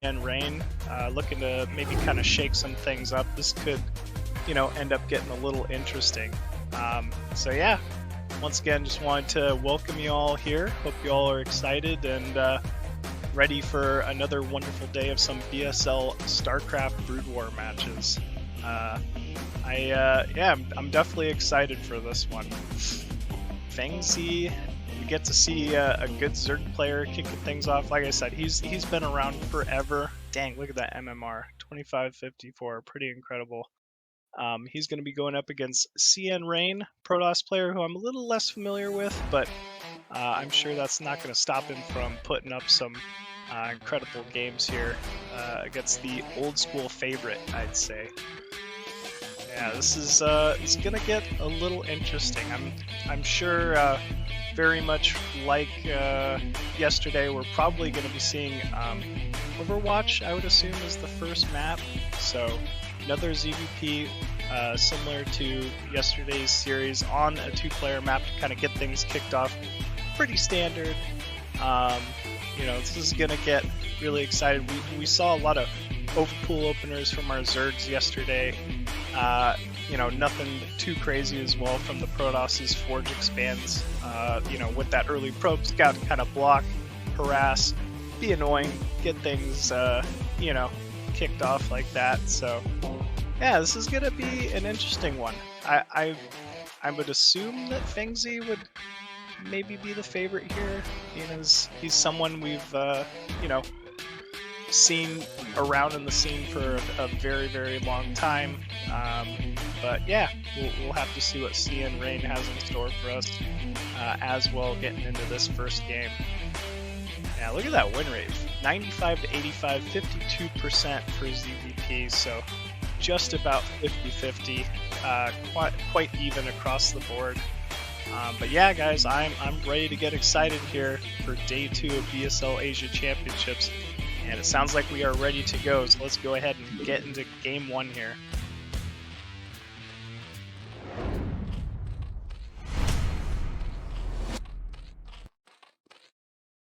cnRain, looking to maybe kind of shake some things up. This could, end up getting a little interesting. So yeah, once again, just wanted to welcome you all here. Hope you all are excited and ready for another wonderful day of some BSL StarCraft BroodWar matches. I'm definitely excited for this one. Fengzi, we get to see a good Zerg player kicking things off. Like I said, he's been around forever. Dang, look at that MMR, 2554, pretty incredible. He's going to be going up against cnRain, Protoss player who I'm a little less familiar with, but I'm sure that's not going to stop him from putting up some incredible games here against the old school favorite, I'd say. Yeah, this is it's gonna get a little interesting. I'm sure very much like yesterday, we're probably gonna be seeing Overwatch, I would assume, is the first map. So another ZVP similar to yesterday's series on a two-player map to kind of get things kicked off. Pretty standard. This is gonna get really excited. We saw a lot of overpool openers from our Zergs yesterday. Nothing too crazy as well from the Protoss's Forge expands. With that early probe scout to kind of block, harass, be annoying, get things, kicked off like that. So, yeah, this is gonna be an interesting one. I would assume that Fengzi would maybe be the favorite here. He's someone we've, seen around in the scene for a very, very long time. But yeah, we'll have to see what cnRain has in store for us as well getting into this first game. Yeah, look at that win rate. 95 to 85, 52% for ZVP, so just about 50-50, quite even across the board. But yeah, guys, I'm ready to get excited here for day 2 of BSL Asia Championships. And it sounds like we are ready to go, so let's go ahead and get into game 1 here.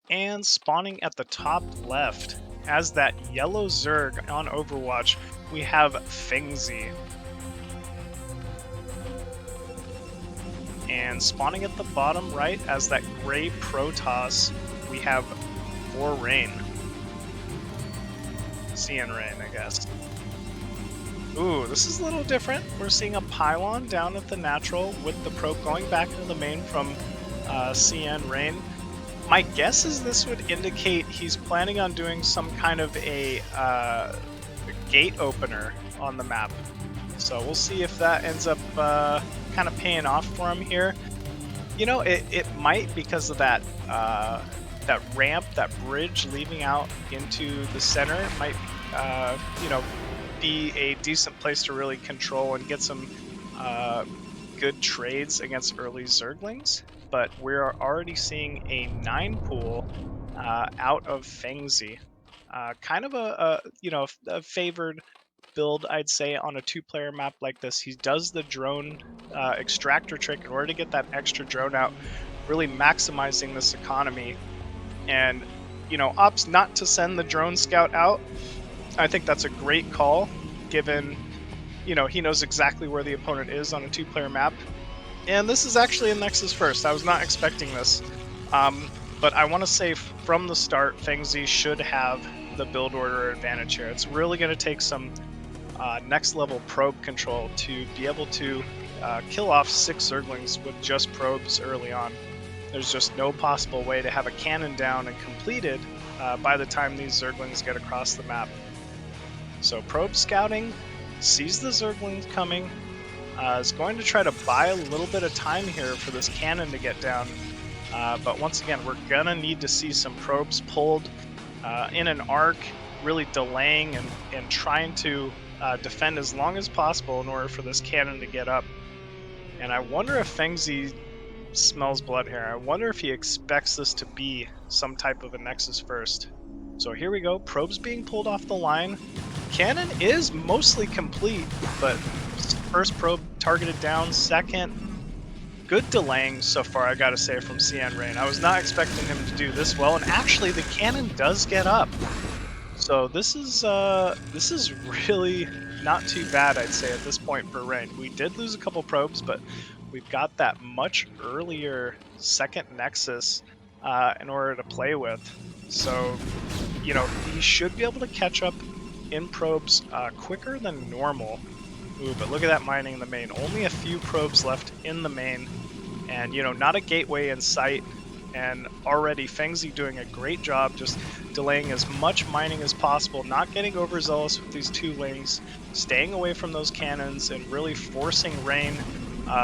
And spawning at the top left, as that yellow Zerg on Overwatch, we have Fengzi. And spawning at the bottom right, as that gray Protoss, we have cnRain. cnRain, I guess. Ooh, this is a little different. We're seeing a pylon down at the natural with the probe going back into the main from cnRain. My guess is this would indicate he's planning on doing some kind of a gate opener on the map. So we'll see if that ends up kind of paying off for him here. It might, because of that that ramp, that bridge leading out into the center might, be a decent place to really control and get some good trades against early Zerglings. But we're already seeing a 9 pool out of Fengzi. Kind of a favored build, I'd say, on a 2-player map like this. He does the drone extractor trick in order to get that extra drone out, really maximizing this economy. And opts not to send the drone scout out. I think that's a great call, given he knows exactly where the opponent is on a 2-player map. And this is actually a Nexus first. I was not expecting this, but I want to say from the start, Fengzi should have the build order advantage here. It's really going to take some next level probe control to be able to kill off 6 Zerglings with just probes early on. There's just no possible way to have a cannon down and completed by the time these Zerglings get across the map. So probe scouting, sees the Zerglings coming, is going to try to buy a little bit of time here for this cannon to get down. But once again, we're gonna need to see some probes pulled in an arc, really delaying and trying to defend as long as possible in order for this cannon to get up. And I wonder if Fengzi smells blood here. I wonder if he expects this to be some type of a Nexus first. So here we go, probes being pulled off the line. Cannon is mostly complete, but first probe targeted down, second. Good delaying so far, I gotta say, from cnRain. I was not expecting him to do this well, and actually the cannon does get up. So this is really not too bad, I'd say, at this point for Rain. We did lose a couple probes, but we've got that much earlier second Nexus in order to play with. So, you know, he should be able to catch up in probes quicker than normal. Ooh, but look at that mining in the main. Only a few probes left in the main, and, you know, not a gateway in sight. And already Fengzi doing a great job just delaying as much mining as possible, not getting overzealous with these two lings, staying away from those cannons, and really forcing Rain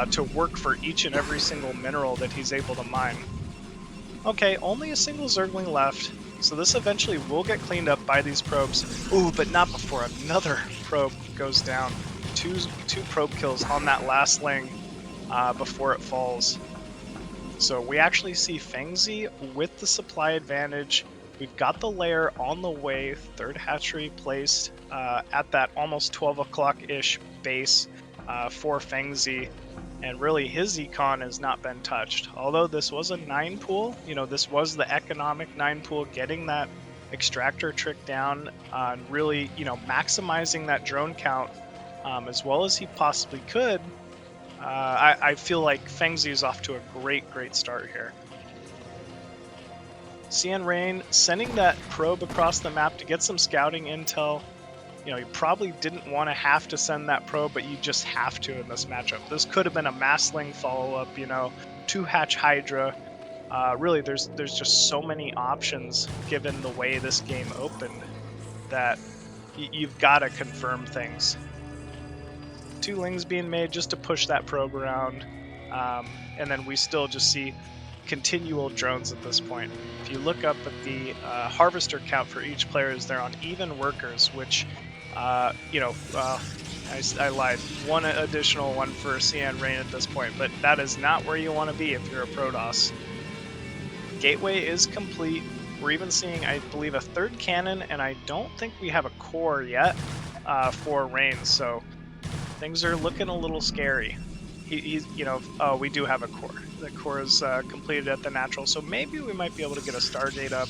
to work for each and every single mineral that he's able to mine. Okay, only a single Zergling left, so this eventually will get cleaned up by these probes. Ooh, but not before another probe goes down. Two probe kills on that last ling before it falls. So we actually see Fengzi with the supply advantage. We've got the lair on the way, third hatchery placed at that almost 12 o'clock-ish base for Fengzi. And really his econ has not been touched. Although this was a 9 pool, you know, this was the economic 9 pool, getting that extractor trick down and really, you know, maximizing that drone count as well as he possibly could. I feel like Fengzi is off to a great start here. cnRain sending that probe across the map to get some scouting intel. You know, you probably didn't want to have to send that probe, but you just have to in this matchup. This could have been a Massling follow-up, you know, 2-hatch Hydra. Really, there's just so many options given the way this game opened that you've got to confirm things. 2 lings being made just to push that probe around, and then we still just see continual drones at this point. If you look up at the harvester count for each player, they're on even workers, which, you know, I lied. One additional one for cnRain at this point, but that is not where you want to be if you're a Protoss. Gateway is complete. We're even seeing, I believe, a third cannon, and I don't think we have a core yet for Rain, so things are looking a little scary. He's, you know, oh, we do have a core. The core is completed at the natural, so maybe we might be able to get a Stargate up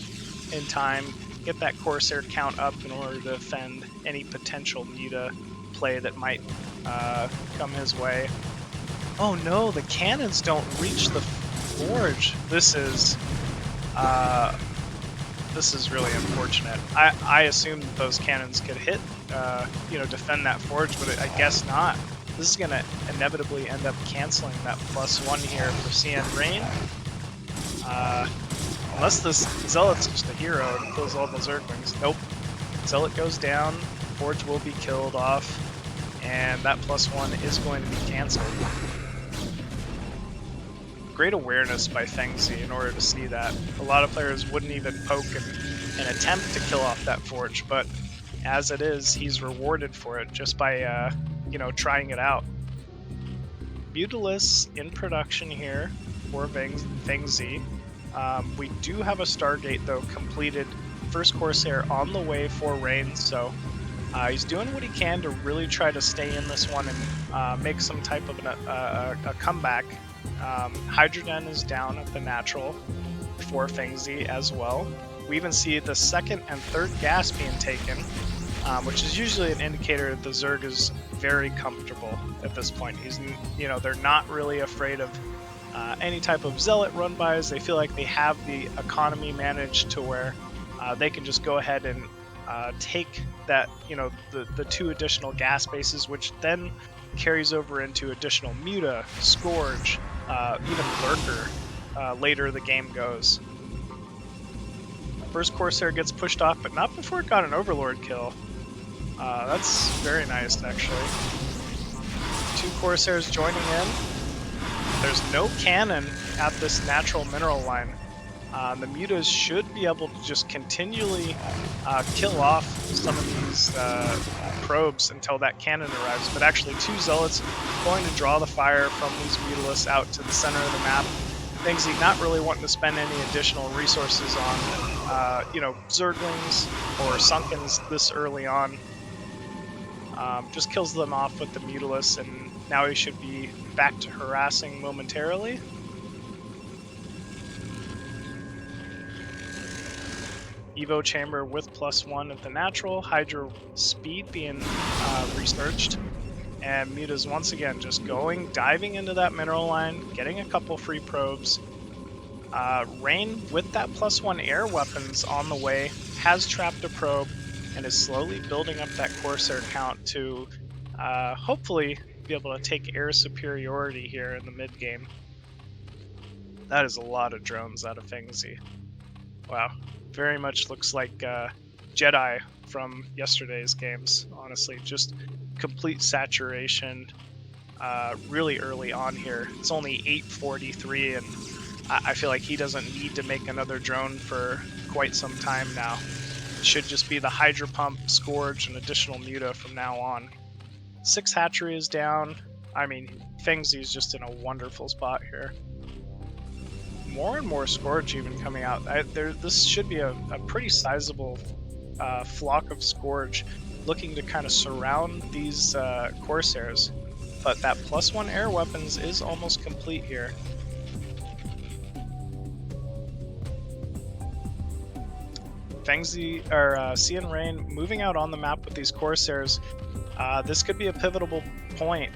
in time, get that Corsair count up in order to defend any potential Muta play that might come his way. Oh no, the cannons don't reach the forge. This is really unfortunate. I assumed that those cannons could hit, you know, defend that forge, but I guess not. This is going to inevitably end up canceling that +1 here for cnRain. Unless this Zealot's just a hero and kills all the Zerglings. Nope. Zealot goes down, forge will be killed off, and that +1 is going to be canceled. Great awareness by Fengzi in order to see that. A lot of players wouldn't even poke and attempt to kill off that forge, but as it is, he's rewarded for it just by, you know, trying it out. Mutalisk in production here for Fengzi. We do have a Stargate, though, completed. First Corsair on the way for Rain, so he's doing what he can to really try to stay in this one and make some type of a comeback. Hydrogen is down at the natural for Fengzi as well. We even see the second and third gas being taken, which is usually an indicator that the Zerg is very comfortable at this point. He's, you know, they're not really afraid of any type of Zealot run-bys. They feel like they have the economy managed to where they can just go ahead and take that, you know, the 2 additional gas bases, which then carries over into additional Muta, Scourge, even Lurker later the game goes. First Corsair gets pushed off, but not before it got an Overlord kill. That's very nice, actually. 2 Corsairs joining in. There's no cannon at this natural mineral line. The Mutas should be able to just continually kill off some of these probes until that cannon arrives, but actually 2 Zealots going to draw the fire from these Mutalisks out to the center of the map. Fengzi not really wanting to spend any additional resources on, you know, Zerglings or Sunkens this early on. Just kills them off with the Mutalisks, and now he should be back to harassing momentarily. Evo Chamber with +1 at the natural, Hydra speed being researched, and Muta's once again just diving into that mineral line, getting a couple free probes. Rain with that +1 air weapons on the way has trapped a probe and is slowly building up that Corsair count to hopefully be able to take air superiority here in the mid game. That is a lot of drones out of Fengzi. Wow, very much looks like Jedi from yesterday's games, honestly. Just complete saturation really early on here. It's only 8:43, and I feel like he doesn't need to make another drone for quite some time now. It should just be the Hydra Pump, Scourge, and additional Muta from now on. 6 hatchery is down. I mean, Fengzi is just in a wonderful spot here. More and more Scourge even coming out. This should be a pretty sizable flock of Scourge looking to kind of surround these Corsairs. But that +1 air weapons is almost complete here. Fengzi, or cnRain moving out on the map with these Corsairs. This could be a pivotal point.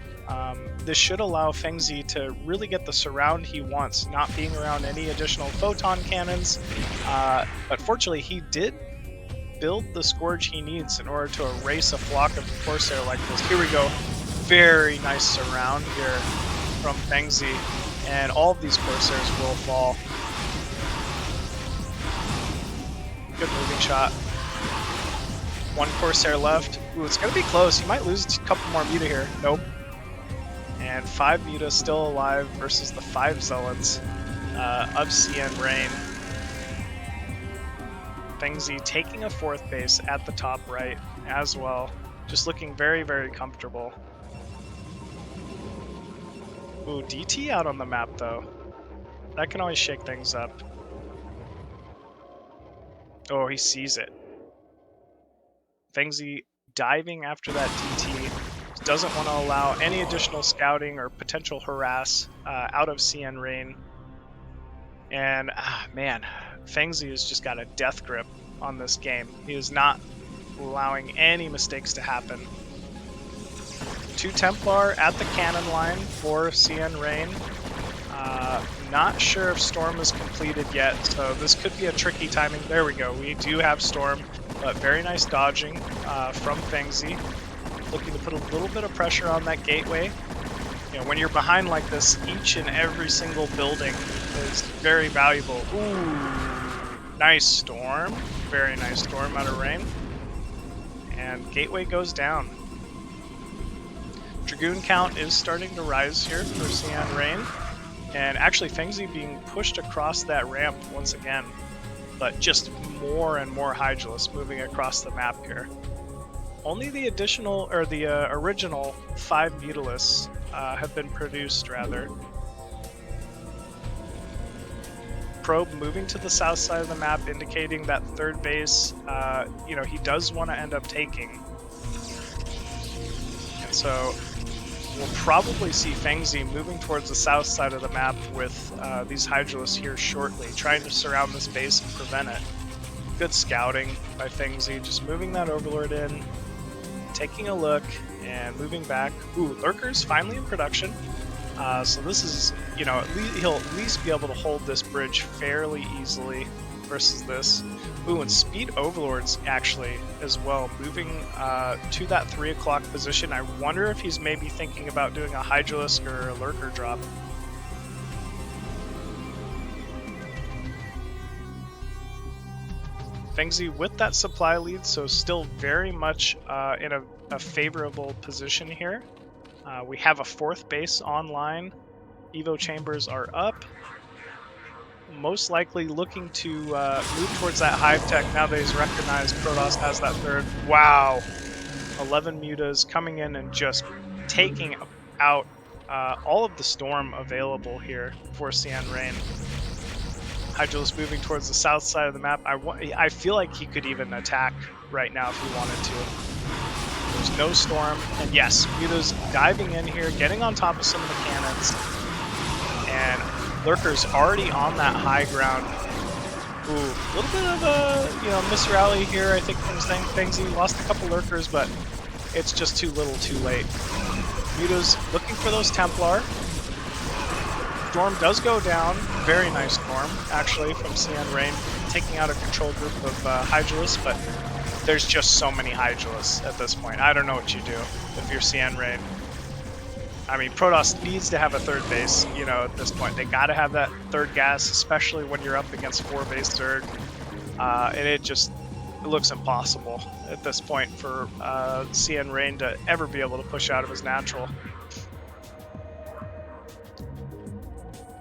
This should allow Fengzi to really get the surround he wants, not being around any additional photon cannons. But fortunately, he did build the Scourge he needs in order to erase a flock of Corsair like this. Here we go. Very nice surround here from Fengzi, and all of these Corsairs will fall. Good moving shot. 1 Corsair left. Ooh, it's gonna be close. He might lose a couple more Muta here. Nope. And 5 Muta still alive versus the 5 Zealots of cnRain. Fengzi taking a 4th base at the top right as well. Just looking very, very comfortable. Ooh, DT out on the map though. That can always shake things up. Oh, he sees it. Fengzi diving after that DT. Doesn't want to allow any additional scouting or potential harass out of cnRain. And, man, Fengzi has just got a death grip on this game. He is not allowing any mistakes to happen. 2 Templar at the cannon line for cnRain. Not sure if Storm is completed yet, so this could be a tricky timing. There we go. We do have Storm, but very nice dodging from Fengzi. Looking to put a little bit of pressure on that gateway. You know, when you're behind like this, each and every single building is very valuable. Ooh, nice Storm. Very nice Storm out of Rain. And gateway goes down. Dragoon count is starting to rise here for cnRain. And actually Fengzi being pushed across that ramp once again. But just more and more Hydralists moving across the map here. Only the additional, or the original 5 Mutalists have been produced, rather. Probe moving to the south side of the map, indicating that 3rd base, you know, he does want to end up taking. And so we'll probably see Fengzi moving towards the south side of the map with these Hydralists here shortly, trying to surround this base and prevent it. Good scouting by Fengzi, just moving that Overlord in. Taking a look and moving back. Ooh, Lurkers finally in production. So this is, you know, he'll at least be able to hold this bridge fairly easily versus this. Ooh, and Speed Overlords actually as well, moving to that 3 o'clock position. I wonder if he's maybe thinking about doing a Hydralisk or a Lurker drop. Fengzi with that supply lead, so still very much in a favorable position here. We have a 4th base online. Evo chambers are up. Most likely looking to move towards that hive tech now that he's recognized Protoss has that 3rd. Wow! 11 Mutas coming in and just taking out all of the Storm available here for cnRain. Hydralisk moving towards the south side of the map. I feel like he could even attack right now if he wanted to. There's no Storm, and yes, Muta's diving in here, getting on top of some of the cannons, and Lurker's already on that high ground. Ooh, a little bit of a, misrally here, I think, from Fengzi. Lost a couple lurkers, but it's just too little too late. Muta's looking for those Templar. Storm does go down. Very nice Storm, actually, from cnRain, taking out a control group of Hydralisks, but there's just so many Hydralisks at this point. I don't know what you do if you're cnRain. I mean, Protoss needs to have a third base, at this point. They gotta have that third gas, especially when you're up against 4-base Zerg. And it looks impossible at this point for cnRain to ever be able to push out of his natural.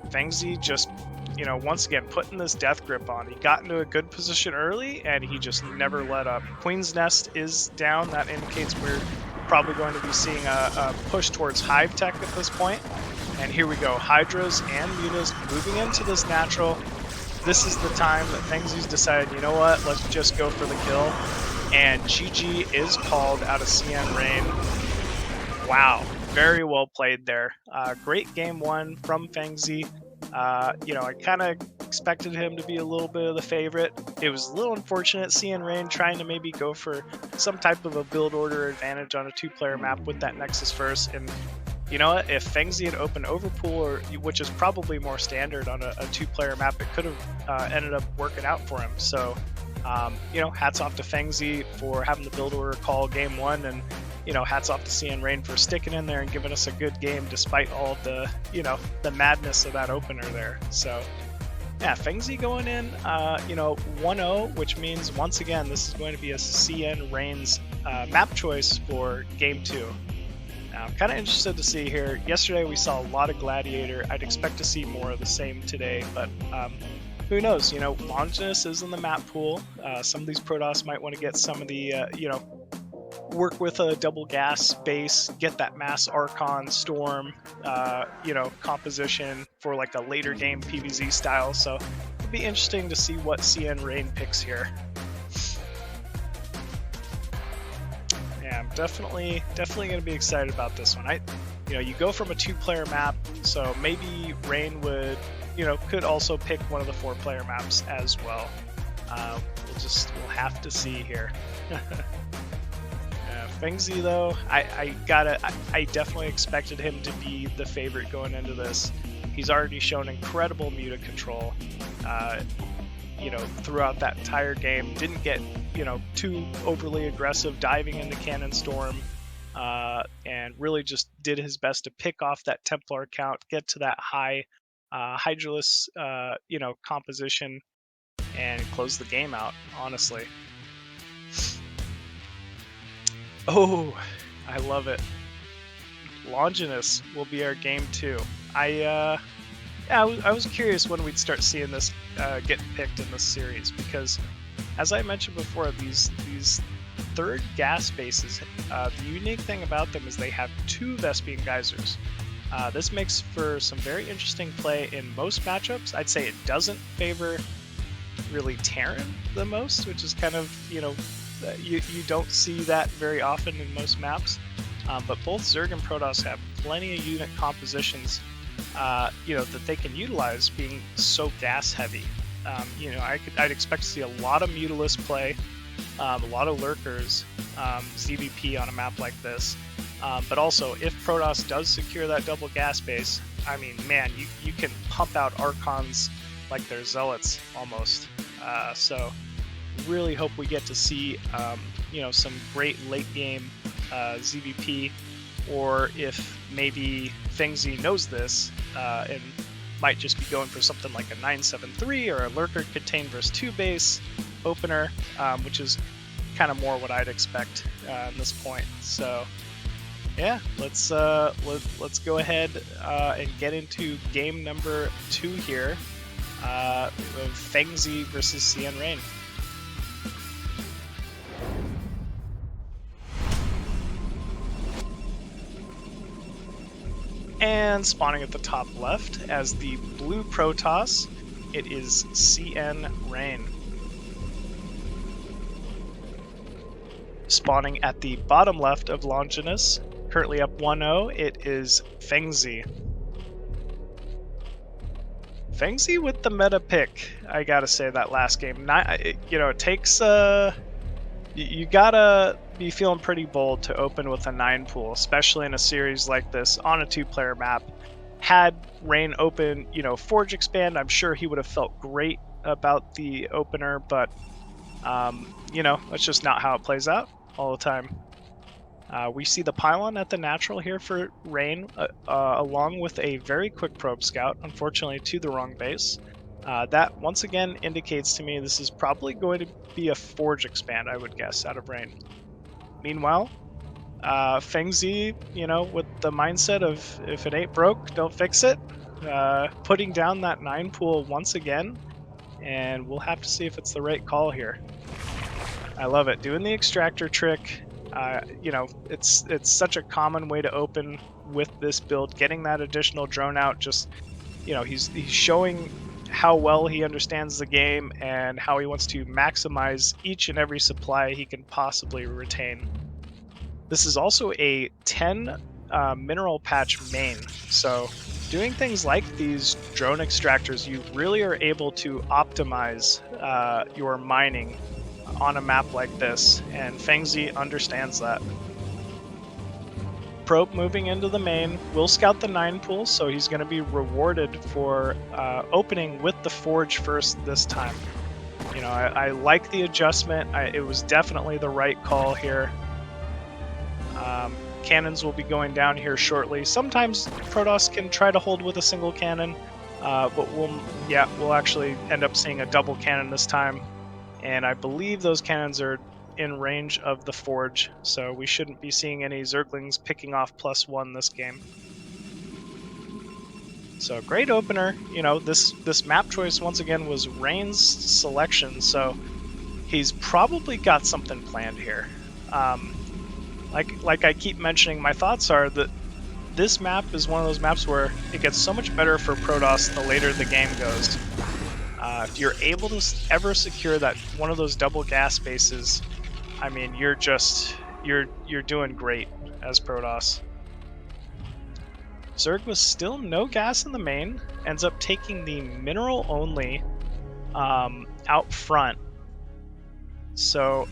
Fengzi just, once again, putting this death grip on. He got into a good position early, and he just never let up. Queen's Nest is down. That indicates we're probably going to be seeing a push towards Hive Tech at this point. And here we go. Hydras and Mutas moving into this natural. This is the time that Fengzi's decided, you know what, let's just go for the kill. And GG is called out of cnRain. Wow, very well played there. Great game one from Fengzi. I kind of expected him to be a little bit of the favorite. It was a little unfortunate cnRain trying to maybe go for some type of a build order advantage on a 2-player map with that Nexus first. And you know what, if Fengzi had opened Overpool, which is probably more standard on a 2-player map, it could have ended up working out for him. So, hats off to Fengzi for having the build order call game one, and hats off to cnRain for sticking in there and giving us a good game despite all of the, the madness of that opener there. So, yeah, Fengzi going in, 1-0, which means, once again, this is going to be a cnRain's map choice for game 2. Now, I'm kind of interested to see here. Yesterday we saw a lot of Gladiator. I'd expect to see more of the same today, but who knows? Longinus is in the map pool. Some of these Protoss might want to get some of the, work with a double gas base, get that mass Archon Storm, composition for like a later game PvZ style. So it'll be interesting to see what cnRain picks here. Yeah, I'm definitely going to be excited about this one. You go from a 2-player map, so maybe Rain would, could also pick one of the 4-player maps as well. We'll have to see here. Fengzi, though, I definitely expected him to be the favorite going into this. He's already shown incredible Muta control, throughout that entire game. Didn't get, too overly aggressive diving into Cannon Storm, and really just did his best to pick off that Templar count, get to that high Hydralisk, composition, and close the game out, honestly. Oh, I love it. Longinus will be our game 2. I was curious when we'd start seeing this get picked in this series, because, as I mentioned before, these third gas bases, the unique thing about them is they have 2 Vespian Geysers. This makes for some very interesting play in most matchups. I'd say it doesn't favor really Terran the most, which is kind of, you don't see that very often in most maps, but both Zerg and Protoss have plenty of unit compositions, that they can utilize, being so gas heavy. I'd expect to see a lot of Mutalisk play, a lot of Lurkers, ZVP on a map like this, but also if Protoss does secure that double gas base, I mean, man, you can pump out Archons like they're Zealots almost. So really hope we get to see some great late game ZVP, or if maybe Fengzi knows this and might just be going for something like a 9-7-3 or a Lurker Contain vs 2 base opener, which is kind of more what I'd expect at this point. So yeah, let's go ahead and get into game number 2 here of Fengzi versus cnRain. And spawning at the top left as the blue Protoss, it is cnRain. Spawning at the bottom left of Longinus, currently up 1-0, it is Fengzi. Fengzi with the meta pick, I gotta say, that last game. It takes you gotta be feeling pretty bold to open with a 9 pool, especially in a series like this on a 2-player map. Had Rain open, Forge Expand, I'm sure he would have felt great about the opener, but that's just not how it plays out all the time. We see the pylon at the natural here for Rain, along with a very quick probe scout, unfortunately to the wrong base. That once again indicates to me this is probably going to be a Forge Expand, I would guess, out of Rain. Meanwhile, Fengzi, with the mindset of if it ain't broke, don't fix it, putting down that 9 pool once again, and we'll have to see if it's the right call here. I love it. Doing the extractor trick, it's such a common way to open with this build. Getting that additional drone out, just, he's showing how well he understands the game and how he wants to maximize each and every supply he can possibly retain. This is also a 10 mineral patch main, so doing things like these drone extractors, you really are able to optimize your mining on a map like this, and Fengzi understands that. Probe moving into the main, will scout the 9 pool, so he's going to be rewarded for opening with the Forge first this time. I like the adjustment. It was definitely the right call here. Cannons will be going down here shortly. Sometimes Protoss can try to hold with a single cannon, but we'll actually end up seeing a double cannon this time. And I believe those cannons are in range of the Forge, so we shouldn't be seeing any Zerglings picking off +1 this game. So great opener. This map choice once again was Rain's selection, so he's probably got something planned here. Like I keep mentioning, my thoughts are that this map is one of those maps where it gets so much better for Protoss the later the game goes. If you're able to ever secure that one of those double gas bases, I mean, you're doing great as Protoss. Zerg was still no gas in the main, ends up taking the mineral only out front. So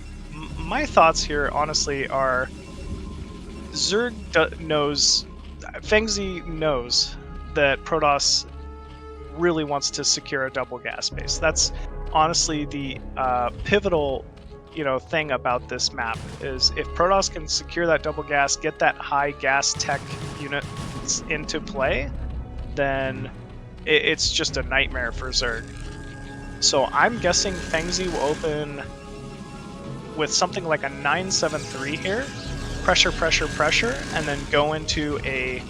my thoughts here, honestly, are Fengzi knows that Protoss really wants to secure a double gas base. That's honestly the pivotal thing about this map, is if Protoss can secure that double gas, get that high gas tech unit into play, then it's just a nightmare for Zerg. So I'm guessing Fengzi will open with something like a 973 here, pressure, and then go into a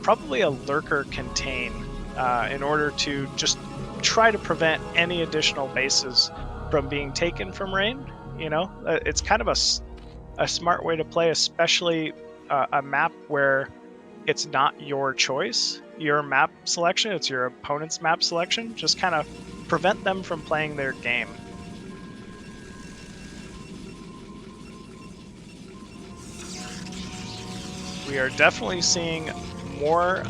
probably a lurker contain in order to just try to prevent any additional bases from being taken from Rain. It's kind of a smart way to play, especially a map where it's not your choice, your map selection, it's your opponent's map selection. Just kind of prevent them from playing their game. We are definitely seeing more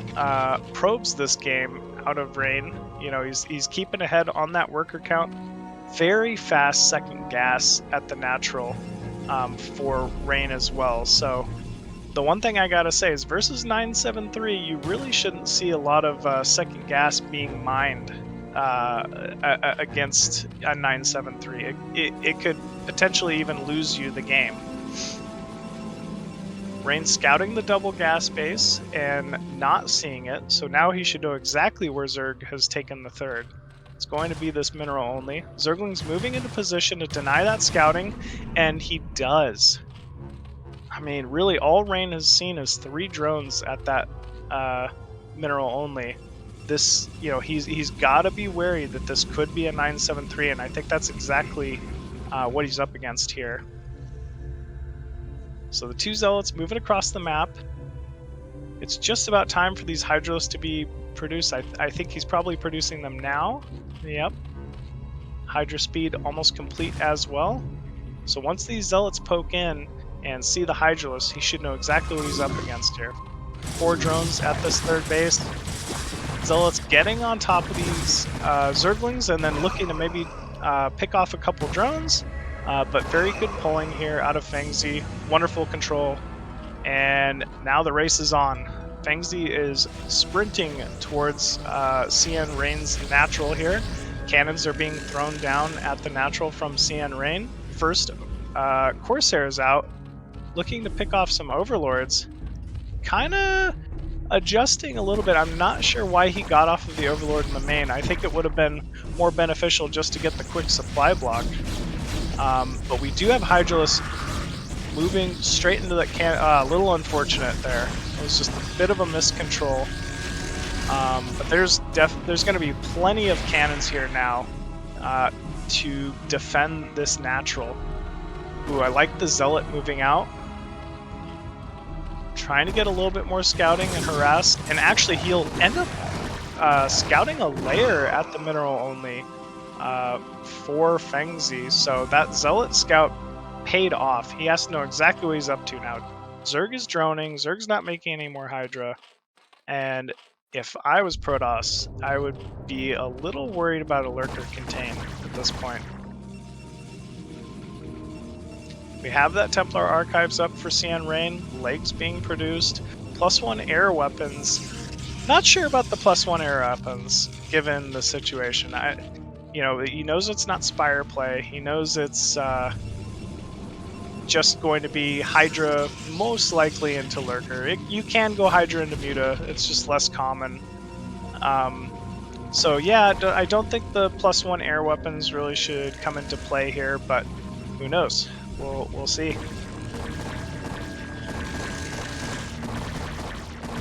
probes this game out of Rain. He's keeping ahead on that worker count. Very fast second gas at the natural for Rain as well. So the one thing I gotta say is versus 973, you really shouldn't see a lot of second gas being mined against a 973. It could potentially even lose you the game. Rain scouting the double gas base and not seeing it, so now he should know exactly where Zerg has taken the third. It's going to be this mineral only. Zergling's moving into position to deny that scouting, and he does. I mean, really, all Rain has seen is 3 drones at that mineral only. This, he's got to be wary that this could be a 973, and I think that's exactly what he's up against here. So the 2 Zealots moving across the map. It's just about time for these Hydros to be produced. I think he's probably producing them now. Yep. Hydra speed almost complete as well. So once these Zealots poke in and see the Hydros, he should know exactly what he's up against here. 4 drones at this third base. Zealots getting on top of these Zerglings and then looking to maybe pick off a couple drones. But very good pulling here out of Fengzi. Wonderful control. And now the race is on. Fengzi is sprinting towards cnRain's natural here. Cannons are being thrown down at the natural from cnRain. First, Corsair's out, looking to pick off some Overlords. Kind of adjusting a little bit. I'm not sure why he got off of the Overlord in the main. I think it would have been more beneficial just to get the quick supply block. But we do have Hydralisk moving straight into that cannon. A little unfortunate there. It was just a bit of a miscontrol. But there's going to be plenty of cannons here now to defend this natural. Ooh, I like the Zealot moving out. Trying to get a little bit more scouting and harass. And actually, he'll end up scouting a lair at the mineral only for Fengzi. So that Zealot scout paid off. He has to know exactly what he's up to now. Zerg is droning. Zerg's not making any more Hydra. And if I was Protoss, I would be a little worried about a Lurker contain at this point. We have that Templar Archives up for cnRain, legs being produced, +1 air weapons. Not sure about the +1 air weapons, given the situation. You know, he knows it's not Spire play. He knows it's just going to be Hydra, most likely into Lurker. You can go Hydra into Muta, it's just less common. So yeah, I don't think the +1 air weapons really should come into play here, but who knows? We'll see.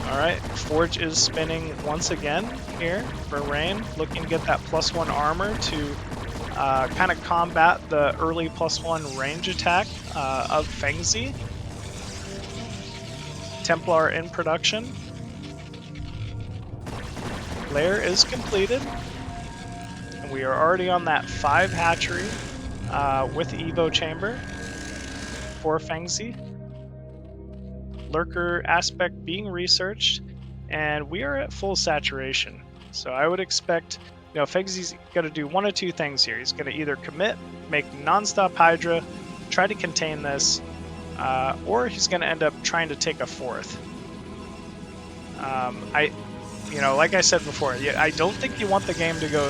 Alright, Forge is spinning once again here for Rain, looking to get that +1 armor to kind of combat the early +1 range attack of Fengzi. Templar in production. Lair is completed. And we are already on that 5 hatchery with Evo Chamber for Fengzi. Lurker aspect being researched, and we are at full saturation. So I would expect, you know, Fengzi's going to do one of two things here. He's going to either commit, make non-stop Hydra, try to contain this, or he's going to end up trying to take a 4th. You know, like I said before, I don't think you want the game to go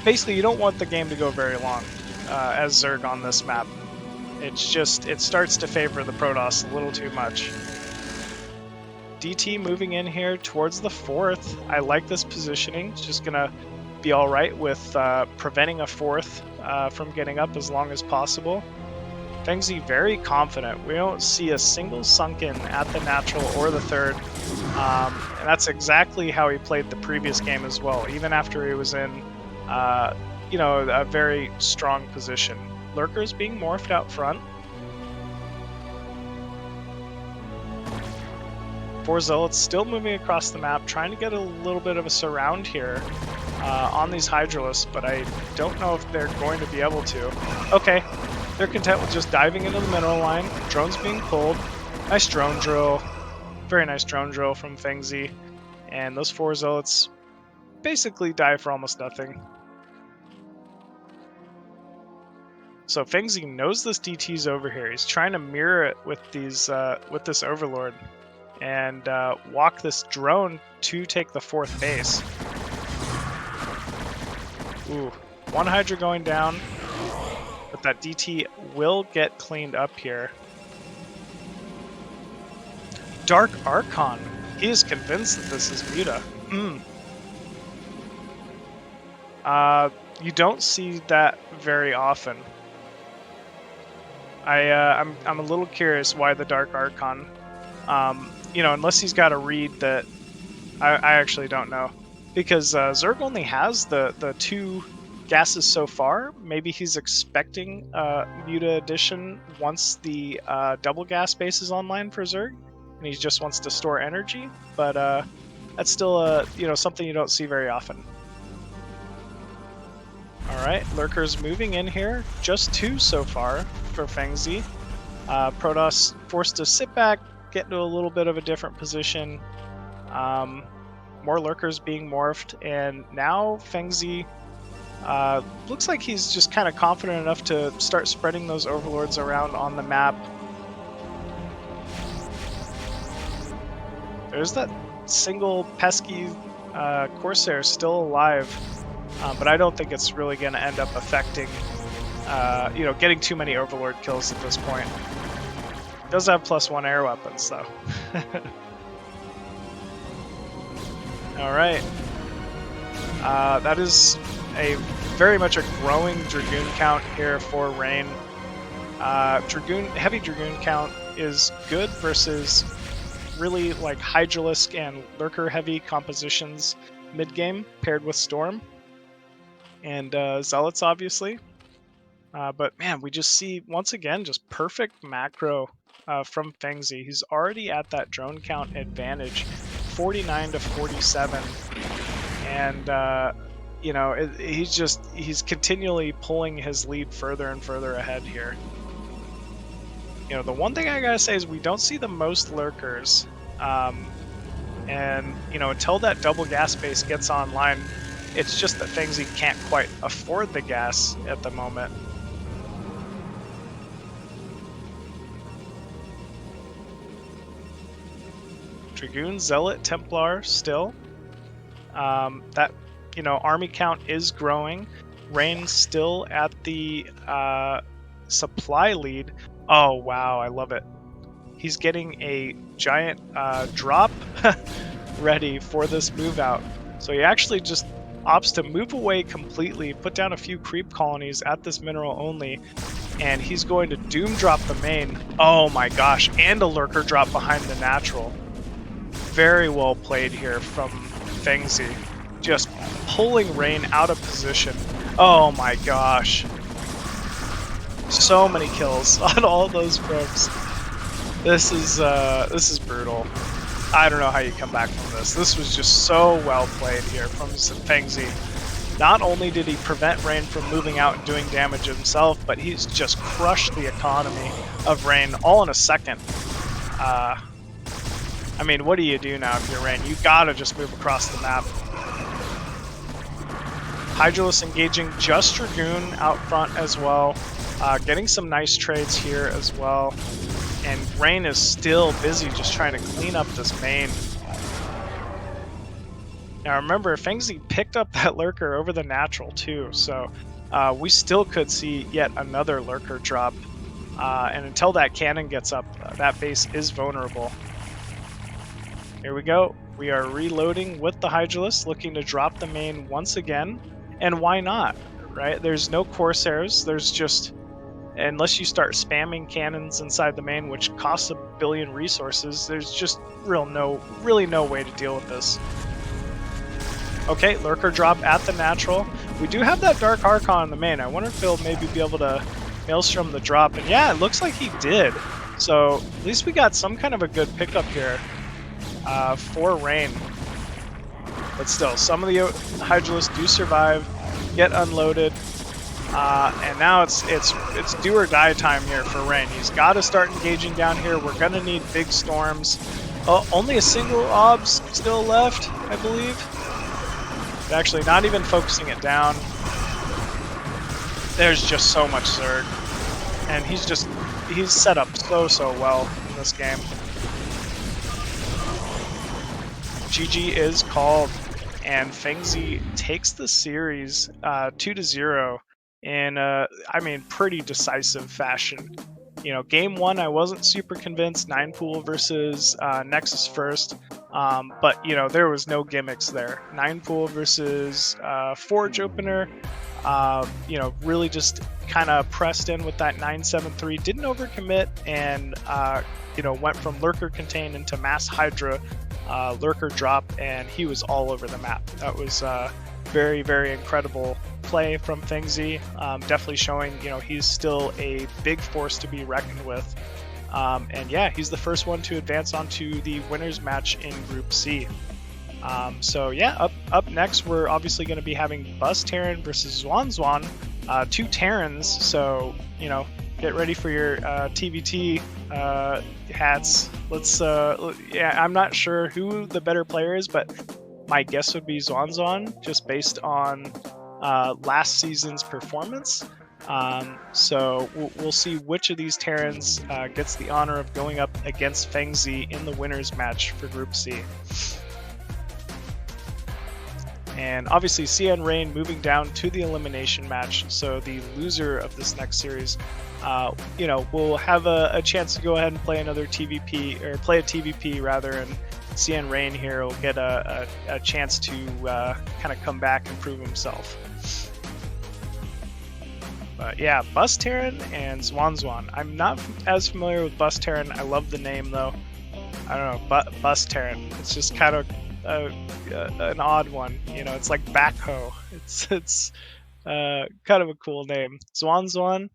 basically, you don't want the game to go very long as Zerg on this map. It's just, it starts to favor the Protoss a little too much. DT moving in here towards the 4th. I like this positioning. It's just going to be alright with preventing a 4th from getting up as long as possible. Fengzi very confident. We don't see a single sunken at the natural or the 3rd. And that's exactly how he played the previous game as well, even after he was in you know, a very strong position. Lurkers being morphed out front. 4 Zealots still moving across the map, trying to get a little bit of a surround here on these Hydralisks, but I don't know if they're going to be able to. Okay, they're content with just diving into the mineral line. Drones being pulled. Nice drone drill. Very nice drone drill from Fengzi. And those 4 Zealots basically die for almost nothing. So Fengzi knows this DT's over here. He's trying to mirror it with these with this Overlord, and walk this drone to take the 4th base. Ooh, 1 Hydra going down, but that DT will get cleaned up here. Dark Archon. He is convinced that this is Muta. You don't see that very often. I'm a little curious why the Dark Archon. You know, unless he's got a read that I actually don't know, because Zerg only has the 2 gases so far. Maybe he's expecting Muta addition once the double gas base is online for Zerg, and he just wants to store energy. But that's still you know, something you don't see very often. Alright, Lurkers moving in here. Just 2 so far for Fengzi. Protoss forced to sit back, get into a little bit of a different position. more lurkers being morphed, and now Fengzi looks like he's just kind of confident enough to start spreading those overlords around on the map. There's that single pesky Corsair still alive, but I don't think it's really going to end up affecting, you know, getting too many overlord kills at this point. Does have +1 air weapons though. All right, that is a very much a growing Dragoon count here for Rain. Heavy Dragoon count is good versus really like Hydralisk and Lurker heavy compositions mid-game paired with Storm and Zealots obviously. But man, we just see once again just perfect macro from Fengzi. He's already at that drone count advantage, 49 to 47, and you know, he's continually pulling his lead further and further ahead here. You know, the one thing I gotta say is we don't see the most lurkers, and you know, until that double gas base gets online, it's just that Fengzi can't quite afford the gas at the moment. Dragoon, Zealot, Templar still. That, you know, army count is growing. Rain still at the supply lead. Oh wow, I love it. He's getting a giant drop ready for this move out. So he actually just opts to move away completely, put down a few creep colonies at this mineral only, and he's going to doom drop the main. Oh my gosh, and a lurker drop behind the natural. Very well played here from Fengzi, just pulling Rain out of position. Oh my gosh. So many kills on all those probes. This is brutal. I don't know how you come back from this. This was just so well played here from Fengzi. Not only did he prevent Rain from moving out and doing damage himself, but he's just crushed the economy of Rain all in a second. I mean, what do you do now if you're Rain? You gotta just move across the map. Hydralisk engaging just Dragoon out front as well. Getting some nice trades here as well. And Rain is still busy just trying to clean up this main. Now remember, Fengzi picked up that lurker over the natural too, so we still could see yet another lurker drop. And until that cannon gets up, that base is vulnerable. Here we go. We are reloading with the Hydralisk, looking to drop the main once again. And why not, right? There's no Corsairs. There's just, unless you start spamming cannons inside the main, which costs a billion resources, there's just really no way to deal with this. Okay, lurker drop at the natural. We do have that Dark Archon in the main. I wonder if he'll maybe be able to Maelstrom the drop. And yeah, it looks like he did. So at least we got some kind of a good pickup here for Rain. But still, some of the Hydralisks do survive, get unloaded. And now it's do or die time here for Rain. He's got to start engaging down here. We're gonna need big storms. Oh, only a single obs still left, I believe. But actually, not even focusing it down. There's just so much Zerg, and he's set up so well in this game. GG is called, and Fengzi takes the series 2-0. In I mean, pretty decisive fashion. You know, game one, I wasn't super convinced. 9-pool versus Nexus first, but you know, there was no gimmicks there. 9-pool versus Forge opener. You know, really just kind of pressed in with that 9-7-3. Didn't overcommit, and you know, went from lurker contain into mass Hydra lurker drop, and he was all over the map. That was very incredible play from Fengzi. Definitely showing, you know, he's still a big force to be reckoned with. And yeah, he's the first one to advance onto the winners match in Group C. So yeah, up next, we're obviously going to be having BusTerran versus XuanXuan, 2 Terrans. So, you know, get ready for your TVT hats. Let's yeah, I'm not sure who the better player is, but my guess would be XuanXuan, just based on last season's performance. So we'll see which of these Terrans gets the honor of going up against Fengzi in the winners match for Group C. And obviously cnRain moving down to the elimination match, so the loser of this next series, you know, will have a chance to go ahead and play another TVP, or play a TVP rather, and cnRain here will get a chance to kind of come back and prove himself. But yeah, BusTerran and XuanXuan. I'm not as familiar with BusTerran. I love the name though. I don't know, BusTerran. It's just kind of an odd one. You know, it's like backhoe. It's kind of a cool name. XuanXuan,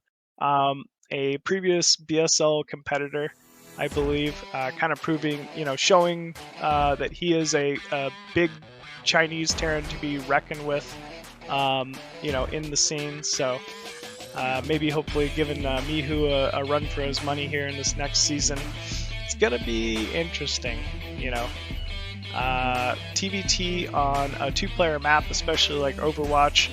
a previous BSL competitor, I believe, kind of proving, you know, showing that he is a big Chinese Terran to be reckoned with, you know, in the scene. So maybe hopefully giving Mihu a run for his money here in this next season. It's gonna be interesting, you know. TVT on a two-player map, especially like Overwatch,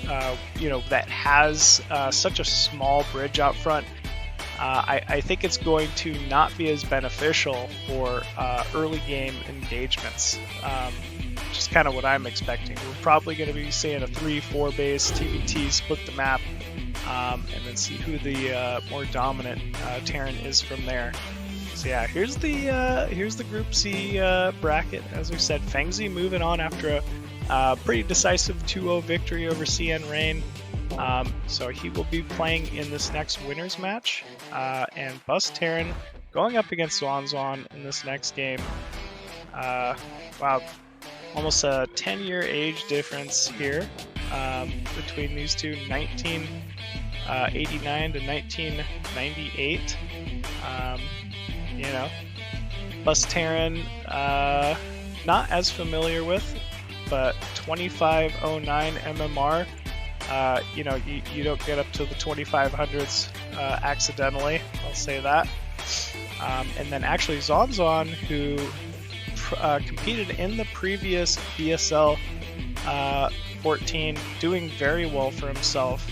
you know, that has such a small bridge out front, I think it's going to not be as beneficial for early game engagements. Just kind of what I'm expecting. We're probably going to be seeing a 3-4 base TVT, split the map, and then see who the more dominant Terran is from there. So yeah, here's the Group C bracket. As we said, Fengzi moving on after a pretty decisive 2-0 victory over cnRain. So he will be playing in this next winners match, and BusTerran going up against XuanXuan in this next game. Wow, almost a 10-year age difference here between these two, 1989 to 1998. You know, BusTerran, not as familiar with, but 2509 MMR. You know, you don't get up to the 2500s accidentally, I'll say that. And then actually XuanXuan, who competed in the previous BSL 14, doing very well for himself,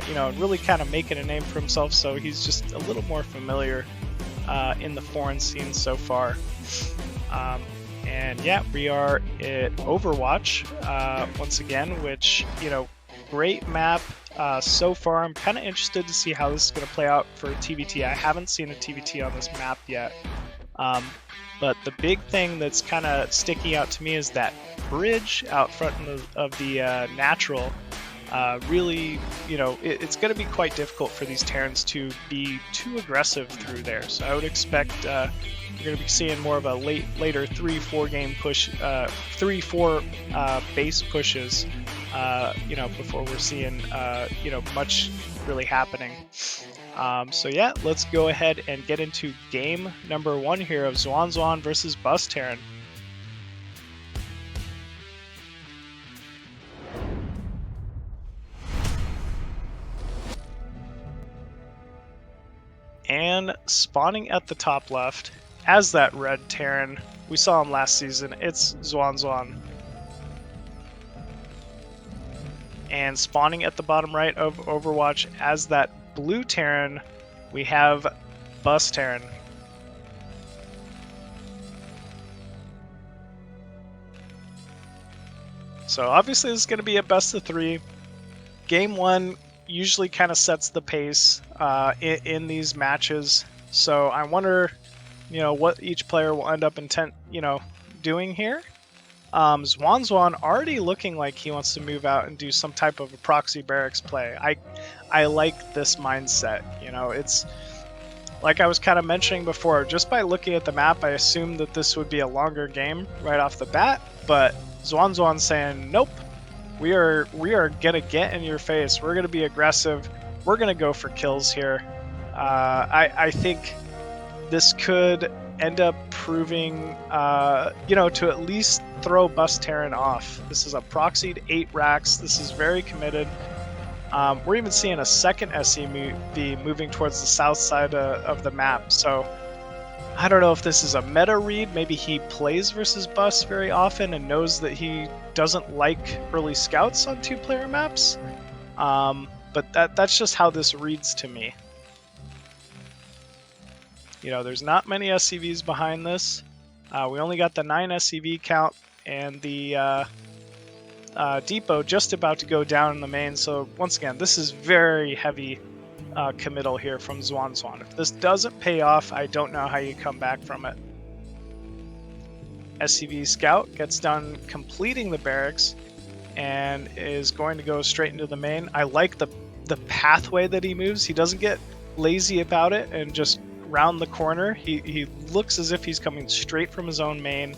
you know, really kind of making a name for himself, so he's just a little more familiar in the foreign scene so far. And yeah, we are at Overwatch once again, which, you know, great map so far. I'm kind of interested to see how this is going to play out for TVT. I haven't seen a TVT on this map yet. But the big thing that's kind of sticking out to me is that bridge out front of the natural. Really, you know, it's going to be quite difficult for these Terrans to be too aggressive through there. So I would expect we're going to be seeing more of a later 3-4 game push, 3-4 base pushes, you know, before we're seeing, you know, much really happening. So yeah, let's go ahead and get into game number 1 here of XuanXuan versus BusTerran. And spawning at the top left as that red Terran, we saw him last season, it's XuanXuan. And spawning at the bottom right of Overwatch as that blue Terran, we have BusTerran. So obviously this is going to be a best of 3. Game 1 usually kind of sets the pace in these matches. So I wonder, you know, what each player will end up doing here. XuanXuan already looking like he wants to move out and do some type of a proxy barracks play. I like this mindset. You know, it's like I was kind of mentioning before, just by looking at the map, I assumed that this would be a longer game right off the bat, but XuanXuan saying, nope, we are gonna get in your face. We're gonna be aggressive. We're gonna go for kills here. I think this could end up proving, you know, to at least throw BusTerran off. This is a proxied 8 racks. This is very committed. We're even seeing a second SCV moving towards the south side of the map. So I don't know if this is a meta read. Maybe he plays versus Bus very often and knows that he doesn't like early scouts on 2-player maps. But that's just how this reads to me. You know, there's not many SCVs behind this. We only got the 9 SCV count, and the depot just about to go down in the main. So once again, this is very heavy committal here from XuanXuan. If this doesn't pay off, I don't know how you come back from it. SCV Scout gets done completing the barracks and is going to go straight into the main. I like the pathway that he moves. He doesn't get lazy about it and just round the corner. He looks as if he's coming straight from his own main,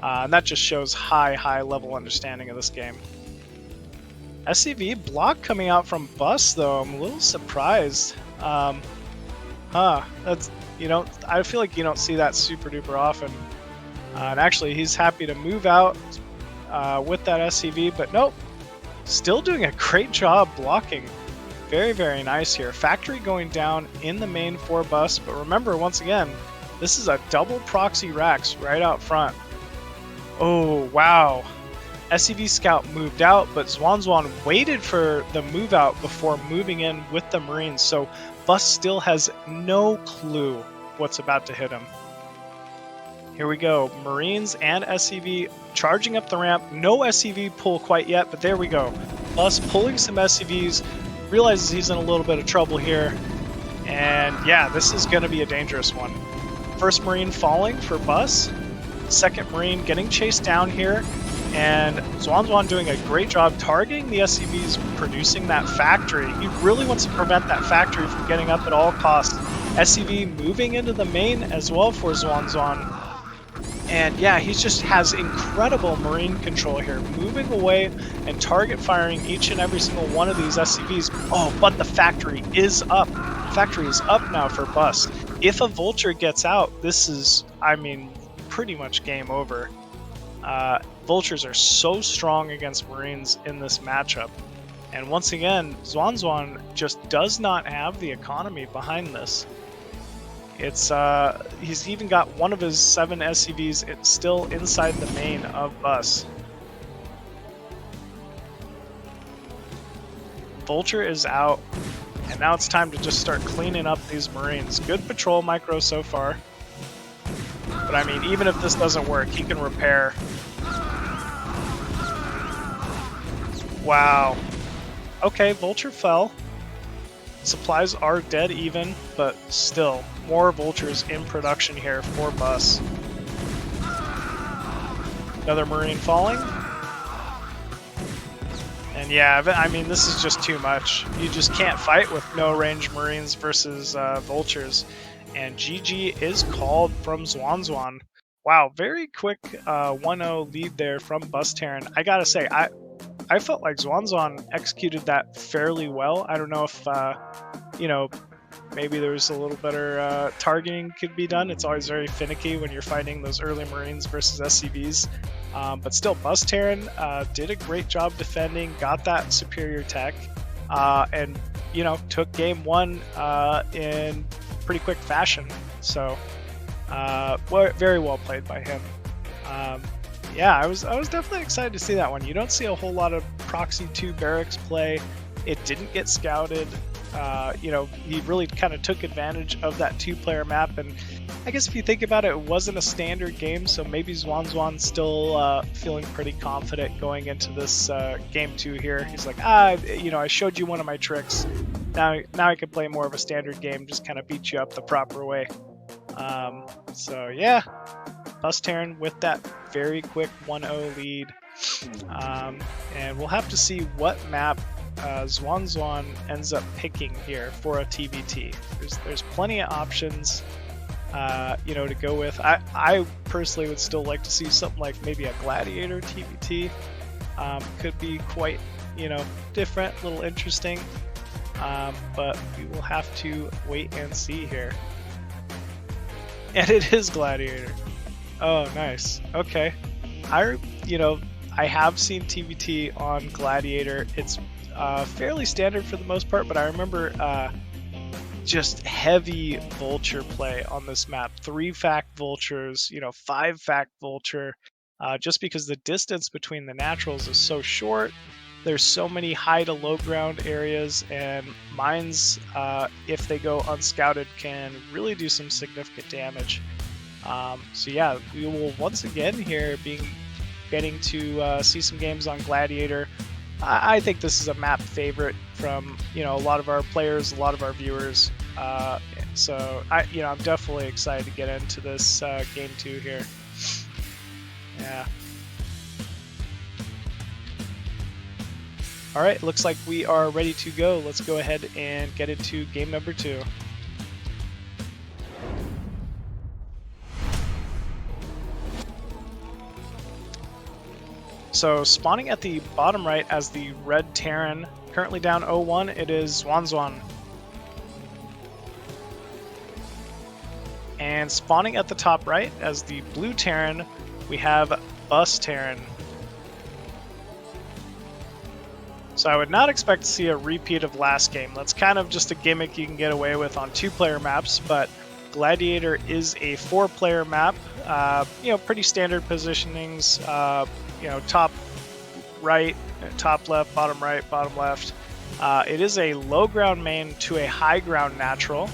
and that just shows high level understanding of this game. SCV block coming out from Bus, though. I'm a little surprised. That's, you know, I feel like you don't see that super duper often. And actually, he's happy to move out with that SCV, but nope. Still doing a great job blocking. Very nice here. Factory going down in the main for Bus, but remember, once again, this is a double proxy racks right out front. Oh, wow. SCV Scout moved out, but XuanXuan waited for the move out before moving in with the Marines, so Bus still has no clue what's about to hit him. Here we go. Marines and SCV charging up the ramp. No SCV pull quite yet, but there we go. Bus pulling some SCVs, realizes he's in a little bit of trouble here, and yeah, this is going to be a dangerous one. First Marine falling for Bus. Second Marine getting chased down here, and XuanXuan doing a great job targeting the SCVs producing that factory. He really wants to prevent that factory from getting up at all costs. SCV moving into the main as well for XuanXuan. And yeah, he just has incredible Marine control here, moving away and target firing each and every single one of these SCVs. Oh, but the factory is up. The factory is up now for Bus. If a Vulture gets out, this is, I mean, pretty much game over. Vultures are so strong against Marines in this matchup. And once again, XuanXuan just does not have the economy behind this. It's he's even got one of his 7 SCVs still inside the main of Bus. Vulture is out, and now it's time to just start cleaning up these Marines. Good patrol micro so far. But I mean, even if this doesn't work, he can repair. Wow. Okay, Vulture fell. Supplies are dead even, but still, more Vultures in production here for Bus. Another Marine falling. And yeah, I mean, this is just too much. You just can't fight with no range Marines versus Vultures. And GG is called from XuanXuan. Wow, very quick 1-0 lead there from BusTerran. I gotta say, I felt like XuanXuan executed that fairly well. I don't know if, you know, maybe there's a little better targeting could be done. It's always very finicky when you're fighting those early Marines versus SCVs. But still, BusTerran did a great job defending, got that superior tech, and, you know, took game 1 in pretty quick fashion. So, very well played by him. Yeah, I was definitely excited to see that one. You don't see a whole lot of Proxy 2 barracks play. It didn't get scouted. You know, he really kind of took advantage of that 2-player map, and I guess if you think about it, it wasn't a standard game, so maybe XuanXuan's still feeling pretty confident going into this game 2 here. He's like, you know, I showed you one of my tricks. Now I can play more of a standard game, just kind of beat you up the proper way. So yeah, BusTerran with that very quick 1-0 lead. And we'll have to see what map XuanXuan ends up picking here for a TBT. There's plenty of options, you know, to go with. I personally would still like to see something like maybe a Gladiator TBT. Could be quite, you know, different, a little interesting. But we will have to wait and see here. And it is Gladiator. Oh, nice. Okay. You know, I have seen TBT on Gladiator. It's fairly standard for the most part, but I remember just heavy vulture play on this map. 3-fact vultures, you know, 5-fact vulture, just because the distance between the naturals is so short. There's so many high to low ground areas, and mines, if they go unscouted, can really do some significant damage. So yeah, we will once again here getting to see some games on Gladiator. I think this is a map favorite from, you know, a lot of our players, a lot of our viewers. So I'm definitely excited to get into this game 2 here. Yeah. All right, looks like we are ready to go. Let's go ahead and get into game number 2. So spawning at the bottom right as the red Terran, currently down 0-1, it is XuanXuan. And spawning at the top right as the blue Terran, we have BusTerran. So I would not expect to see a repeat of last game. That's kind of just a gimmick you can get away with on 2-player maps, but Gladiator is a 4-player map. Pretty standard positionings. Top right, top left, bottom right, bottom left. It is a low ground main to a high ground natural,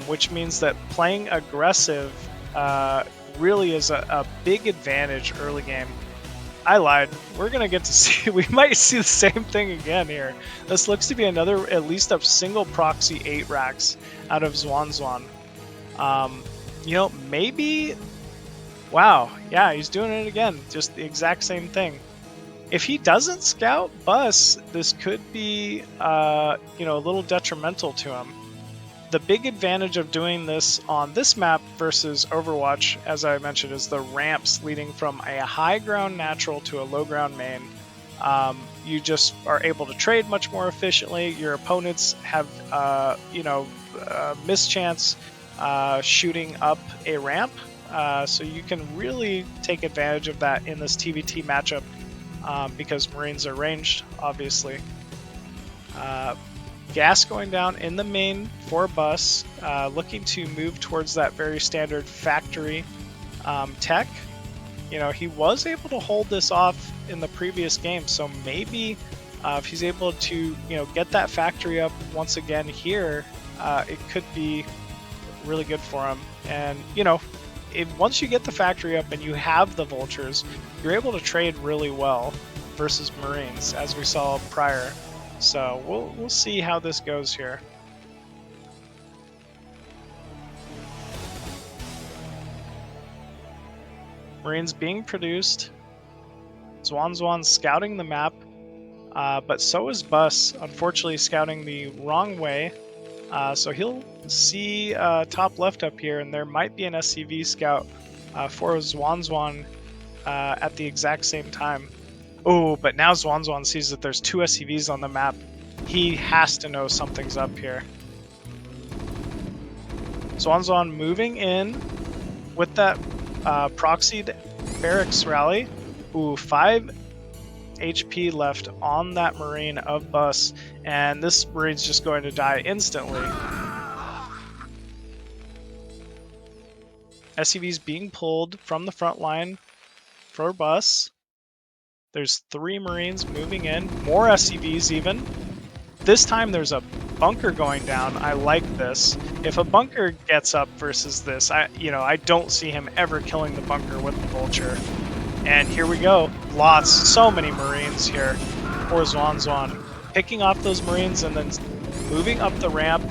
which means that playing aggressive really is a big advantage early game. I lied. We're going to get to see, we might see the same thing again here. This looks to be another, at least a single proxy 8 racks out of XuanXuan. Maybe, wow, yeah, he's doing it again. Just the exact same thing. If he doesn't scout Bus, this could be, a little detrimental to him. The big advantage of doing this on this map versus Overwatch, as I mentioned, is the ramps leading from a high ground natural to a low ground main. You just are able to trade much more efficiently. Your opponents have, mischance shooting up a ramp. So you can really take advantage of that in this TVT matchup because Marines are ranged, obviously. Gas going down in the main for Bus, looking to move towards that very standard factory tech. He was able to hold this off in the previous game, so maybe if he's able to, get that factory up once again here, it could be really good for him. And, once you get the factory up and you have the vultures, you're able to trade really well versus Marines, as we saw prior. So we'll see how this goes here. Marines being produced. XuanXuan scouting the map, but so is Bus, unfortunately scouting the wrong way. So he'll see top left up here, and there might be an SCV scout for XuanXuan at the exact same time. Oh, but now XuanXuan sees that there's 2 SCVs on the map. He has to know something's up here. XuanXuan moving in with that proxied barracks rally. Ooh, 5 HP left on that Marine of Bus, and this Marine's just going to die instantly. SCV's being pulled from the front line for Bus. There's 3 Marines moving in, more SCVs even. This time there's a bunker going down. I like this. If a bunker gets up versus this, I don't see him ever killing the bunker with the vulture. And here we go. So many Marines here for XuanXuan. Picking off those Marines and then moving up the ramp.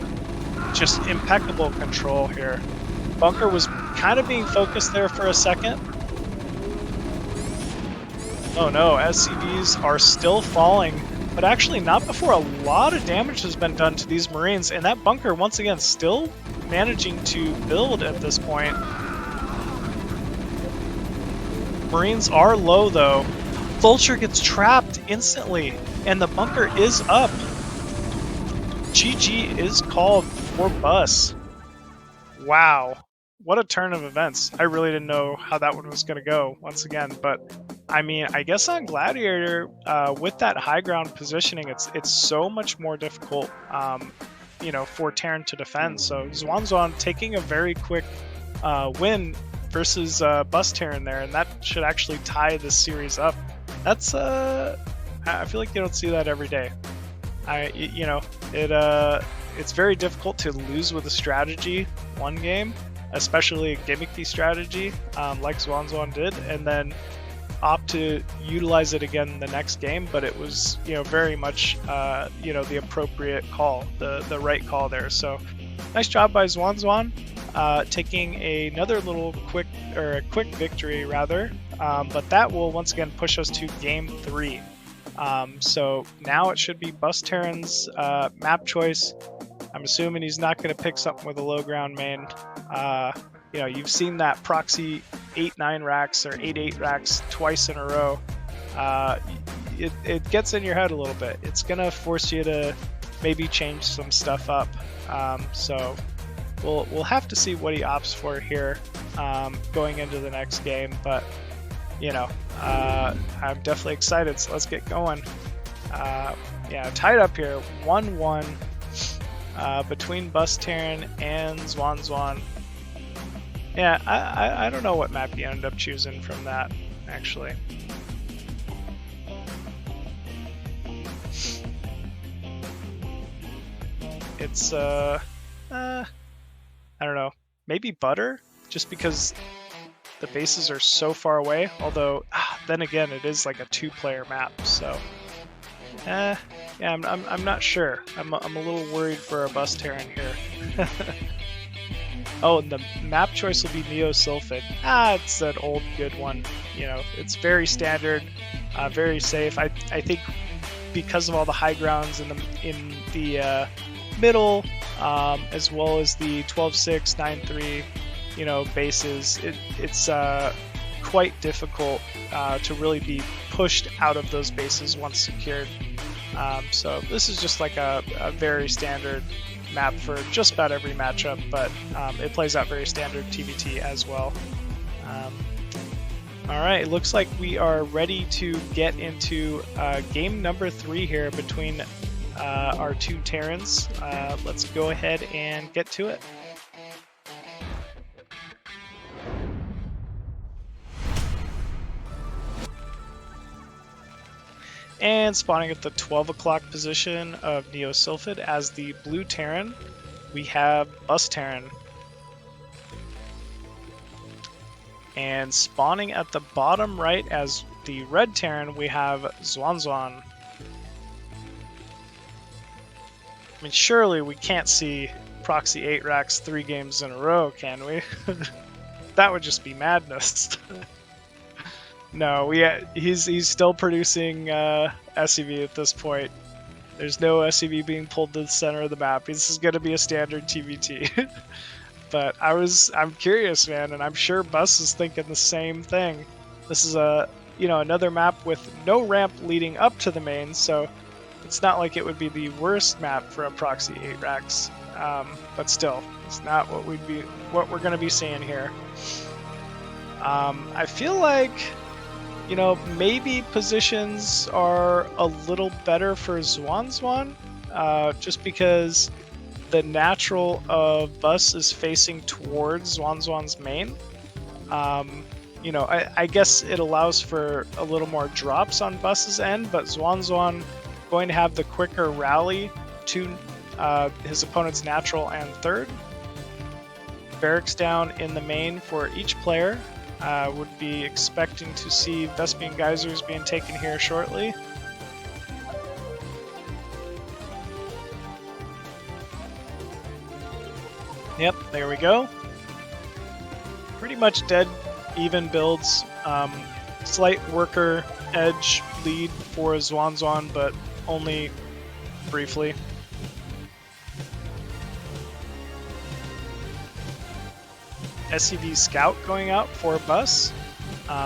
Just impeccable control here. Bunker was kind of being focused there for a second. Oh no, SCVs are still falling, but actually not before a lot of damage has been done to these Marines, and that bunker once again still managing to build at this point. Marines are low though. Vulture gets trapped instantly, and the bunker is up. GG is called for Bus. Wow. What a turn of events. I really didn't know how that one was going to go once again, but I mean, I guess on Gladiator, with that high ground positioning, it's so much more difficult for Terran to defend. So XuanXuan taking a very quick win versus BusTerran there, and that should actually tie this series up. That's I feel like you don't see that every day. It's very difficult to lose with a strategy one game, especially a gimmicky strategy like XuanXuan did, and then opt to utilize it again the next game. But it was very much the appropriate call, the right call there. So nice job by XuanXuan, taking another little quick victory rather. But that will once again push us to game 3. So now it should be BusTerran's map choice. I'm assuming he's not going to pick something with a low ground main. You've seen that proxy 8-9 racks or 8-8 racks twice in a row. It gets in your head a little bit. It's going to force you to maybe change some stuff up. So we'll have to see what he opts for here going into the next game. But I'm definitely excited, so let's get going. Tied up here, 1-1 between BusTerran and XuanXuan. Yeah, I don't know what map he ended up choosing from that, actually. It's, I don't know, maybe Butter, just because the bases are so far away, although then again it is like a 2-player map, so yeah, I'm not sure. I'm a little worried for our BusTerran here. Oh, and the map choice will be Neo-Sylphid. It's an old good one. It's very standard, very safe. I think because of all the high grounds in the middle, as well as the 12-6, 9-3 bases, it's quite difficult to really be pushed out of those bases once secured. So this is just like a very standard map for just about every matchup, but it plays out very standard TVT as well. Alright, it looks like we are ready to get into game number 3 here between our 2 Terrans. Let's go ahead and get to it. And spawning at the 12 o'clock position of Neo-Sylphid as the blue Terran, we have BusTerran. And spawning at the bottom right as the red Terran, we have XuanXuan. I mean, surely we can't see proxy 8 racks 3 games in a row, can we? That would just be madness. No, he's still producing SCV at this point. There's no SCV being pulled to the center of the map. This is going to be a standard TVT. But I'm curious, man, and I'm sure Bus is thinking the same thing. This is another map with no ramp leading up to the main, so it's not like it would be the worst map for a proxy 8 racks. But still, it's not what we're going to be seeing here. I feel like maybe positions are a little better for XuanXuan, just because the natural of Bus is facing towards XuanXuan's main. I guess it allows for a little more drops on Bus's end, but XuanXuan going to have the quicker rally to his opponent's natural and third. Barracks down in the main for each player. Would be expecting to see Vespian Geysers being taken here shortly. Yep, there we go. Pretty much dead even builds. Slight worker edge lead for XuanXuan, but only briefly. SCV Scout going out for Bus.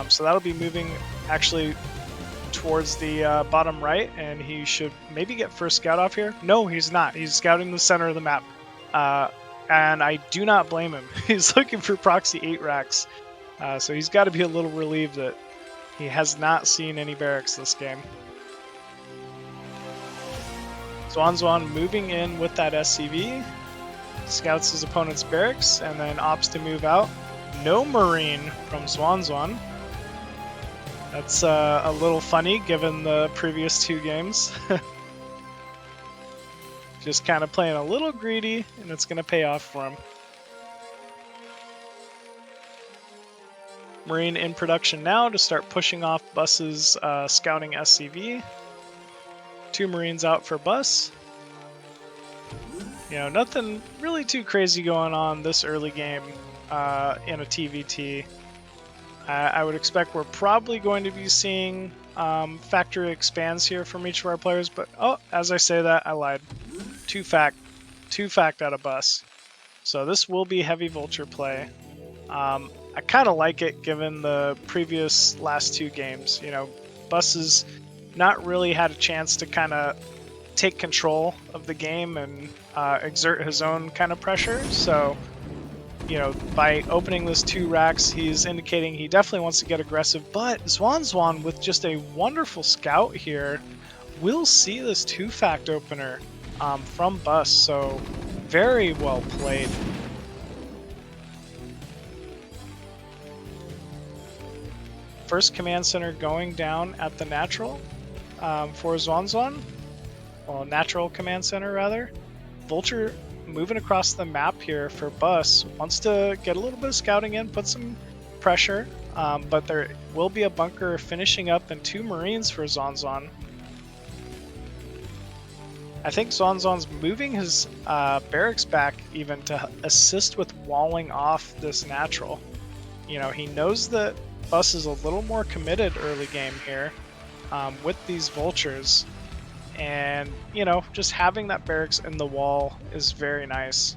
So that'll be moving actually towards the bottom right, and he should maybe get first scout off here. No, he's not. He's scouting the center of the map. And I do not blame him. He's looking for proxy 8 racks. So he's got to be a little relieved that he has not seen any barracks this game. XuanXuan moving in with that SCV, scouts his opponent's barracks, and then opts to move out. No Marine from XuanXuan. That's a little funny given the previous 2 games. Just kind of playing a little greedy, and it's going to pay off for him. Marine in production now to start pushing off Bus's scouting SCV. 2 Marines out for Bus. You know, nothing really too crazy going on this early game in a TVT. I would expect we're probably going to be seeing factory expands here from each of our players, but oh, as I say that, I lied. 2 fact out of Bus. So this will be heavy vulture play. I kind of like it given the previous last 2 games. You know, Bus has not really had a chance to kind of take control of the game and exert his own kind of pressure. So, you know, by opening this 2 racks, he's indicating he definitely wants to get aggressive. But XuanXuan, with just a wonderful scout here, will see this 2 fact opener from Bus. So very well played. First command center going down at the natural for XuanXuan. Well, natural command center rather. Vulture moving across the map here for Bus. Wants to get a little bit of scouting in, put some pressure, but there will be a bunker finishing up and 2 Marines for XuanXuan. I think XuanXuan's moving his barracks back even to assist with walling off this natural. You know, he knows that Bus is a little more committed early game here with these vultures, and you know, just having that barracks in the wall is very nice.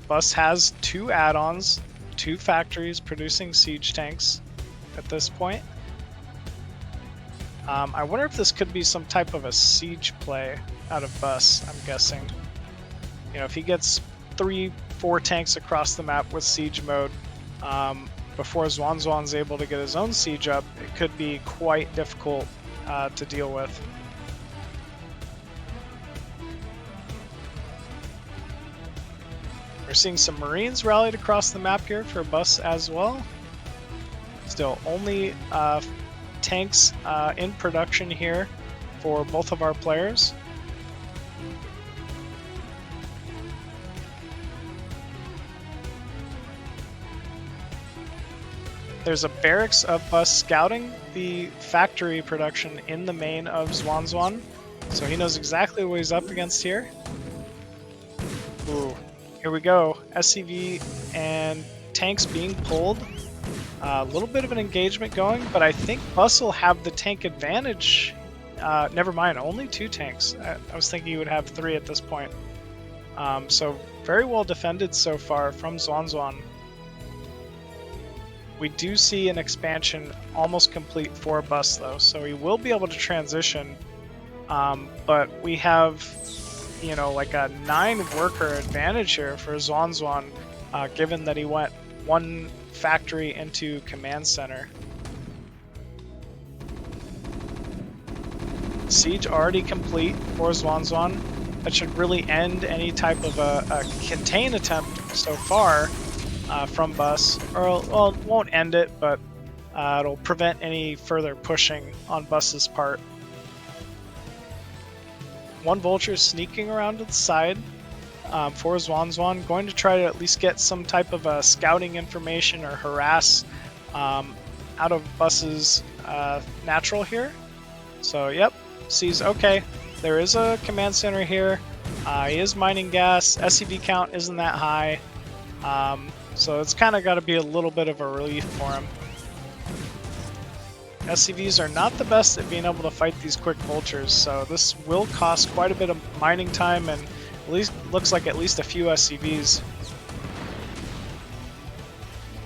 Bus has 2 add-ons, 2 factories producing siege tanks at this point. I wonder if this could be some type of a siege play out of Bus, I'm guessing. You know, if he gets 3-4 tanks across the map with siege mode before XuanXuan's able to get his own siege up, it could be quite difficult to deal with. We're seeing some Marines rallied across the map here for Bus as well. Still only tanks in production here for both of our players. There's a barracks of Bus scouting the factory production in the main of XuanXuan, so he knows exactly what he's up against here. Ooh, here we go. SCV and tanks being pulled. A little bit of an engagement going, but I think Bus will have the tank advantage. Never mind, only 2 tanks. I was thinking he would have 3 at this point. So very well defended so far from XuanXuan. We do see an expansion almost complete for Bus though, so he will be able to transition. But we have, you know, like a 9 worker advantage here for XuanXuan, given that he went 1 factory into command center. Siege already complete for XuanXuan. That should really end any type of a contain attempt so far from Bus. Or, well, it won't end it, but it'll prevent any further pushing on Bus's part. 1 vulture sneaking around to the side for XuanXuan, going to try to at least get some type of scouting information or harass out of Bus's natural here. So, yep, sees, okay, there is a command center here. He is mining gas. SCV count isn't that high. So it's kind of got to be a little bit of a relief for him. SCVs are not the best at being able to fight these quick vultures, so this will cost quite a bit of mining time, and at least looks like at least a few SCVs.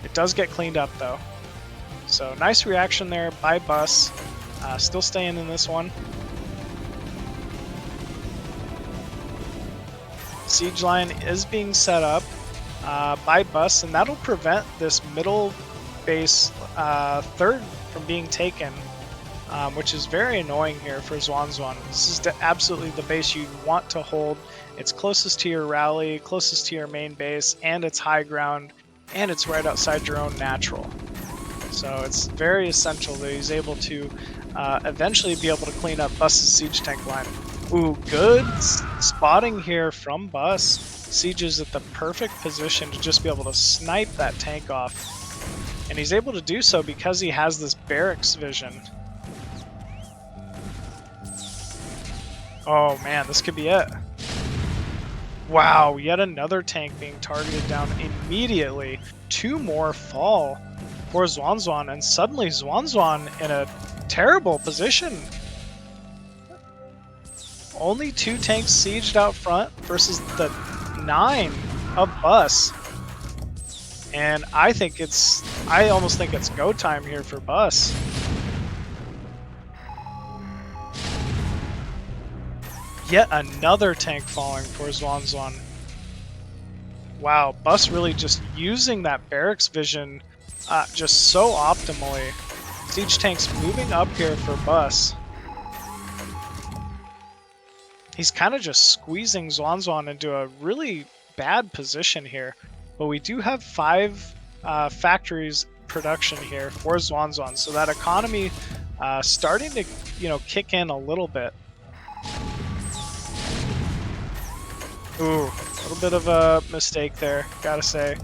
It does get cleaned up though. So nice reaction there by Bus. Still staying in this one. Siege line is being set up by Bus, and that'll prevent this middle base 3rd from being taken. which is very annoying here for XuanXuan. This is absolutely the base you want to hold. It's closest to your rally, closest to your main base, and it's high ground, and it's right outside your own natural. So it's very essential that he's able to eventually be able to clean up Bus's siege tank line. Ooh, good spotting here from Bus. Siege is at the perfect position to just be able to snipe that tank off. And he's able to do so because he has this barracks vision. Oh man, this could be it. Wow, yet another tank being targeted down immediately. 2 more fall for XuanXuan, and suddenly XuanXuan in a terrible position. Only 2 tanks sieged out front versus the 9 of Bus. And I almost think it's go time here for Bus. Yet another tank falling for XuanXuan. Wow, Bus really just using that barracks vision just so optimally. Siege tanks moving up here for Bus. He's kind of just squeezing XuanXuan into a really bad position here. But we do have 5 factories production here for XuanXuan, so that economy starting to, kick in a little bit. Ooh, a little bit of a mistake there, gotta say.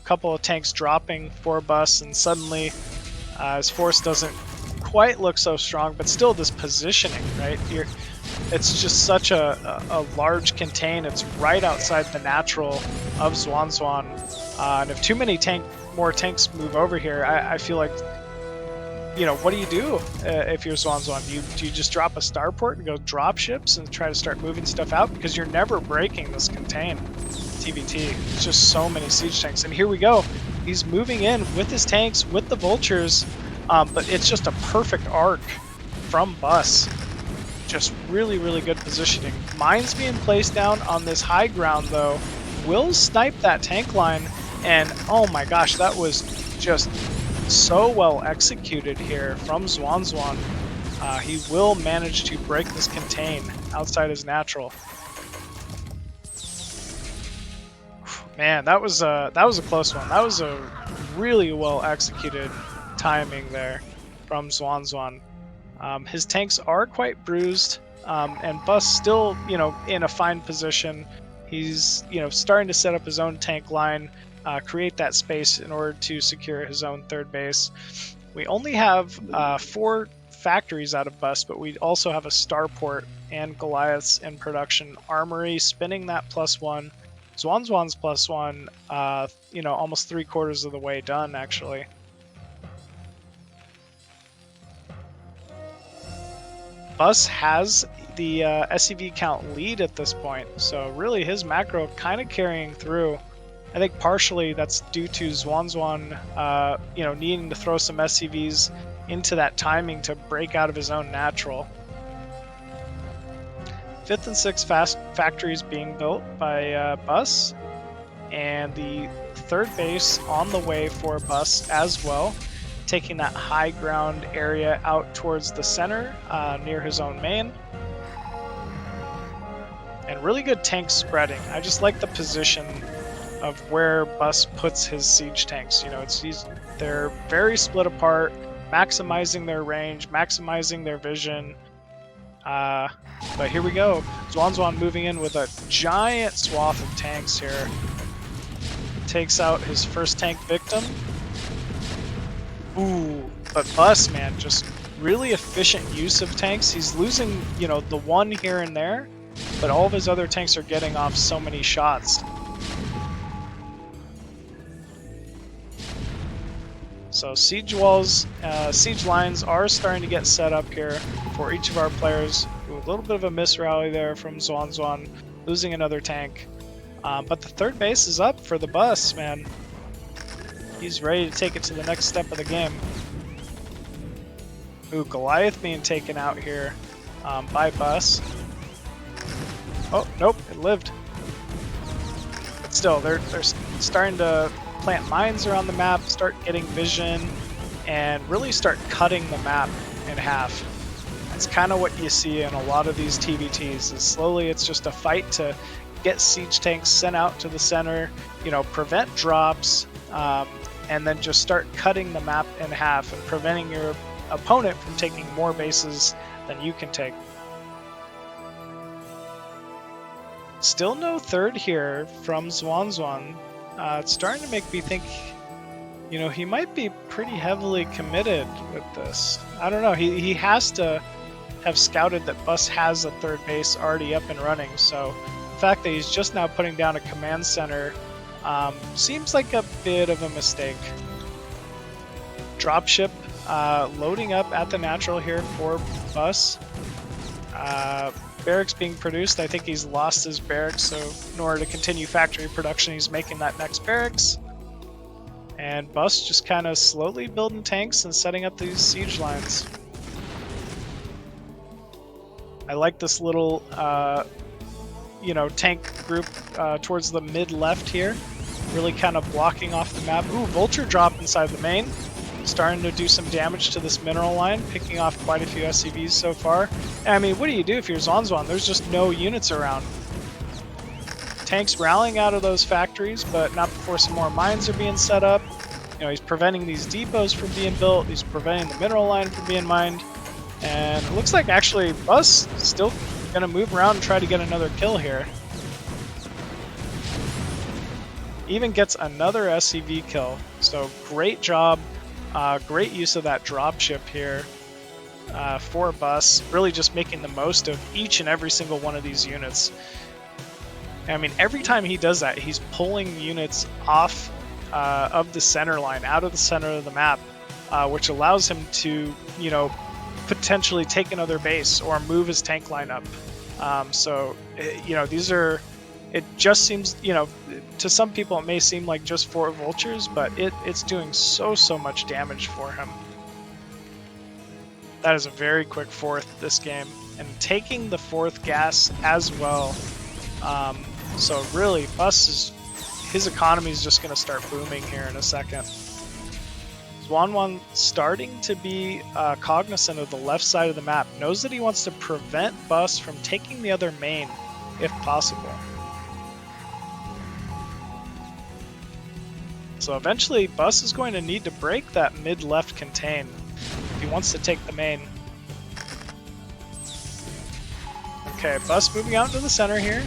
Couple of tanks dropping for Bus, and suddenly his force doesn't quite look so strong, but still this positioning, right? It's just such a large contain. It's right outside the natural of XuanXuan. And if too many more tanks move over here, I feel like, what do you do if you're XuanXuan? Do you just drop a starport and go drop ships and try to start moving stuff out? Because you're never breaking this contain. TVT. It's just so many siege tanks. And here we go. He's moving in with his tanks, with the vultures, but it's just a perfect arc from Bus. Just really, really good positioning. Mines being placed down on this high ground, though, will snipe that tank line, and oh my gosh, that was just so well executed here from XuanXuan. He will manage to break this contain outside his natural. Man, that was a close one. That was a really well executed timing there from XuanXuan. His tanks are quite bruised, and Bus still, in a fine position. He's, starting to set up his own tank line, create that space in order to secure his own third base. We only have 4 factories out of Bus, but we also have a starport and Goliaths in production. Armory spinning that +1. XuanXuan's +1, almost 3/4 of the way done, actually. Bus has the SCV count lead at this point, so really his macro kind of carrying through. I think partially that's due to XuanXuan, needing to throw some SCVs into that timing to break out of his own natural. 5th and 6th factories being built by Bus, and the 3rd base on the way for Bus as well, taking that high ground area out towards the center near his own main. And really good tank spreading. I just like the position of where Bus puts his siege tanks. They're very split apart, maximizing their range, maximizing their vision. But here we go. XuanXuan moving in with a giant swath of tanks here. Takes out his first tank victim. Ooh, but Bus, man, just really efficient use of tanks. He's losing, the one here and there, but all of his other tanks are getting off so many shots. So siege walls, siege lines are starting to get set up here for each of our players. Ooh, a little bit of a miss rally there from XuanXuan, losing another tank. But the 3rd base is up for the Bus, man. He's ready to take it to the next step of the game. Ooh, Goliath being taken out here by Bus. Oh, nope, it lived. But still, they're starting to plant mines around the map, start getting vision, and really start cutting the map in half. That's kind of what you see in a lot of these TVTs, is slowly it's just a fight to get siege tanks sent out to the center, you know, prevent drops, and then just start cutting the map in half and preventing your opponent from taking more bases than you can take. Still no third here from XuanXuan. It's starting to make me think, you know, he might be pretty heavily committed with this. I don't know, he has to have scouted that Bus has a third base already up and running, so the fact that he's just now putting down a command center seems like a bit of a mistake. Dropship loading up at the natural here for Bus. Barracks being produced. I think he's lost his barracks, so in order to continue factory production, he's making that next barracks. And Bus just kind of slowly building tanks and setting up these siege lines. I like this little, you know, tank group towards the mid-left here. Really kind of blocking off the map. Ooh, Vulture drop inside the main. Starting to do some damage to this mineral line, picking off quite a few SCVs so far. I mean, what do you do if you're XuanXuan? There's just no units around. Tanks rallying out of those factories, but not before some more mines are being set up. You know, he's preventing these depots from being built. He's preventing the mineral line from being mined. And it looks like actually Bus still going to move around and try to get another kill here. Even gets another SCV kill. So great job. Great use of that dropship here for Bus. Really just making the most of each and every single one of these units. I mean, every time he does that, he's pulling units off of the center line, out of the center of the map, which allows him to, you know, potentially take another base or move his tank line up. So, you know, these are... It just seems, you know, to some people it may seem like just 4 vultures, but it's doing so much damage for him. That is a very quick 4th this game, and taking the 4th gas as well. So really, his economy is just going to start booming here in a second. XuanXuan starting to be cognizant of the left side of the map, knows that he wants to prevent Bus from taking the other main if possible. So eventually, Bus is going to need to break that mid-left contain if he wants to take the main. Okay, Bus moving out into the center here.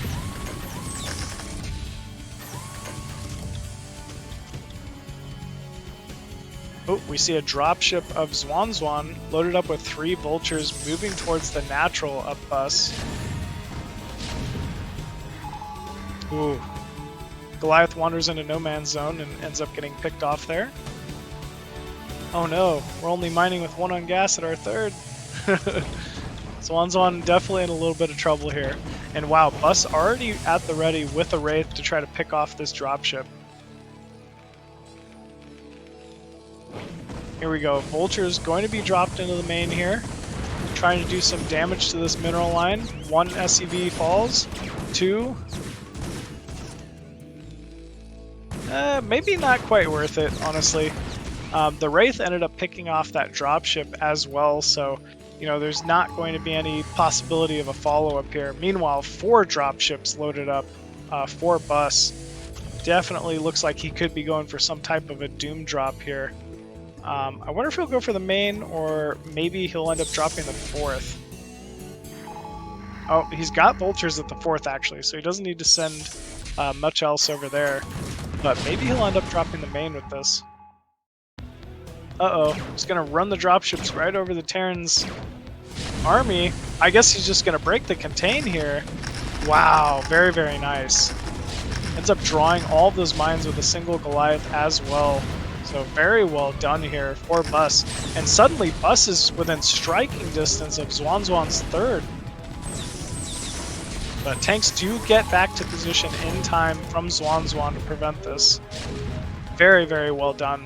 Oh, we see a dropship of XuanXuan loaded up with 3 vultures moving towards the natural up Bus. Ooh. Goliath wanders into no man's zone and ends up getting picked off there. Oh no, we're only mining with 1 on gas at our 3rd. XuanXuan definitely in a little bit of trouble here. And wow, Bus already at the ready with a Wraith to try to pick off this dropship. Here we go, Vulture's going to be dropped into the main here. Trying to do some damage to this mineral line. 1 SCV falls, 2... maybe not quite worth it, honestly. The Wraith ended up picking off that dropship as well, so, you know, there's not going to be any possibility of a follow-up here. Meanwhile, 4 dropships loaded up for Bus. Definitely looks like he could be going for some type of a doom drop here. I wonder if he'll go for the main, or maybe he'll end up dropping the 4th. Oh, he's got vultures at the 4th, actually, so he doesn't need to send much else over there. But maybe he'll end up dropping the main with this. Uh-oh, he's gonna run the dropships right over the Terran's army. I guess he's just gonna break the contain here. Wow, very nice. Ends up drawing all of those mines with a single Goliath as well. So very well done here for Bus. And suddenly Bus is within striking distance of XuanXuan's 3rd. But tanks do get back to position in time from XuanXuan to prevent this. Very well done.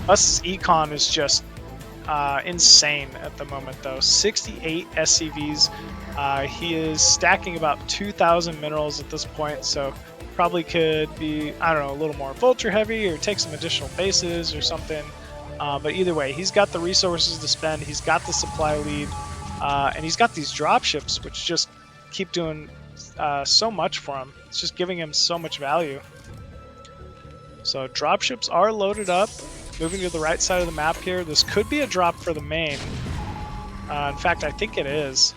Bus's econ is just insane at the moment, though. 68 SCVs. He is stacking about 2,000 minerals at this point, so probably could be, I don't know, a little more vulture heavy or take some additional bases or something. But either way, he's got the resources to spend, he's got the supply lead, and he's got these dropships, which just keep doing so much for him. It's just giving him so much value. So dropships are loaded up, moving to the right side of the map here. This could be a drop for the main. In fact, I think it is.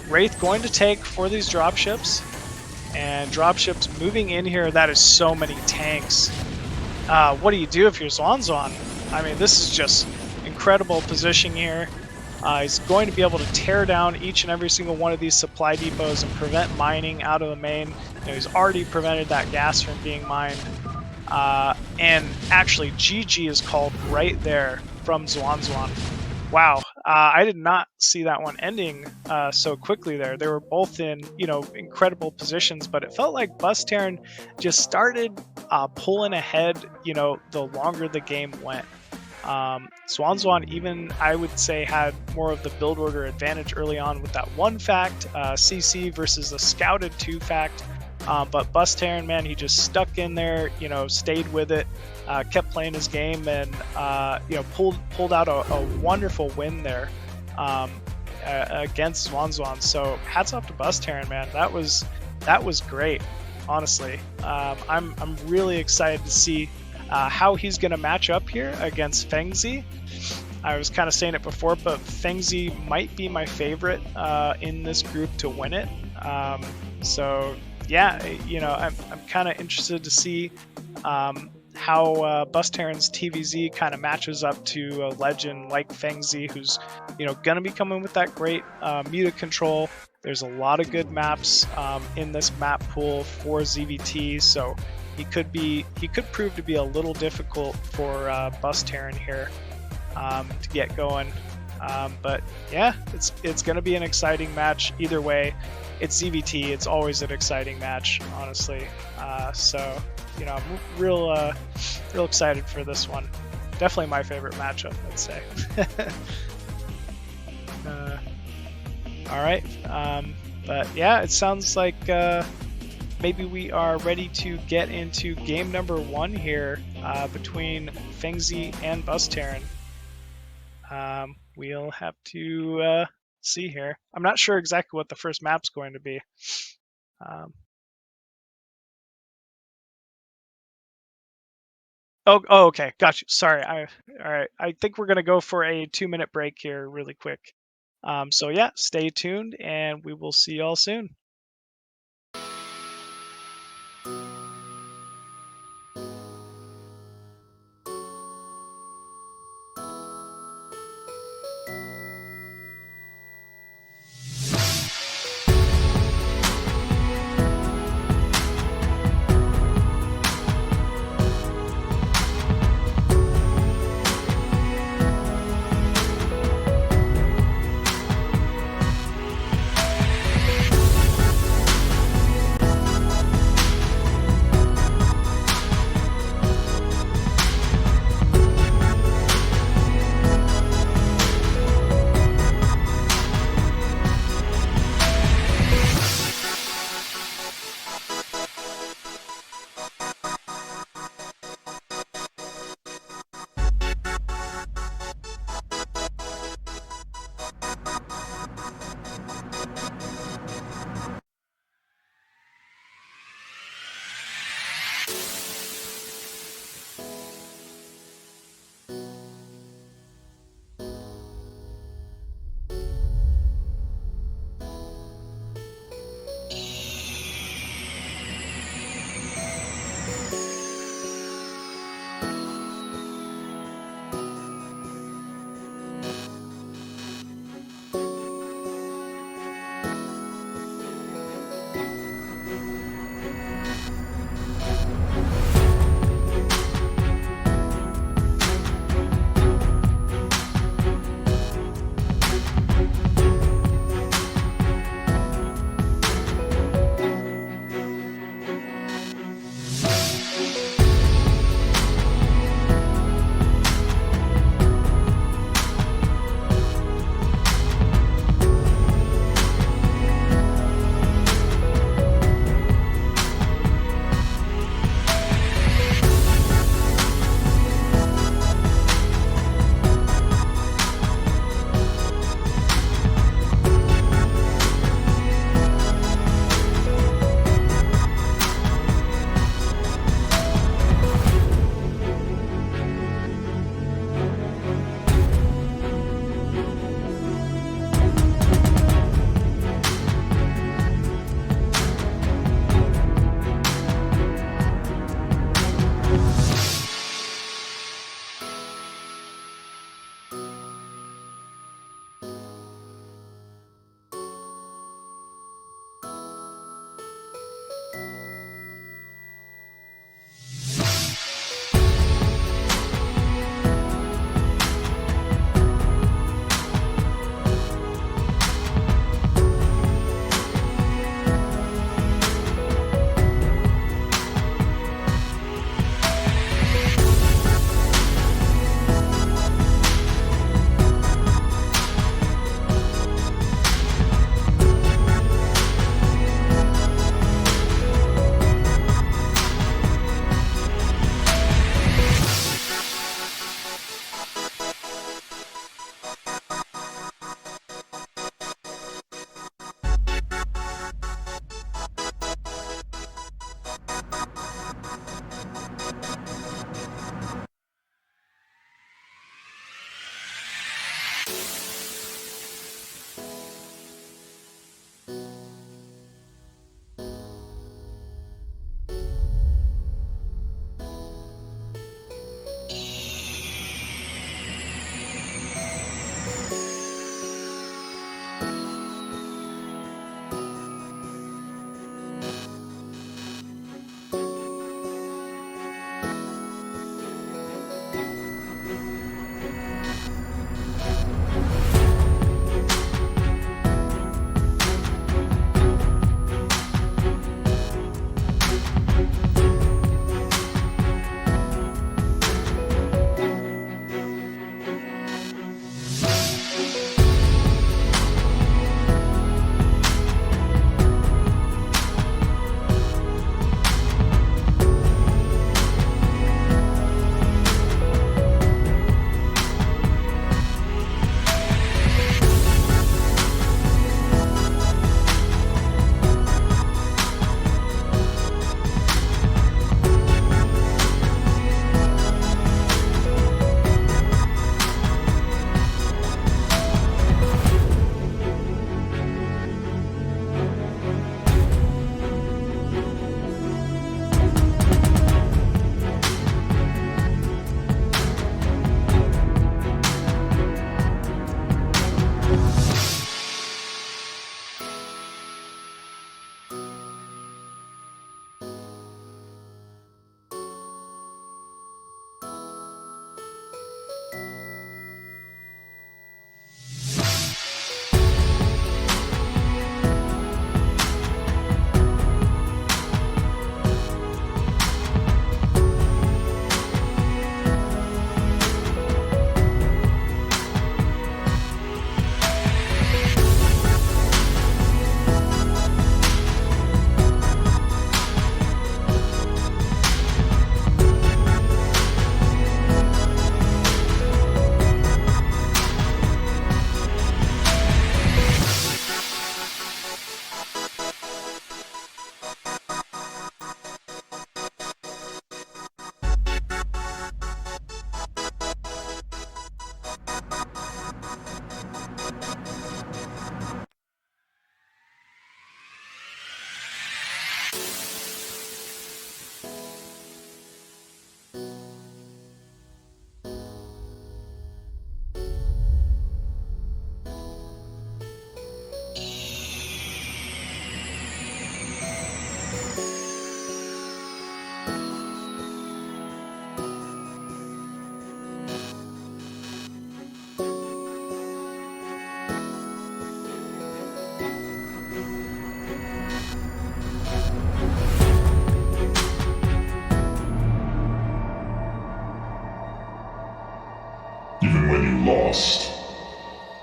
Wraith going to take for these dropships, and dropships moving in here. That is so many tanks. What do you do if you're XuanXuan? I mean, this is just incredible position here. He's going to be able to tear down each and every single one of these supply depots and prevent mining out of the main. You know, he's already prevented that gas from being mined. And actually, GG is called right there from XuanXuan. Wow, I did not see that one ending so quickly there. They were both in, you know, incredible positions, but it felt like BusTerran just started pulling ahead, you know, the longer the game went. XuanXuan even, I would say, had more of the build order advantage early on with that 1 fact, CC versus the scouted 2 fact. But BusTerran, man, he just stuck in there, you know, stayed with it, kept playing his game, and you know, pulled out a wonderful win there against XuanXuan. So hats off to BusTerran, man. That was great, honestly. I'm really excited to see how he's going to match up here against Fengzi. I was kind of saying it before, but Fengzi might be my favorite in this group to win it. So yeah, you know, I'm kind of interested to see how BusTerran's TVZ kind of matches up to a legend like Fengzi, who's, you know, going to be coming with that great muted control. There's a lot of good maps in this map pool for ZVT, so he could prove to be a little difficult for BusTerran here to get going. But yeah, it's going to be an exciting match either way. It's ZVT. It's always an exciting match, honestly. So, you know, I'm real excited for this one. Definitely my favorite matchup, I'd say. All right. But yeah, it sounds like maybe we are ready to get into game number 1 here between Fengzi and BusTerran. We'll have to see here. I'm not sure exactly what the first map's going to be. Oh, okay, gotcha. Sorry. All right. I think we're gonna go for a 2-minute break here, really quick. So yeah, stay tuned, and we will see y'all soon.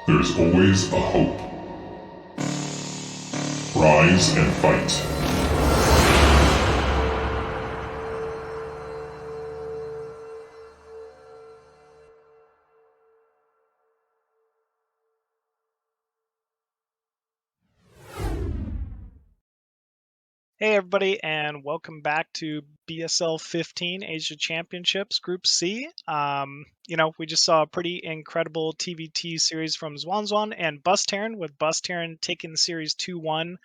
There's always a hope. Rise and fight. Hey everybody, and welcome back to BSL15 Asia Championships Group C. We just saw a pretty incredible TVT series from XuanXuan and BusTerran, with BusTerran taking the series 2-1.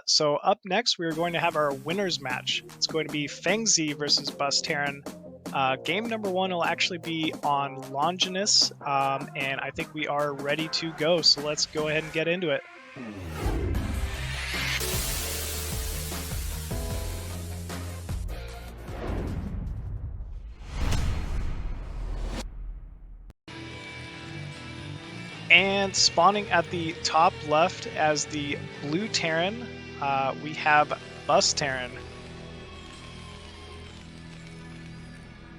So up next, we're going to have our winners match. It's going to be Fengzi versus BusTerran. Game number 1 will actually be on Longinus, and I think we are ready to go. So let's go ahead and get into it. And spawning at the top left as the blue Terran, we have BusTerran.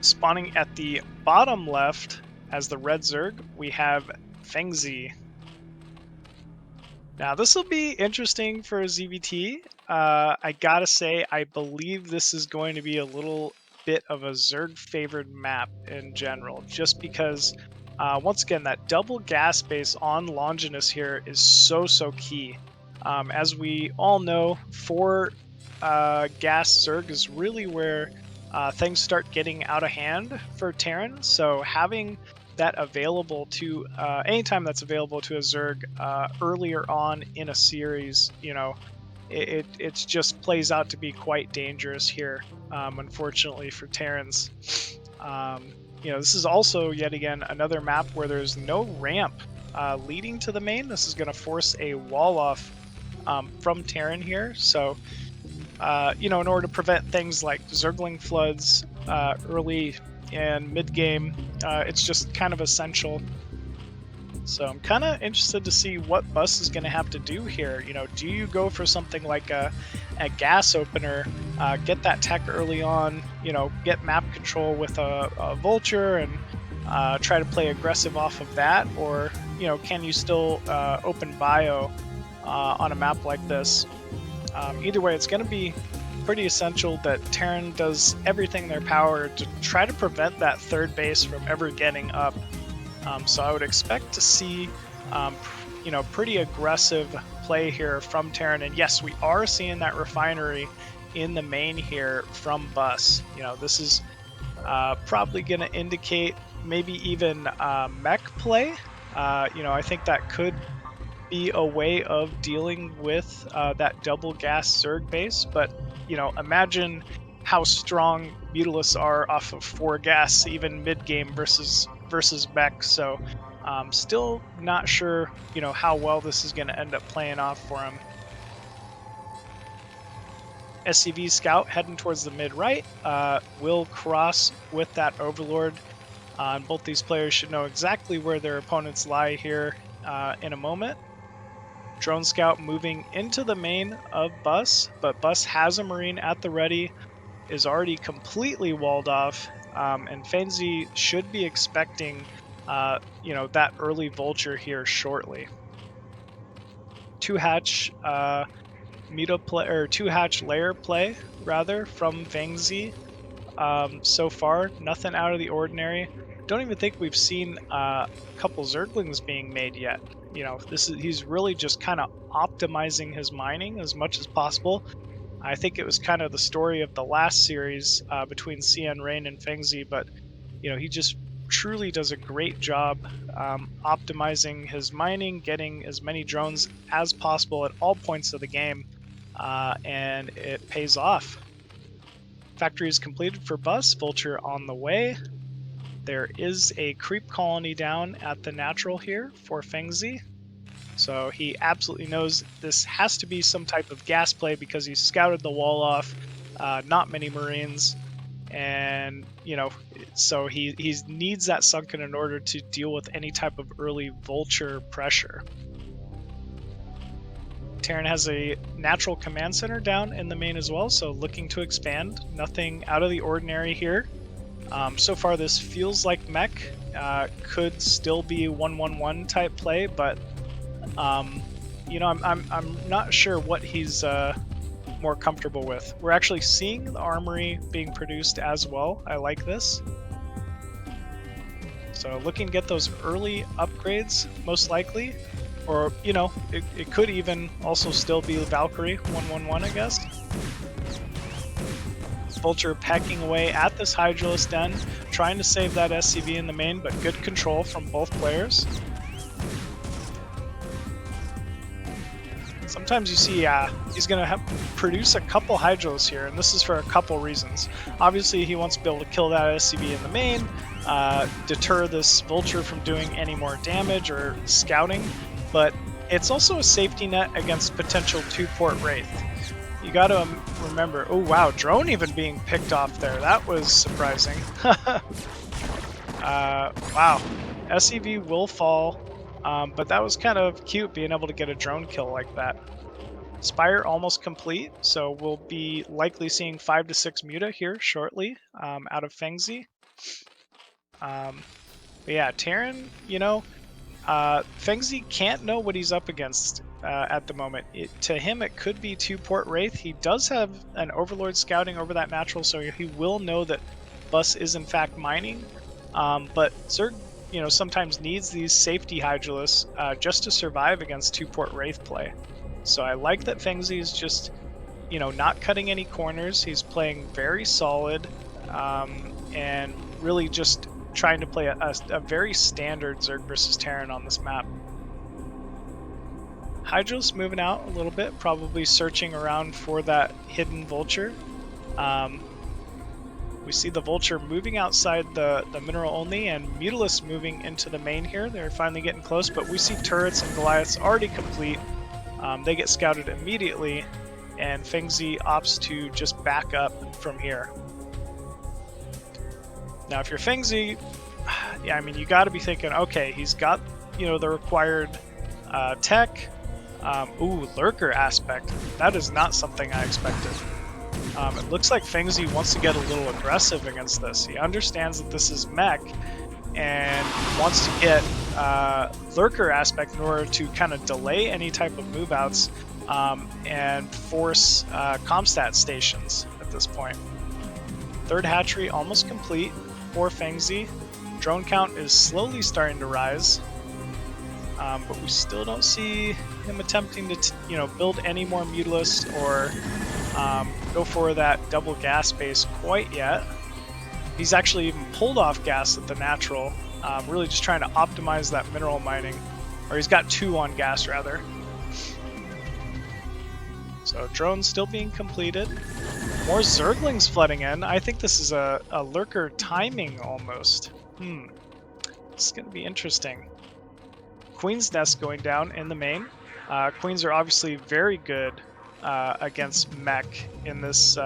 Spawning at the bottom left as the red Zerg, we have Fengzi. Now this will be interesting for a ZVT. I gotta say, I believe this is going to be a little bit of a Zerg favored map in general, just because once again, that double gas base on Longinus here is so key. As we all know, 4 gas Zerg is really where things start getting out of hand for Terran. So having that available to anytime that's available to a Zerg earlier on in a series, it just plays out to be quite dangerous here, unfortunately for Terrans. This is also, yet again, another map where there's no ramp leading to the main. This is going to force a wall off from Terran here. So, in order to prevent things like Zergling floods early and mid-game, it's just kind of essential. So I'm kind of interested to see what Bus is going to have to do here. Do you go for something like a gas opener, get that tech early on, get map control with a Vulture and try to play aggressive off of that? Or, can you still open bio on a map like this? Either way, it's going to be pretty essential that Terran does everything in their power to try to prevent that third base from ever getting up. So I would expect to see, pretty aggressive play here from Terran. And yes, we are seeing that refinery in the main here from Bus. This is probably going to indicate maybe even mech play. I think that could be a way of dealing with that double gas Zerg base. But, imagine how strong Mutalisks are off of 4 gas, even mid-game versus mech. So still not sure how well this is going to end up playing off for him. SCV Scout heading towards the mid right will cross with that Overlord. And both these players should know exactly where their opponents lie here in a moment. Drone Scout moving into the main of Bus, but Bus has a Marine at the ready, is already completely walled off, and Fengzi should be expecting that early Vulture here shortly. 2-hatch play, or 2-hatch layer play rather, from Fengzi. So far, nothing out of the ordinary. Don't even think we've seen a couple Zerglings being made yet. He's really just kind of optimizing his mining as much as possible. I think it was kind of the story of the last series between cnRain and Fengzi, but he just truly does a great job optimizing his mining, getting as many drones as possible at all points of the game, and it pays off. Factory is completed for Bus, Vulture on the way. There is a creep colony down at the natural here for Fengzi. So he absolutely knows this has to be some type of gas play because he scouted the wall off, not many Marines, and so he needs that sunken in order to deal with any type of early Vulture pressure. Terran has a natural command center down in the main as well, so looking to expand. Nothing out of the ordinary here. So far, this feels like mech. Could still be 1-1-1 type play, but you know, I'm not sure what he's more comfortable with. We're actually seeing the armory being produced as well. I like this. So looking to get those early upgrades, most likely. Or, you know, it could even also still be Valkyrie 1-1-1, I guess. Vulture pecking away at this Hydralisk Den, trying to save that SCV in the main, but good control from both players. Sometimes you see he's going to produce a couple Hydralisks here, and this is for a couple reasons. Obviously, he wants to be able to kill that SCV in the main, deter this Vulture from doing any more damage or scouting, but it's also a safety net against potential 2-port Wraith. You got to remember, oh wow, drone even being picked off there. That was surprising. Wow, SCV will fall, but that was kind of cute being able to get a drone kill like that. Spire almost complete, so we'll be likely seeing 5 to 6 Muta here shortly out of Fengzi. But yeah, Terran, you know, Fengzi can't know what he's up against at the moment. To him, it could be 2-port Wraith. He does have an Overlord scouting over that natural, so he will know that Bus is in fact mining. But Zerg, you know, sometimes needs these safety Hydralisks just to survive against 2-port Wraith play. So I like that Fengzi is just, you know, not cutting any corners. He's playing very solid and really just trying to play a very standard Zerg versus Terran on this map. Hydralisk moving out a little bit, probably searching around for that hidden Vulture. We see the Vulture moving outside the mineral only, and Mutalisk moving into the main here. They're finally getting close, but we see turrets and Goliaths already complete. They get scouted immediately, and Fengzi opts to just back up from here. Now, if you're Fengzi, yeah, I mean, you got to be thinking, okay, he's got, you know, the required tech. Ooh, Lurker aspect. That is not something I expected. It looks like Fengzi wants to get a little aggressive against this. He understands that this is mech and wants to get Lurker aspect in order to kind of delay any type of move outs and force Comstat stations at this point. Third hatchery almost complete for Fengzi. Drone count is slowly starting to rise, but we still don't see him attempting to, you know, build any more Mutalisks or go for that double gas base quite yet. He's actually even pulled off gas at the natural, really just trying to optimize that mineral mining, or he's got 2 on gas rather. So drones still being completed. More Zerglings flooding in. I think this is a Lurker timing almost. It's going to be interesting. Queen's Nest going down in the main. Queens are obviously very good against mech in this,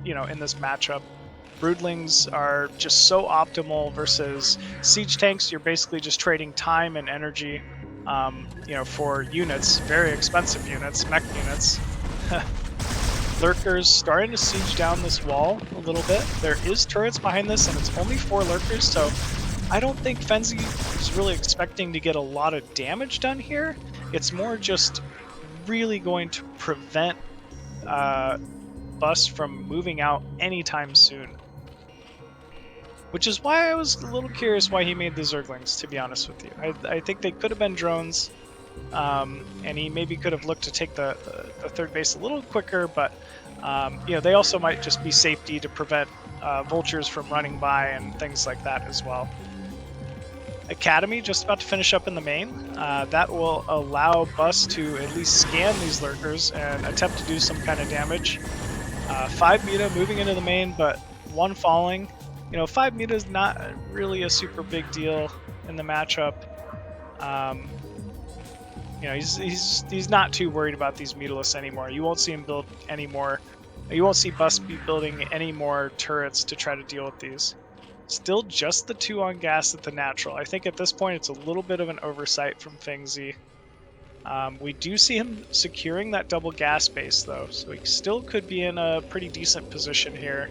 you know, in this matchup. Broodlings are just so optimal versus siege tanks. You're basically just trading time and energy, you know, for units, very expensive units, mech units. Lurkers starting to siege down this wall a little bit. There is turrets behind this, and it's only 4 Lurkers, so I don't think Fengzi is really expecting to get a lot of damage done here. It's more just really going to prevent Bus from moving out anytime soon. Which is why I was a little curious why he made the Zerglings, to be honest with you. I think they could have been drones, and he maybe could have looked to take the third base a little quicker, but you know, they also might just be safety to prevent vultures from running by and things like that as well. Academy just about to finish up in the main. That will allow Bus to at least scan these Lurkers and attempt to do some kind of damage. 5 Muta moving into the main, but 1 falling. You know, 5 Muta is not really a super big deal in the matchup. You know, he's not too worried about these Mutalisks anymore. You won't see him build any more. You won't see Bus be building any more turrets to try to deal with these. Still just the 2 on gas at the natural. I think at this point it's a little bit of an oversight from Fengzi. We do see him securing that double gas base though, so he still could be in a pretty decent position here.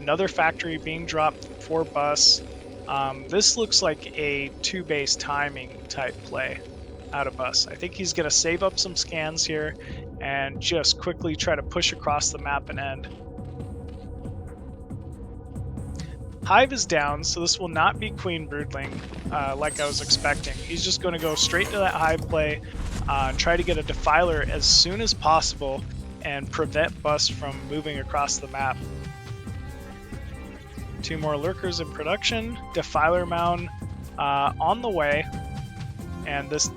Another factory being dropped for Bus. This looks like a 2-base timing type play out of Bus. I think he's going to save up some scans here and just quickly try to push across the map and end. Hive is down, so this will not be Queen Broodling like I was expecting. He's just going to go straight to that Hive play, try to get a Defiler as soon as possible, and prevent Bus from moving across the map. 2 more Lurkers in production, Defiler Mound on the way, and this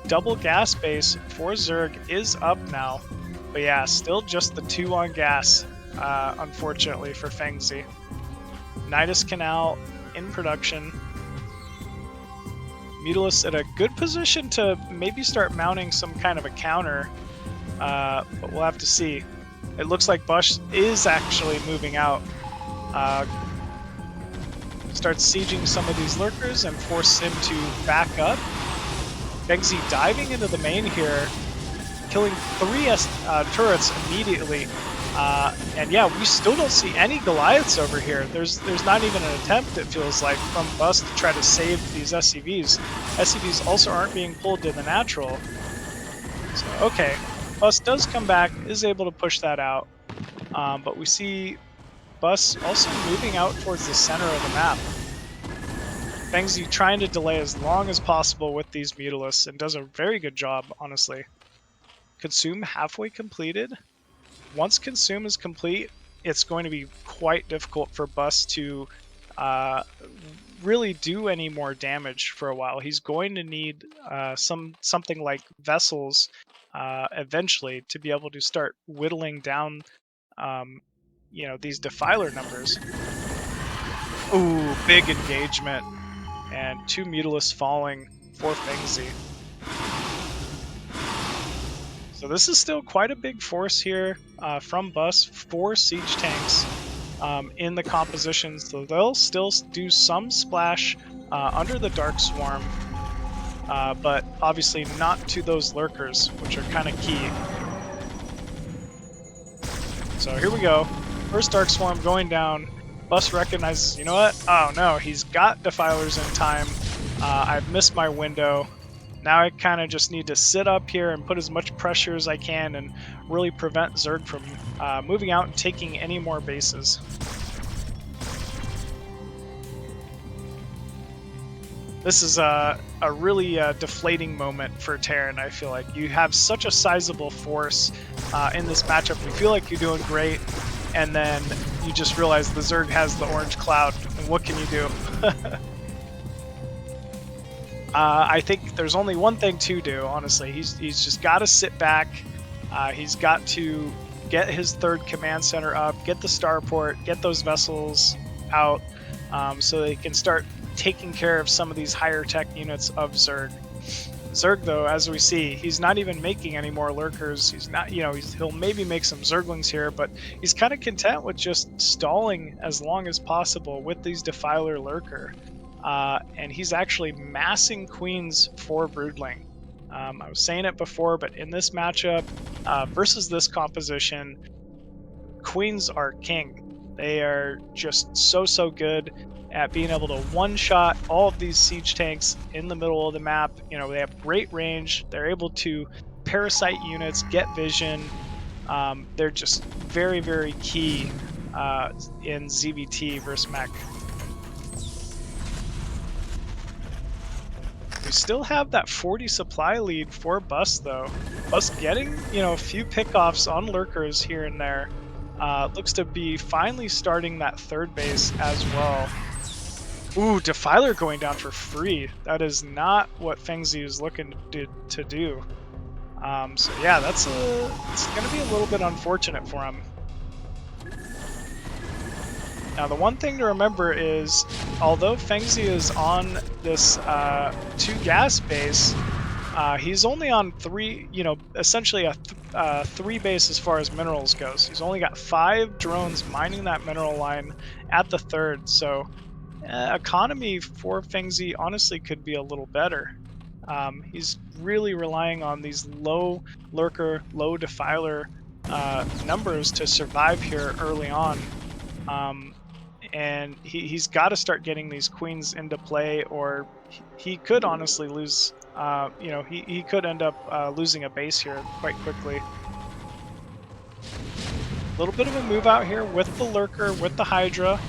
double gas base for Zerg is up now. But yeah, still just the 2 on gas, unfortunately, for Fengzi. Nidus Canal in production. Mutalisk at a good position to maybe start mounting some kind of a counter, but we'll have to see. It looks like Bush is actually moving out. Starts sieging some of these Lurkers and force him to back up. Fengzi diving into the main here, killing 3 turrets immediately. And yeah, we still don't see any Goliaths over here. There's not even an attempt, it feels like, from Bus to try to save these SCVs. SCVs also aren't being pulled to the natural. So, okay, Bus does come back, is able to push that out. But we see Bus also moving out towards the center of the map. Fengzi trying to delay as long as possible with these Mutalisks and does a very good job, honestly. Consume halfway completed. Once Consume is complete, it's going to be quite difficult for Bus to really do any more damage for a while. He's going to need something like Vessels eventually to be able to start whittling down these Defiler numbers. Ooh, big engagement. And 2 Mutalisks falling for Fengzi. So this is still quite a big force here from Bus. 4 siege tanks in the composition, so they'll still do some splash under the Dark Swarm, but obviously not to those Lurkers, which are kind of key. So here we go. First Dark Swarm going down. Bus recognizes, you know what? Oh no, he's got Defilers in time. I've missed my window. Now I kind of just need to sit up here and put as much pressure as I can and really prevent Zerg from moving out and taking any more bases. This is a really deflating moment for Terran, I feel like. You have such a sizable force in this matchup. You feel like you're doing great, and then you just realize the Zerg has the orange cloud, and what can you do? I think there's only one thing to do, honestly. He's just got to sit back. He's got to get his 3rd command center up, get the starport, get those vessels out, so they can start taking care of some of these higher tech units of Zerg. Zerg, though, as we see, he's not even making any more Lurkers. He's not, he'll maybe make some Zerglings here, but he's kind of content with just stalling as long as possible with these Defiler Lurker. And he's actually massing Queens for Broodling. I was saying it before, but in this matchup versus this composition, Queens are king. They are just so good at being able to one-shot all of these siege tanks in the middle of the map. They have great range. They're able to parasite units, get vision. They're just very key in ZVT versus mech. We still have that 40 supply lead for Bus, though. Bus getting, a few pickoffs on Lurkers here and there. Looks to be finally starting that 3rd base as well. Ooh, Defiler going down for free. That is not what Fengzi is looking to do. So yeah, it's going to be a little bit unfortunate for him. Now the one thing to remember is, although Fengzi is on this 2 gas base, he's only on 3, essentially a 3 base as far as minerals goes. He's only got 5 drones mining that mineral line at the 3rd, so economy for Fengzi honestly could be a little better. He's really relying on these low Lurker, low Defiler numbers to survive here early on. and he's got to start getting these queens into play, or he could honestly lose. You know, he could end up losing a base here quite quickly. A little bit of a move out here with the lurker, with the Hydra.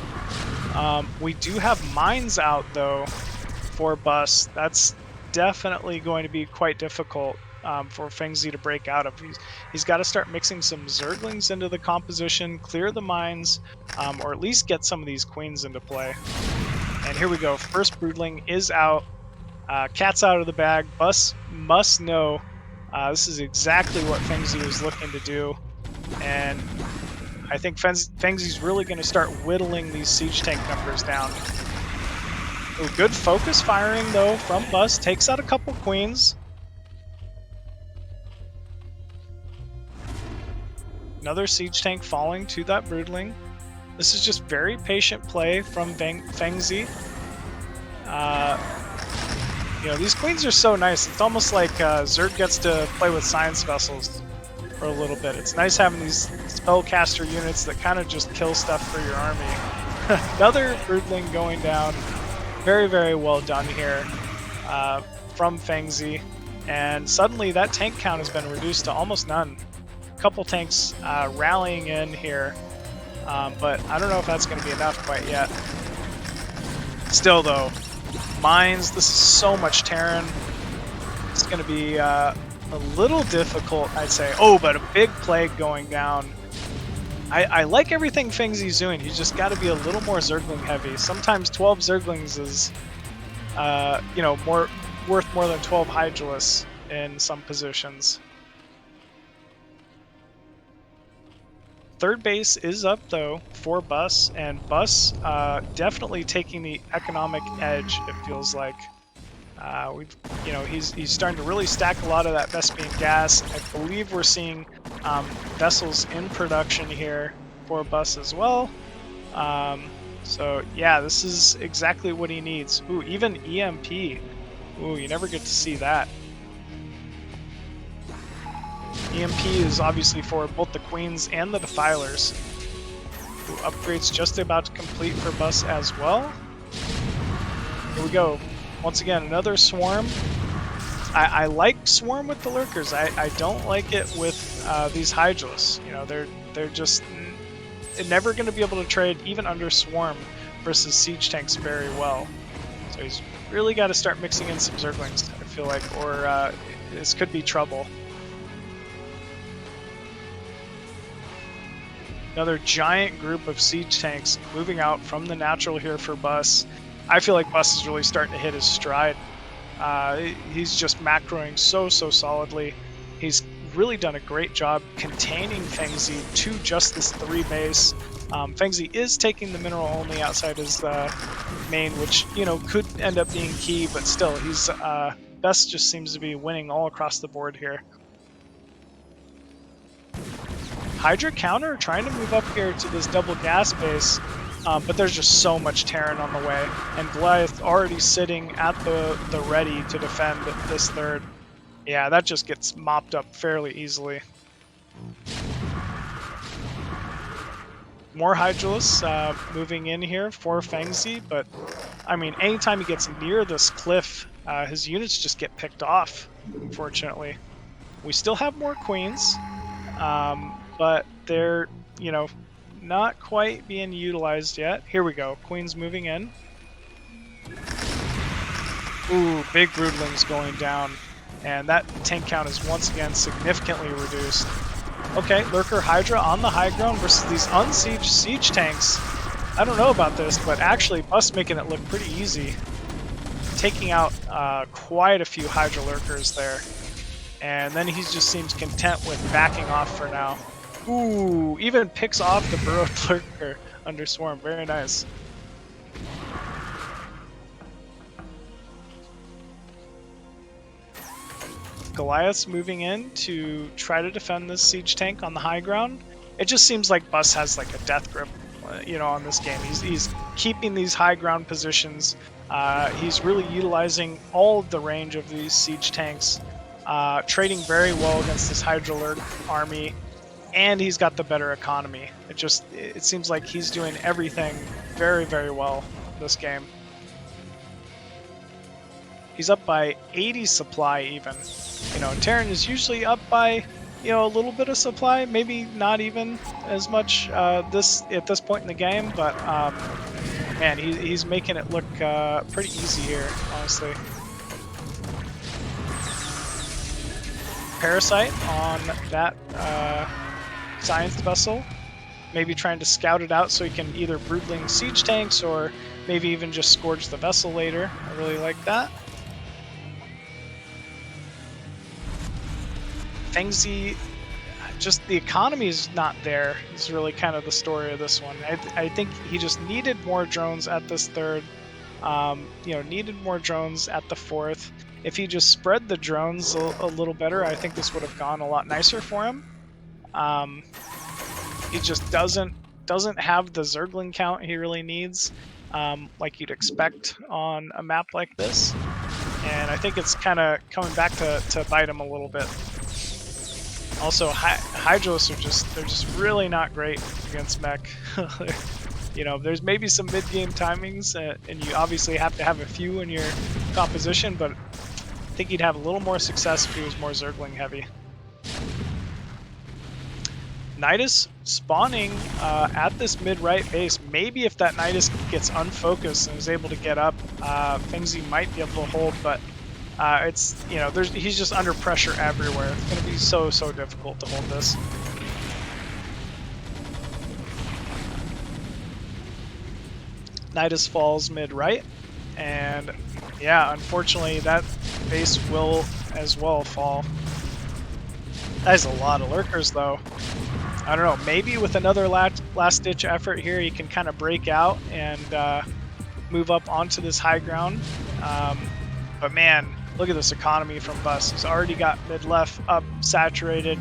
We do have mines out though for Bus. That's definitely going to be quite difficult for Fengzi to break out of. He's got to start mixing some Zerglings into the composition, clear the mines, or at least get some of these queens into play. And here we go. First Broodling is out. Cat's out of the bag. Bus must know this is exactly what Fengzi was looking to do. And I think Fengzi's really going to start whittling these siege tank numbers down. Ooh, good focus firing though from Bus. Takes out a couple queens. Another siege tank falling to that Broodling. This is just very patient play from Fengzi. You know, these queens are so nice. It's almost like Zerg gets to play with science vessels for a little bit. It's nice having these spellcaster units that kind of just kill stuff for your army. Another Broodling going down. Very, very well done here from Fengzi. And suddenly that tank count has been reduced to almost none. A couple tanks rallying in here, but I don't know if that's going to be enough quite yet. Still though, mines, this is so much Terran. It's going to be a little difficult, I'd say. Oh, but a big plague going down. I like everything Fengzi's doing. He's just got to be a little more Zergling heavy. Sometimes 12 Zerglings is, you know, worth more than 12 Hydralisks in some positions. Third base is up though for Bus, and Bus definitely taking the economic edge. It feels like you know, he's starting to really stack a lot of that Vespian gas. I believe we're seeing vessels in production here for Bus as well. So yeah, this is exactly what he needs. Ooh, even EMP. Ooh, you never get to see that. EMP is obviously for both the Queens and the Defilers. Ooh, upgrades just about to complete for Bus as well. Here we go. Once again, another Swarm. I like Swarm with the Lurkers. I don't like it with these Hydralisks. You know, they're just never going to be able to trade even under Swarm versus Siege Tanks very well. So he's really got to start mixing in some Zerglings, I feel like, or this could be trouble. Another giant group of Siege Tanks moving out from the natural here for Bus. I feel like Bus is really starting to hit his stride. He's just macroing so solidly. He's really done a great job containing Fengzi to just this 3 base. Fengzi is taking the mineral only outside his main, which, you know, could end up being key, but still, he's Best just seems to be winning all across the board here. Hydra counter trying to move up here to this double gas base, but there's just so much Terran on the way, and Goliath already sitting at the ready to defend this third. Yeah, that just gets mopped up fairly easily. More Hydralisks moving in here for Fengzi, but I mean, anytime he gets near this cliff, his units just get picked off, unfortunately. We still have more Queens, but they're, you know, not quite being utilized yet. Here we go, Queens moving in. Ooh, big Broodlings going down, and that tank count is once again significantly reduced. Okay, Lurker Hydra on the high ground versus these unsieged siege tanks. I don't know about this, but actually Bus making it look pretty easy. Taking out quite a few Hydra Lurkers there. And then he just seems content with backing off for now. Ooh, even picks off the burrowed Lurker under Swarm. Very nice. Goliath's moving in to try to defend this siege tank on the high ground. It just seems like Bus has like a death grip, you know, on this game. He's keeping these high ground positions. He's really utilizing all of the range of these siege tanks, trading very well against this Hydra Lurk army, and he's got the better economy. It seems like he's doing everything very, very well this game. He's up by 80 supply even. You know, Terran is usually up by, you know, a little bit of supply, maybe not even as much at this point in the game, but man, he's making it look pretty easy here, honestly. Parasite on that science vessel, maybe trying to scout it out so he can either broodling siege tanks or maybe even just scourge the vessel later. I really like that. Fengzi, just the economy is not there. Is really kind of the story of this one. I think he just needed more drones at this third. You know, needed more drones at the fourth. If he just spread the drones a little better, I think this would have gone a lot nicer for him. He just doesn't have the Zergling count he really needs, like you'd expect on a map like this. And I think it's kind of coming back to bite him a little bit. Also, Hydros they're just really not great against mech. You know, there's maybe some mid-game timings, and you obviously have to have a few in your composition, but I think he'd have a little more success if he was more Zergling heavy. Nidus spawning at this mid-right base. Maybe if that Nidus gets unfocused and is able to get up, Fengzi might be able to hold, but it's, you know, he's just under pressure everywhere. It's going to be so difficult to hold this. Nidus falls mid-right, and yeah, unfortunately that base will as well fall. That is a lot of lurkers though. I don't know, maybe with another last-ditch effort here, he can kind of break out and move up onto this high ground. But man, look at this economy from Bus. He's already got mid-left up, saturated.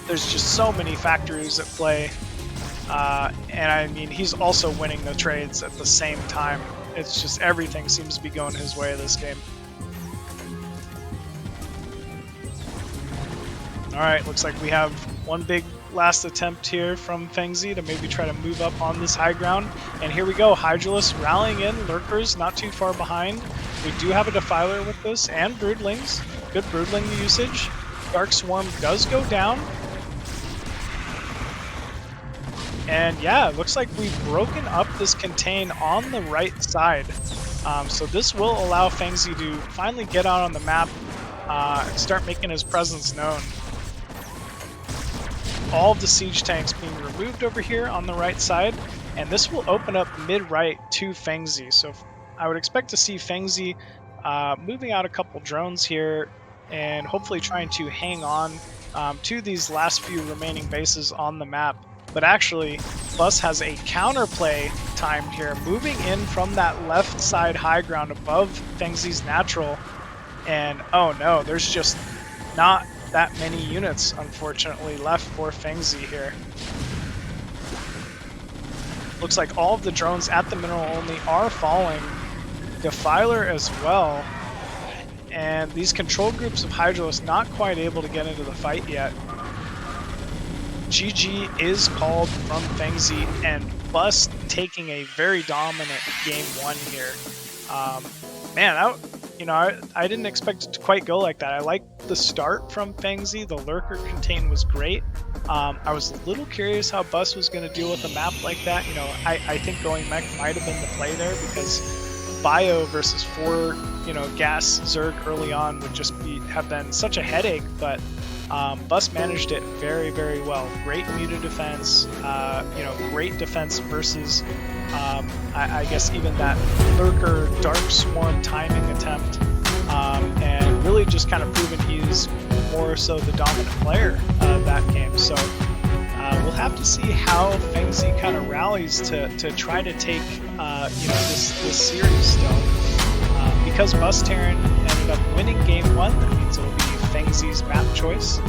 There's just so many factors at play. And I mean, he's also winning the trades at the same time. It's just everything seems to be going his way this game. Alright, looks like we have one big last attempt here from Fengzi to maybe try to move up on this high ground. And here we go, Hydralisk rallying in, lurkers not too far behind. We do have a Defiler with this, and Broodlings. Good Broodling usage. Dark Swarm does go down. And yeah, it looks like we've broken up this contain on the right side. So this will allow Fengzi to finally get out on the map and start making his presence known. All of the siege tanks being removed over here on the right side, and this will open up mid-right to Fengzi. So I would expect to see Fengzi moving out a couple drones here and hopefully trying to hang on to these last few remaining bases on the map. But actually, Bus has a counterplay timed here, moving in from that left side high ground above Fengzi's natural. And oh no, there's just not that many units, unfortunately, left for Fengzi here. Looks like all of the drones at the mineral only are falling. Defiler as well. And these control groups of Hydralisk not quite able to get into the fight yet. GG is called from Fengzi, and Bus taking a very dominant game one here. Man, I didn't expect it to quite go like that. I liked the start from Fengzi. The lurker contain was great. I was a little curious how Bus was going to deal with a map like that. You know, I think going mech might have been the play there, because bio versus 4, you know, gas Zerg early on would just have been such a headache. But Bus managed it very, very well. Great muted defense, you know, great defense versus, I guess, even that lurker Dark Swarm timing attempt, and really just kind of proven he's more so the dominant player of that game. So we'll have to see how Fengzi kind of rallies to try to take, you know, this series still. Because BusTerran ended up winning game one, that means it'll be Fengzi's map choice.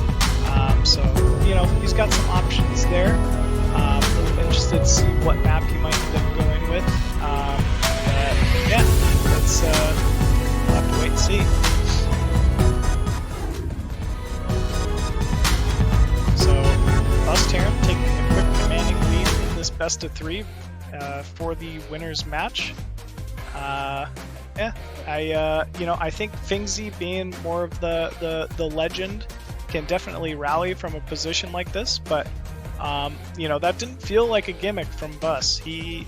So, you know, he's got some options there. A little interested to see what map he might end up going with. But yeah, we'll have to wait and see. So, BusTerran best of 3 for the winners match. Yeah, I think Fengzi, being more of the legend, can definitely rally from a position like this, but that didn't feel like a gimmick from Bus. He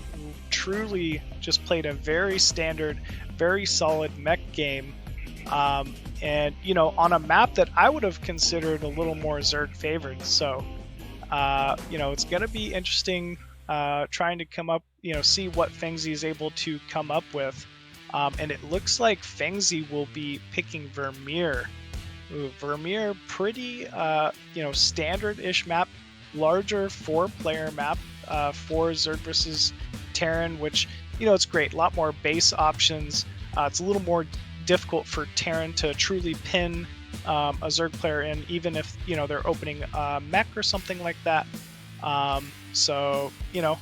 truly just played a very standard, very solid mech game, and on a map that I would have considered a little more Zerg favored. So it's gonna be interesting trying to come up, see what Fengzi is able to come up with. And it looks like Fengzi will be picking Vermeer. Ooh, Vermeer, pretty, standard-ish map, larger 4-player map for Zerg versus Terran, which, it's great. A lot more base options. It's a little more difficult for Terran to truly pin a Zerg player in, even if, they're opening a mech or something like that. So,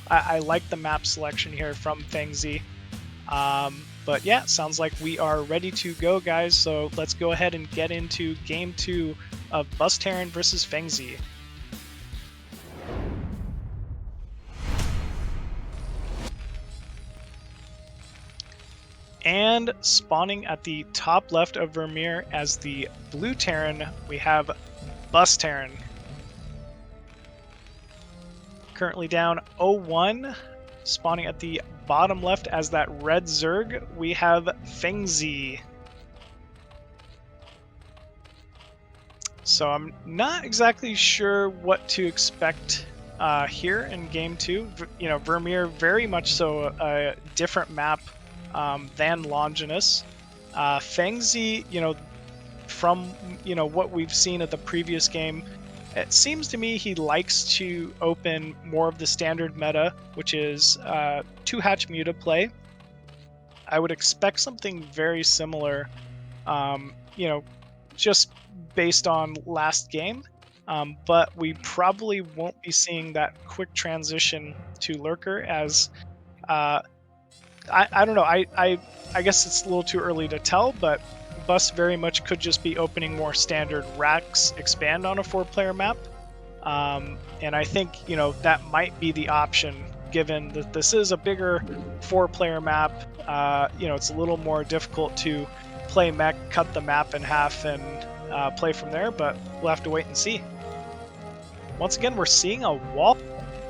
I like the map selection here from Fengzi. But yeah, sounds like we are ready to go, guys. So let's go ahead and get into Game 2 of BusTerran versus Fengzi. And spawning at the top left of Vermeer as the blue Terran, we have BusTerran. Currently down 0-1. Spawning at the bottom left as that red Zerg, we have Fengzi. So I'm not exactly sure what to expect here in Game 2. Vermeer, very much so a different map than Longinus. Fengzi, from what we've seen at the previous game, it seems to me he likes to open more of the standard meta, which is 2-hatch muta play. I would expect something very similar, just based on last game, but we probably won't be seeing that quick transition to Lurker as, I don't know, I guess it's a little too early to tell, but Bus very much could just be opening more standard racks expand on a 4-player map. And I think, that might be the option, given that this is a bigger 4-player map. It's a little more difficult to play mech, cut the map in half, and play from there, but we'll have to wait and see. Once again, we're seeing a wall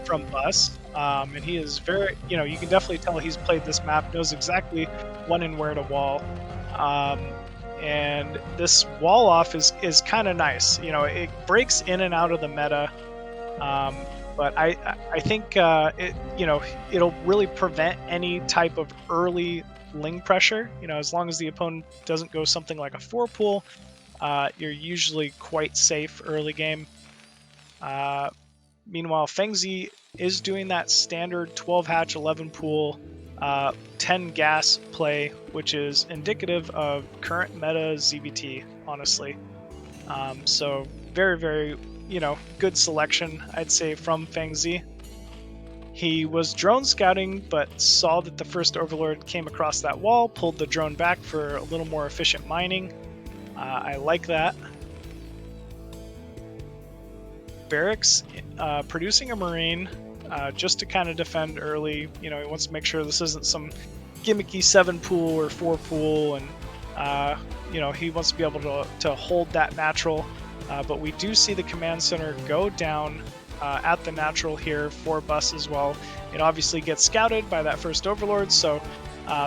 from Bus, and he is very, you can definitely tell he's played this map, knows exactly when and where to wall. And this wall off is kind of nice. It breaks in and out of the meta, but I think it'll really prevent any type of early Ling pressure. As long as the opponent doesn't go something like a 4-pool, you're usually quite safe early game. Meanwhile, Fengzi is doing that standard 12-hatch 11-pool 10 gas play, which is indicative of current meta ZVT, honestly. So very, very, good selection, I'd say, from Fengzi. He was drone scouting, but saw that the first Overlord came across that wall, pulled the drone back for a little more efficient mining. I like that. Barracks producing a Marine, just to kind of defend early. He wants to make sure this isn't some gimmicky 7-pool or 4-pool, and he wants to be able to hold that natural. But we do see the command center go down at the natural here for Bus as well. It obviously gets scouted by that first Overlord, so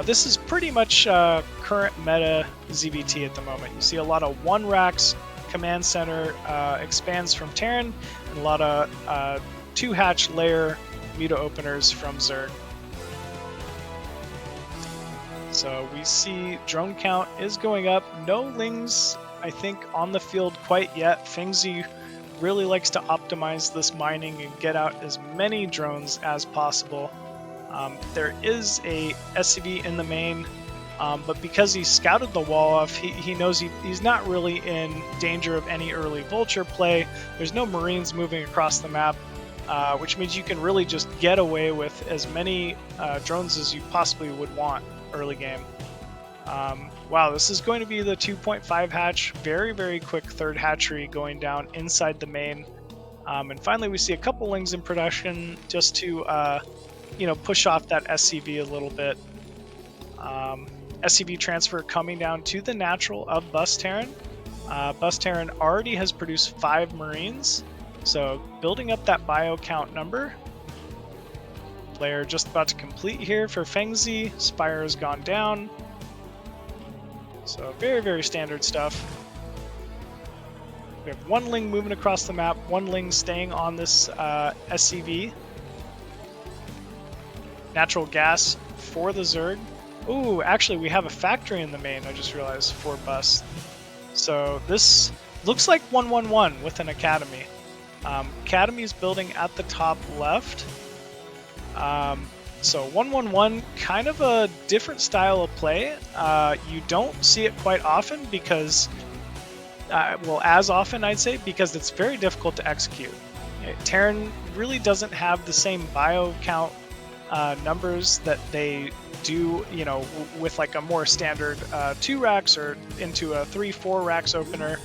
this is pretty much current meta ZVT at the moment. You see a lot of 1-racks, command center expands from Terran, and a lot of 2-hatch layer muta openers from Zerg. So we see drone count is going up. No Lings, I think, on the field quite yet. Fengzi really likes to optimize this mining and get out as many drones as possible. There is a SCV in the main, but because he scouted the wall off, he knows he's not really in danger of any early vulture play. There's no Marines moving across the map, which means you can really just get away with as many drones as you possibly would want early game. Wow, this is going to be the 2.5 hatch. Very, very quick third hatchery going down inside the main. And finally, we see a couple Lings in production just to, push off that SCV a little bit. SCV transfer coming down to the natural of BusTerran. BusTerran already has produced 5 Marines, so building up that bio count number. Player just about to complete here for Fengzi. Spire has gone down. So very, very standard stuff. We have 1 Ling moving across the map, 1 Ling staying on this SCV. Natural gas for the Zerg. Ooh, actually we have a factory in the main, I just realized, for Bus. So this looks like 1-1-1 with an academy. Academy is building at the top left. So 1-1-1, kind of a different style of play. You don't see it quite often because, well, as often I'd say, because it's very difficult to execute. Terran really doesn't have the same bio count numbers that they do, with like a more standard 2 racks or into a 3-4 racks opener,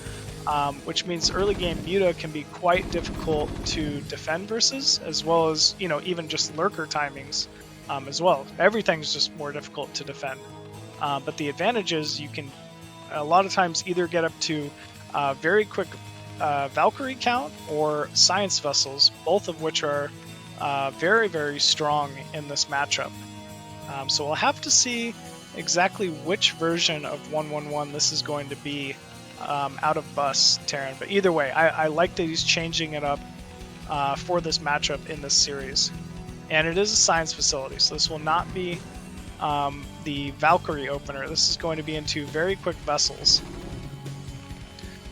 which means early game Muta can be quite difficult to defend versus, as well as, even just lurker timings as well. Everything's just more difficult to defend. But the advantage is you can a lot of times either get up to very quick Valkyrie count or science vessels, both of which are very, very strong in this matchup. So we'll have to see exactly which version of 1-1-1 this is going to be out of BusTerran. But either way, I like that he's changing it up for this matchup in this series. And it is a science facility, so this will not be the Valkyrie opener. This is going to be into very quick vessels.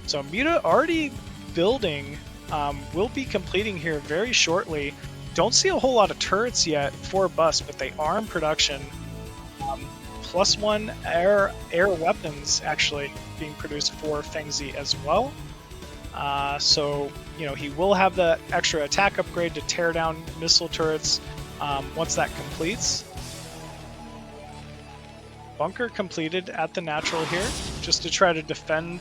So Muta already building, will be completing here very shortly. Don't see a whole lot of turrets yet for Bus, but they are in production. +1 air weapons actually being produced for Fengzi as well. So, he will have the extra attack upgrade to tear down missile turrets once that completes. Bunker completed at the natural here, just to try to defend,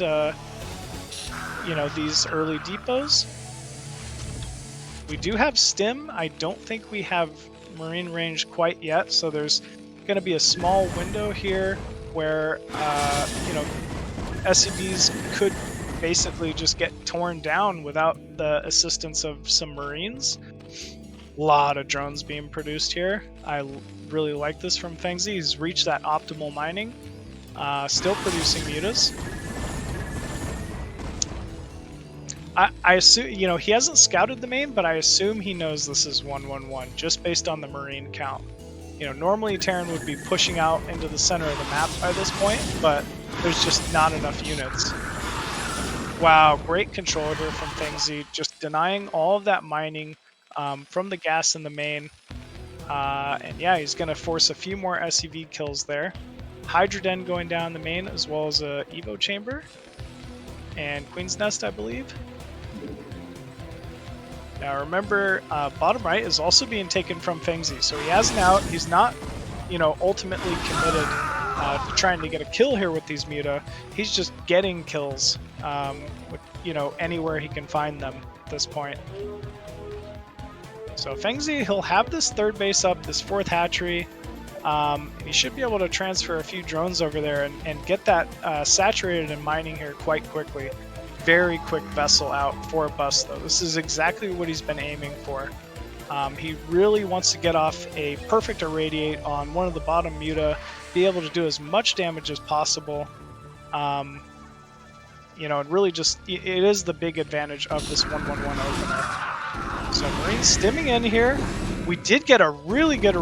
these early depots. We do have stim. I don't think we have marine range quite yet, so there's going to be a small window here where, SCVs could basically just get torn down without the assistance of some marines. A lot of drones being produced here. I really like this from Fengzi. He's reached that optimal mining. Still producing mutas. I assume, he hasn't scouted the main, but I assume he knows this is 1-1-1 just based on the marine count. Normally Terran would be pushing out into the center of the map by this point, but there's just not enough units. Wow, great control here from Fengzi, just denying all of that mining from the gas in the main. And yeah, he's going to force a few more SCV kills there. Hydra Den going down the main, as well as a Evo Chamber. And Queen's Nest, I believe. Now remember, bottom right is also being taken from Fengzi, so he has an out. He's not, ultimately committed to trying to get a kill here with these Muta. He's just getting kills, anywhere he can find them at this point. So Fengzi, he'll have this 3rd base up, this 4th hatchery. He should be able to transfer a few drones over there and get that saturated in mining here quite quickly. Very quick vessel out for Bus, though. This is exactly what he's been aiming for. He really wants to get off a perfect irradiate on one of the bottom Muta, be able to do as much damage as possible. And really just, it is the big advantage of this 1-1-1 opener. So Marines stimming in here. We did get a really good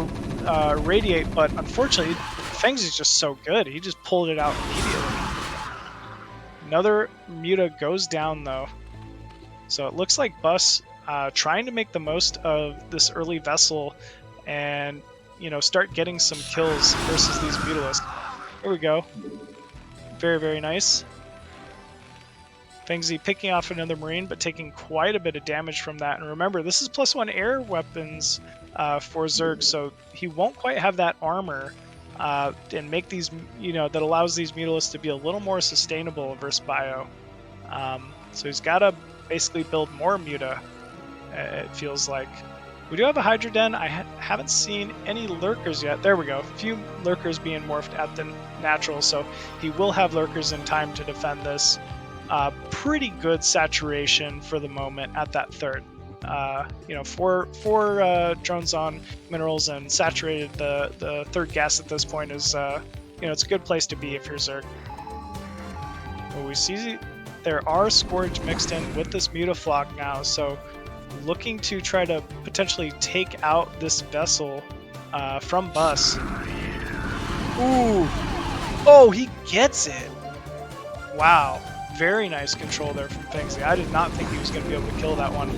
irradiate, but unfortunately, Fengzi's just so good. He just pulled it out immediately. Another Muta goes down, though. So it looks like Bus trying to make the most of this early vessel and, start getting some kills versus these Mutalisks. Here we go. Very, very nice. Fengzi picking off another Marine, but taking quite a bit of damage from that. And remember, this is +1 air weapons for Zerg, so he won't quite have that armor and make these, that allows these Mutalisks to be a little more sustainable versus bio. So he's got to basically build more Muta it feels like. We do have a Hydra Den. I haven't seen any lurkers yet. There we go. A few lurkers being morphed at the natural, so he will have lurkers in time to defend this. Pretty good saturation for the moment at that third. You know, four drones on minerals and saturated the third gas at this point is, you know, it's a good place to be if you're Zerg. Well, we see there are Scourge mixed in with this Mutaflock now, so looking to try to potentially take out this vessel from Bus. Ooh! Oh, he gets it! Wow. Very nice control there from Fengzi. I did not think he was going to be able to kill that one.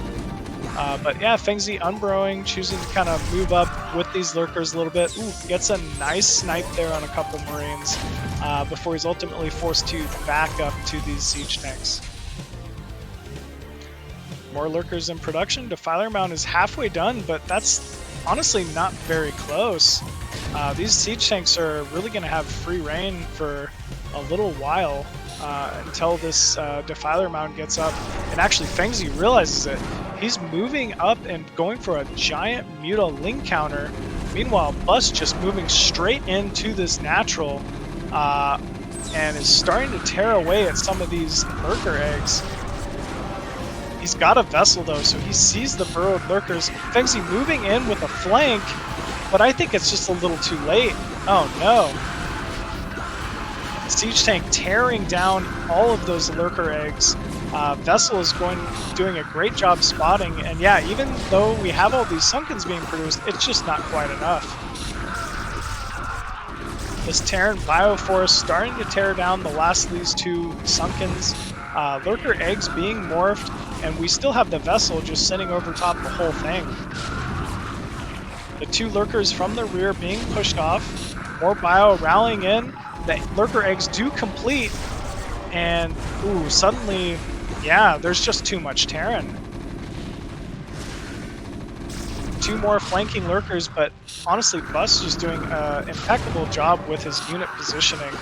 But yeah, Fengzi unburrowing, choosing to kind of move up with these lurkers a little bit. Ooh, gets a nice snipe there on a couple Marines before he's ultimately forced to back up to these siege tanks. More lurkers in production. Defiler Mound is halfway done, but that's honestly not very close. These siege tanks are really going to have free reign for a little while until this Defiler Mound gets up. And actually, Fengzi realizes it. He's moving up and going for a giant Muta link counter. Meanwhile, Bus just moving straight into this natural and is starting to tear away at some of these lurker eggs. He's got a vessel though, so he sees the burrowed lurkers. Fengzi moving in with a flank, but I think it's just a little too late. Oh no. Siege tank tearing down all of those lurker eggs. Vessel is doing a great job spotting, and yeah, even though we have all these Sunkens being produced, it's just not quite enough. This Terran Bioforce starting to tear down the last of these two Sunkens. Lurker eggs being morphed, and we still have the vessel just sitting over top the whole thing. The two lurkers from the rear being pushed off. More bio rallying in. The lurker eggs do complete, and ooh, suddenly, yeah, there's just too much Terran. Two more flanking lurkers, but honestly, Bus is doing an impeccable job with his unit positioning.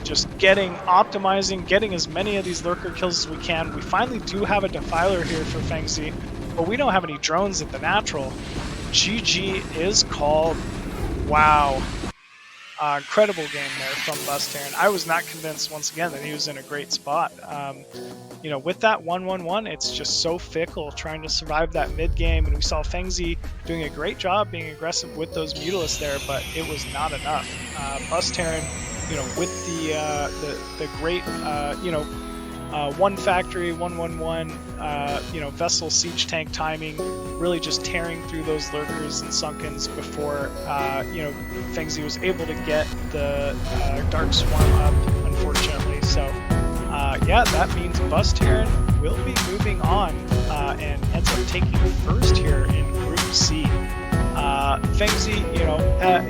Just optimizing, getting as many of these lurker kills as we can. We finally do have a Defiler here for Fengzi, but we don't have any drones at the natural. GG is called. Wow. Incredible game there from BusTerran. I was not convinced once again that he was in a great spot. You know, with that 1-1-1, it's just so fickle trying to survive that mid game, and we saw Fengzi doing a great job being aggressive with those Mutalisks there, but it was not enough. BusTerran, you know, with the great, you know, one factory, 1-1-1, you know, vessel siege tank timing, really just tearing through those lurkers and Sunkens before, you know, Fengzi was able to get the Dark Swarm up, unfortunately. So, yeah, that means BusTerran will be moving on and ends up taking first here in Group C. Fengzi, you know,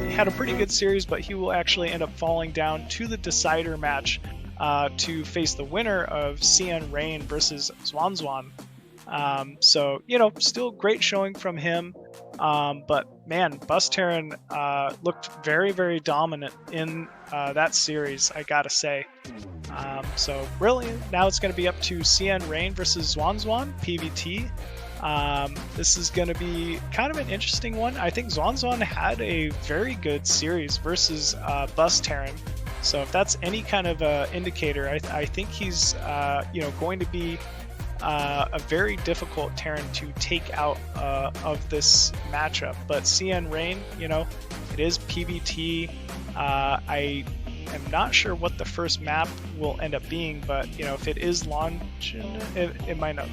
had a pretty good series, but he will actually end up falling down to the decider match to face the winner of cnRain versus XuanXuan. So, you know, still great showing from him. But man, BusTerran looked very, very dominant in that series, I gotta say. So really, now it's going to be up to cnRain versus XuanXuan, PvT. This is going to be kind of an interesting one. I think XuanXuan had a very good series versus BusTerran. So if that's any kind of indicator, I think he's you know, going to be a very difficult Terran to take out of this matchup. But cnRain, you know, it is PvT. I am not sure what the first map will end up being, but you know, if it is Longinus, it might not.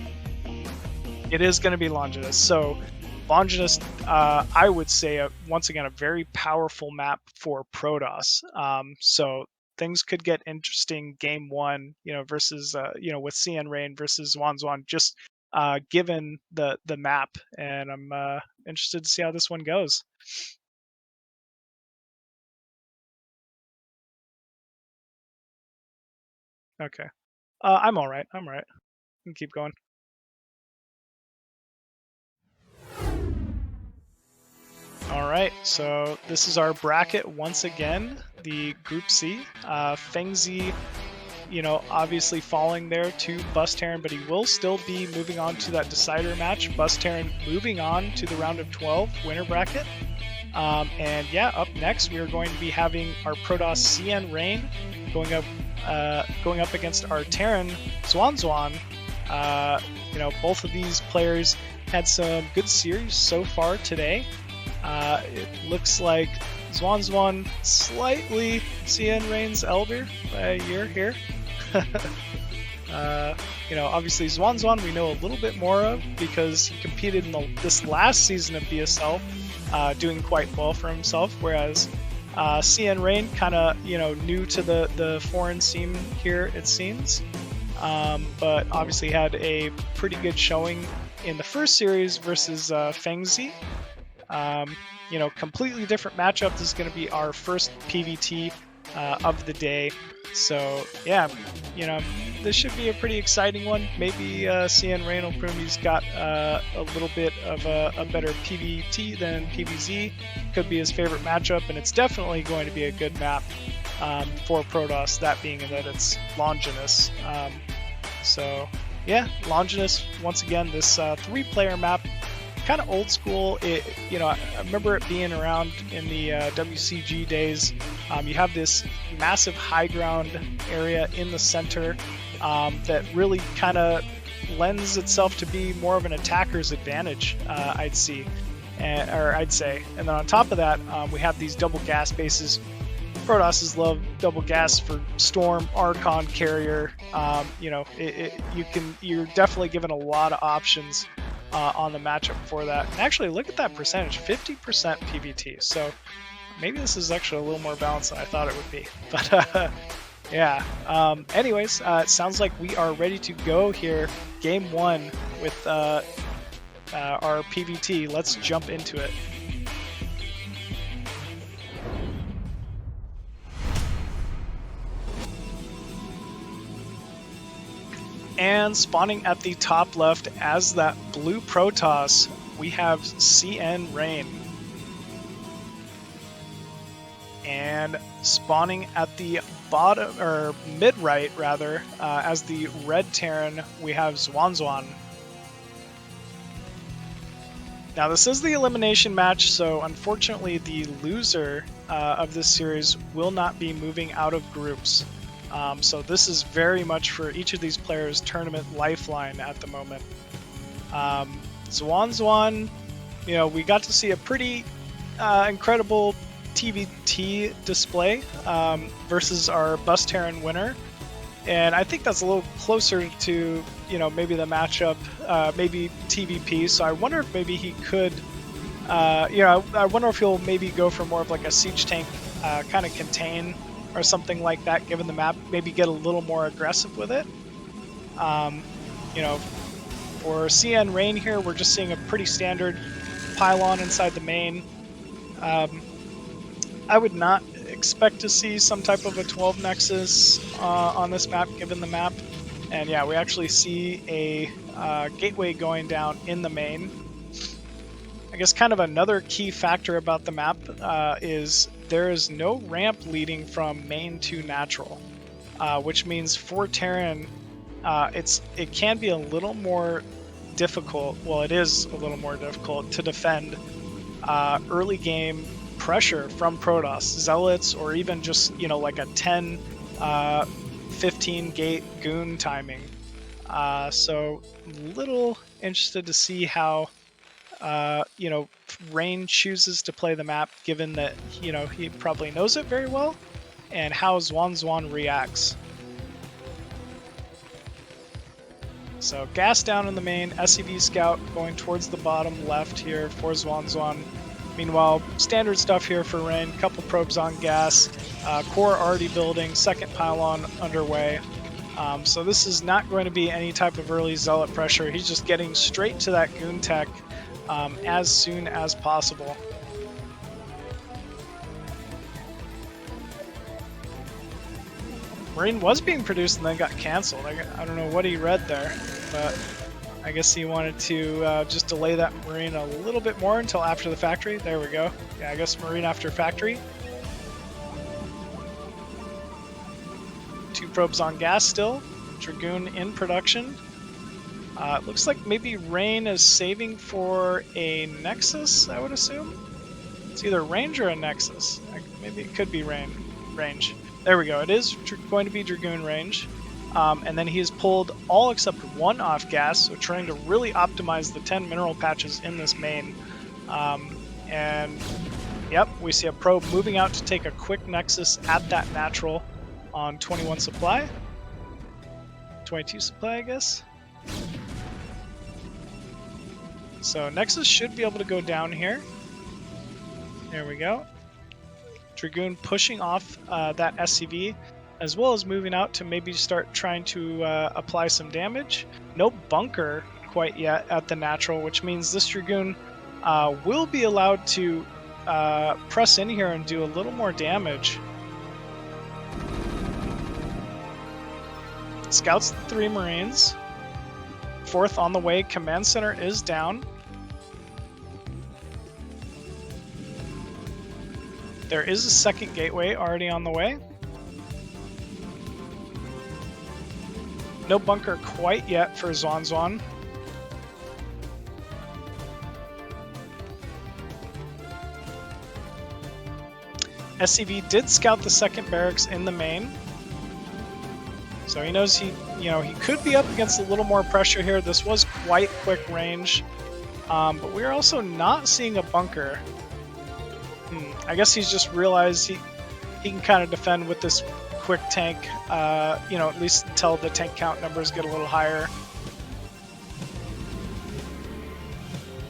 It is going to be Longinus. So Longinus, I would say, once again, a very powerful map for Protoss. So things could get interesting game one, you know, versus, you know, with cnRain versus XuanXuan, just given the map. And I'm interested to see how this one goes. Okay. I'm all right. I'm all right. We can keep going. All right, so this is our bracket once again, the Group C. Fengzi you know, obviously falling there to BusTerran, but he will still be moving on to that decider match. BusTerran moving on to the round of 12 winner bracket. And yeah, up next we are going to be having our Protoss cnRain going up against our Terran XuanXuan. You know, both of these players had some good series so far today. It looks like XuanXuan slightly cnRain's elder by a year here. You know, obviously XuanXuan we know a little bit more of because he competed in this last season of BSL, doing quite well for himself, whereas cnRain kind of, you know, new to the foreign scene here, it seems. But obviously had a pretty good showing in the first series versus Fengzi. You know, completely different matchup. This is going to be our first PVT of the day. So yeah, you know, this should be a pretty exciting one. Maybe cnRain will prove he's got a little bit of a better PVT than PVZ. Could be his favorite matchup, and it's definitely going to be a good map for Protoss, that being that it's Longinus. So yeah, Longinus, once again, this 3-player map, kind of old school. You know, I remember it being around in the WCG days. You have this massive high ground area in the center that really kind of lends itself to be more of an attacker's advantage, I'd say. And then on top of that, we have these double gas bases. Protosses love double gas for Storm, Archon, Carrier. You know, you're definitely given a lot of options on the matchup for that. And actually, look at that percentage, 50% PVT. So maybe this is actually a little more balanced than I thought it would be. But yeah. Anyways, it sounds like we are ready to go here. Game 1 with our PVT. Let's jump into it. And spawning at the top left as that blue Protoss, we have cnRain. And spawning at the bottom, or mid right rather, as the red Terran, we have XuanXuan. Now this is the elimination match, so unfortunately the loser of this series will not be moving out of groups. So this is very much for each of these players' tournament lifeline at the moment. XuanXuan, you know, we got to see a pretty incredible TVT display versus our BusTerran winner, and I think that's a little closer to, you know, maybe the matchup, maybe TVP. So I wonder if maybe he could, you know, I wonder if he'll maybe go for more of like a siege tank kind of contain or something like that, given the map, maybe get a little more aggressive with it. You know, for cnRain here, we're just seeing a pretty standard pylon inside the main. I would not expect to see some type of a 12 Nexus on this map, given the map. And yeah, we actually see a gateway going down in the main. I guess kind of another key factor about the map is there is no ramp leading from main to natural, which means for Terran, it can be a little more difficult. Well, it is a little more difficult to defend early game pressure from Protoss, Zealots, or even just, you know, like a 10, 15 gate goon timing. So little interested to see how you know, Rain chooses to play the map, given that, you know, he probably knows it very well, and how XuanXuan reacts. So gas down in the main, SCV scout going towards the bottom left here for XuanXuan. Meanwhile, standard stuff here for Rain, couple probes on gas, core already building, second pylon underway. So this is not going to be any type of early zealot pressure. He's just getting straight to that goon tech as soon as possible. Marine was being produced and then got canceled. I don't know what he read there, but I guess he wanted to just delay that Marine a little bit more until after the factory. There we go. Yeah, I guess Marine after factory. Two probes on gas still. Dragoon in production. It looks like maybe Rain is saving for a Nexus, I would assume. It's either range or a Nexus. Maybe it could be range. There we go. It is going to be Dragoon range. And then he has pulled all except one off gas, so trying to really optimize the 10 mineral patches in this main. And yep, we see a probe moving out to take a quick Nexus at that natural on 21 supply. 22 supply, I guess. So Nexus should be able to go down here. There we go. Dragoon pushing off that SCV, as well as moving out to maybe start trying to apply some damage. No bunker quite yet at the natural, which means this Dragoon will be allowed to press in here and do a little more damage. Scouts the 3 Marines. 4th on the way. Command center is down. There is a second gateway already on the way. No bunker quite yet for XuanXuan. SCV did scout the second barracks in the main. So he knows he could be up against a little more pressure here. This was quite quick range. But we're also not seeing a bunker. I guess he's just realized he can kind of defend with this quick tank, at least until the tank count numbers get a little higher.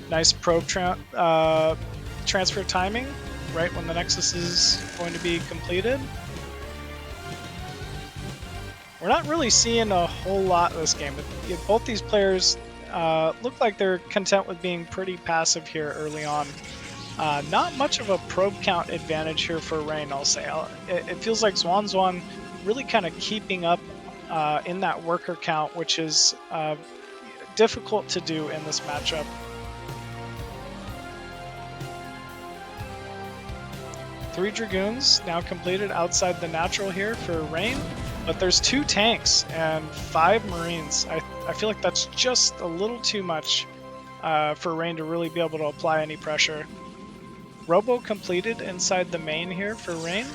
Nice probe transfer timing, right when the Nexus is going to be completed. We're not really seeing a whole lot this game. Both these players look like they're content with being pretty passive here early on. Not much of a probe count advantage here for Rain, I'll say. It feels like XuanXuan really kind of keeping up in that worker count, which is difficult to do in this matchup. Three Dragoons now completed outside the natural here for Rain, but there's 2 tanks and 5 Marines. I feel like that's just a little too much for Rain to really be able to apply any pressure. Robo completed inside the main here for Rain.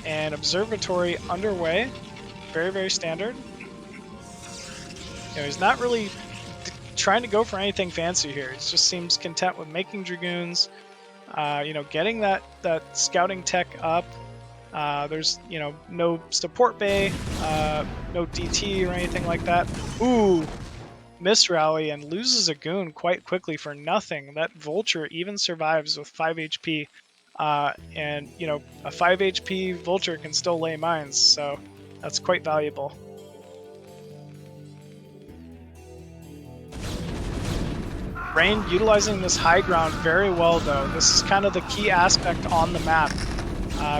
And Observatory underway. Very, very standard. He's not really trying to go for anything fancy here. He just seems content with making Dragoons, getting that scouting tech up. There's, no support bay, no DT or anything like that. Ooh! Miss rally and loses a goon quite quickly for nothing. That Vulture even survives with 5 HP. And, a 5 HP Vulture can still lay mines, so that's quite valuable. Rain utilizing this high ground very well, though. This is kind of the key aspect on the map.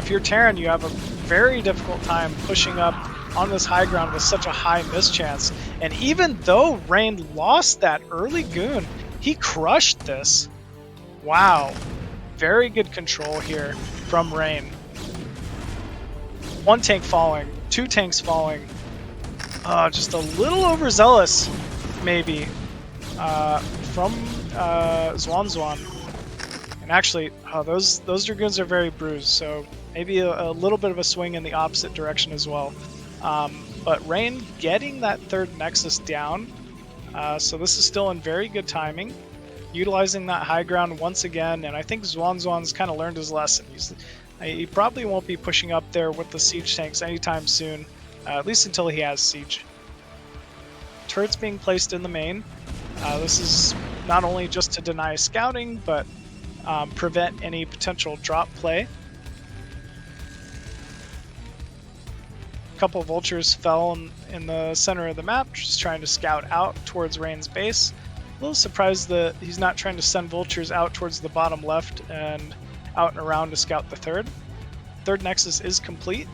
If you're Terran, you have a very difficult time pushing up on this high ground with such a high mischance. And even though Rain lost that early goon, he crushed this. Wow. Very good control here from Rain. 1 tank falling, 2 tanks falling. Just a little overzealous, maybe, from XuanXuan. And actually, those Dragoons are very bruised, so maybe a little bit of a swing in the opposite direction as well. But Rain getting that 3rd Nexus down, so this is still in very good timing. Utilizing that high ground once again, and I think XuanXuan's kind of learned his lesson. He probably won't be pushing up there with the siege tanks anytime soon, at least until he has siege. Turrets being placed in the main. This is not only just to deny scouting, but prevent any potential drop play. A couple Vultures fell in the center of the map, just trying to scout out towards Rain's base. A little surprised that he's not trying to send Vultures out towards the bottom left and out and around to scout the 3rd. 3rd Nexus is complete.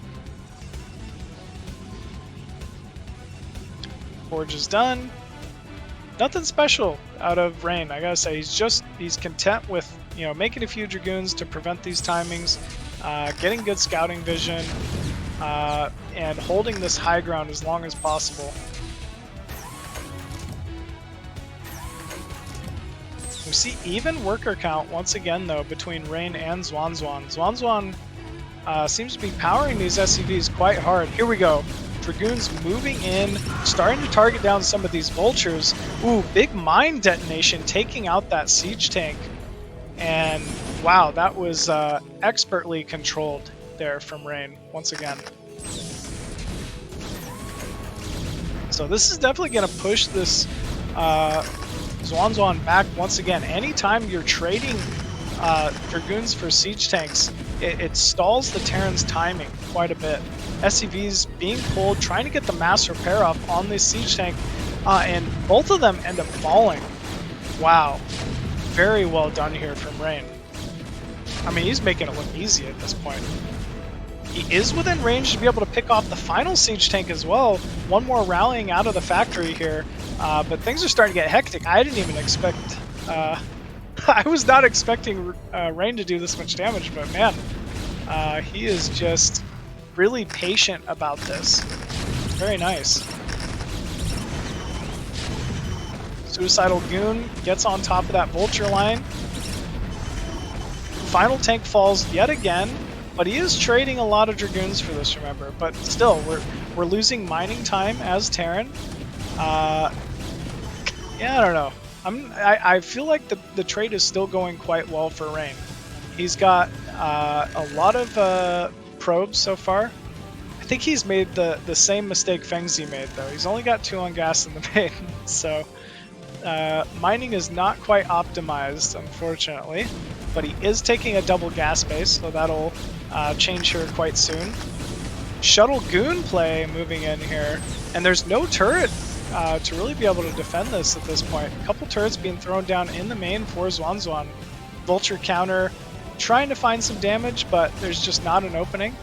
Forge is done. Nothing special out of Rain, I gotta say. He's content with making a few Dragoons to prevent these timings, getting good scouting vision, and holding this high ground as long as possible. We see even worker count once again though between Rain and XuanXuan. XuanXuan seems to be powering these SCVs quite hard. Here we go. Dragoons moving in, starting to target down some of these vultures. Ooh, big mine detonation taking out that siege tank. And wow, that was expertly controlled there from Rain once again. So this is definitely going to push this XuanXuan back once again. Anytime you're trading Dragoons for siege tanks, it stalls the Terran's timing quite a bit. SCVs being pulled, trying to get the mass repair up on this siege tank, and both of them end up falling. Wow. Very well done here from Rain. I mean, he's making it look easy at this point. He is within range to be able to pick off the final siege tank as well. One more rallying out of the factory here, but things are starting to get hectic. I didn't even expect... I was not expecting Rain to do this much damage, but man, he is just really patient about this. Very nice. Suicidal Goon gets on top of that Vulture line. Final tank falls yet again, but he is trading a lot of Dragoons for this, remember. But still, we're losing mining time as Terran. Yeah, I don't know. I feel like the trade is still going quite well for Rain. He's got a lot of probes so far. I think he's made the same mistake Fengzi made, though. He's only got 2 on gas in the main, so mining is not quite optimized, unfortunately. But he is taking a double gas base, so that'll change here quite soon. Shuttle Goon play moving in here, and there's no turret to really be able to defend this at this point. A couple turrets being thrown down in the main for XuanXuan. Vulture counter trying to find some damage, but there's just not an opening.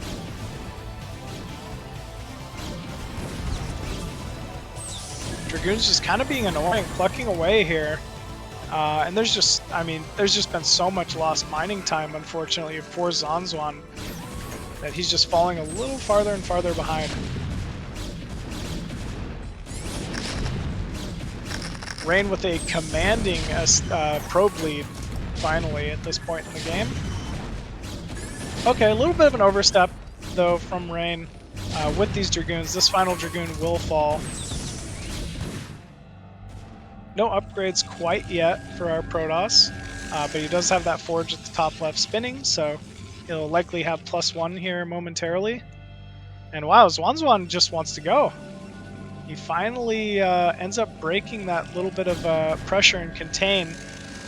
Dragoon's just kind of being annoying, plucking away here. And there's just, I mean, there's just been so much lost mining time, unfortunately, for XuanXuan, that he's just falling a little farther and farther behind. Rain with a commanding probe lead, finally, at this point in the game. Okay, a little bit of an overstep, though, from Rain with these Dragoons. This final Dragoon will fall. No upgrades quite yet for our Protoss, but he does have that forge at the top left spinning, so he'll likely have +1 here momentarily. And wow, XuanXuan just wants to go. He finally ends up breaking that little bit of pressure and contain,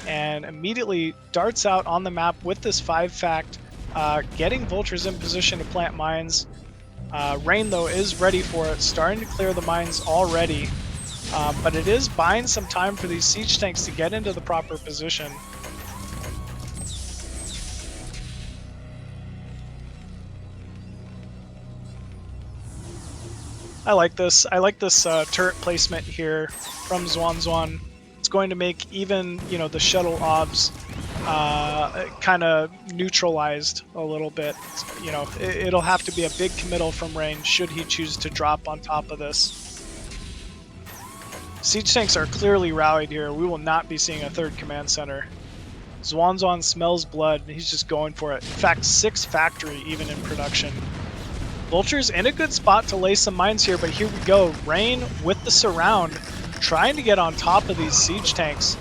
and immediately darts out on the map with this 5-fact, getting vultures in position to plant mines. Rain, though, is ready for it, starting to clear the mines already. But it is buying some time for these siege tanks to get into the proper position. I like this. I like this turret placement here from XuanXuan. It's going to make even, you know, the shuttle obs kind of neutralized a little bit. You know, it'll have to be a big committal from Rain should he choose to drop on top of this. Siege tanks are clearly rallied here. We will not be seeing a third command center. XuanXuan smells blood, and he's just going for it. In fact, 6 factory even in production. Vulture's in a good spot to lay some mines here, but here we go. Rain with the surround, trying to get on top of these siege tanks.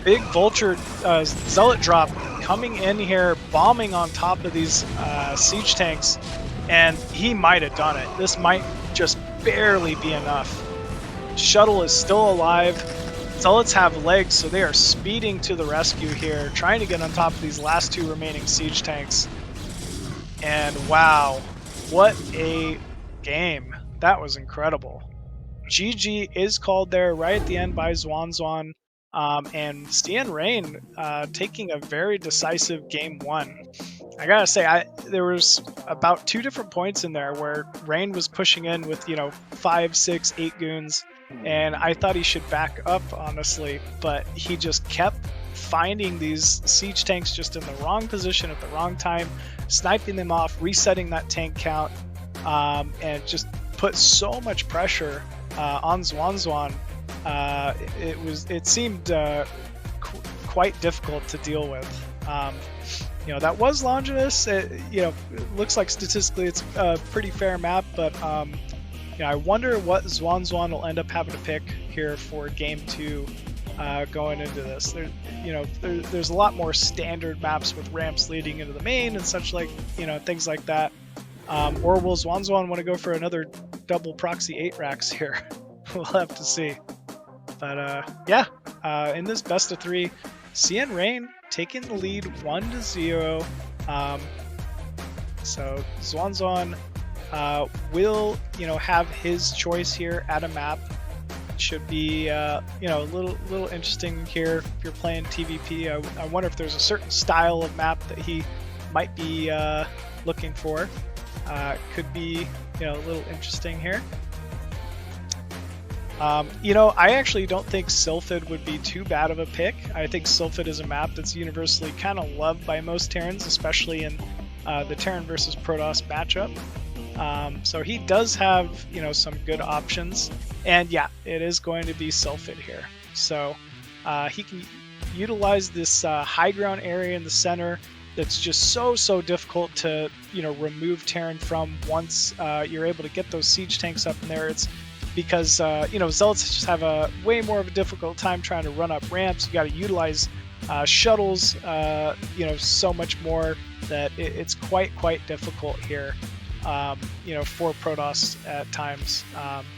Big Vulture Zealot drop coming in here, bombing on top of these siege tanks, and he might have done it. This might just barely be enough. Shuttle is still alive. Zealots have legs, so they are speeding to the rescue here, trying to get on top of these last 2 remaining siege tanks. And wow, what a game. That was incredible. GG is called there right at the end by XuanXuan. And cnRain taking a very decisive game 1. I gotta say, there was about 2 different points in there where Rain was pushing in with, you know, 5, 6, 8 goons, and I thought he should back up, honestly, but he just kept finding these siege tanks just in the wrong position at the wrong time, sniping them off, resetting that tank count, and just put so much pressure on XuanXuan. It seemed quite difficult to deal with. You know, that was Longinus. You know, it looks like statistically it's a pretty fair map, but you know, I wonder what XuanXuan will end up having to pick here for game 2 going into this. There's a lot more standard maps with ramps leading into the main and such, like, you know, things like that. Or will XuanXuan want to go for another double proxy 8 racks here? We'll have to see. But yeah, in this best of 3, cnRain taking the lead 1-0. So XuanXuan will, you know, have his choice here at a map. Should be, you know, a little interesting here if you're playing TVP. I wonder if there's a certain style of map that he might be looking for. Could be, you know, a little interesting here. You know, I actually don't think Sylphid would be too bad of a pick. I think Sylphid is a map that's universally kind of loved by most Terrans, especially in the Terran versus Protoss matchup. So he does have, you know, some good options. And yeah, it is going to be Sylphid here. So he can utilize this high ground area in the center that's just so difficult to, you know, remove Terran from once you're able to get those siege tanks up in there. It's because, you know, Zealots just have a way more of a difficult time trying to run up ramps. You got to utilize shuttles, you know, so much more that it's quite difficult here, you know, for Protoss at times.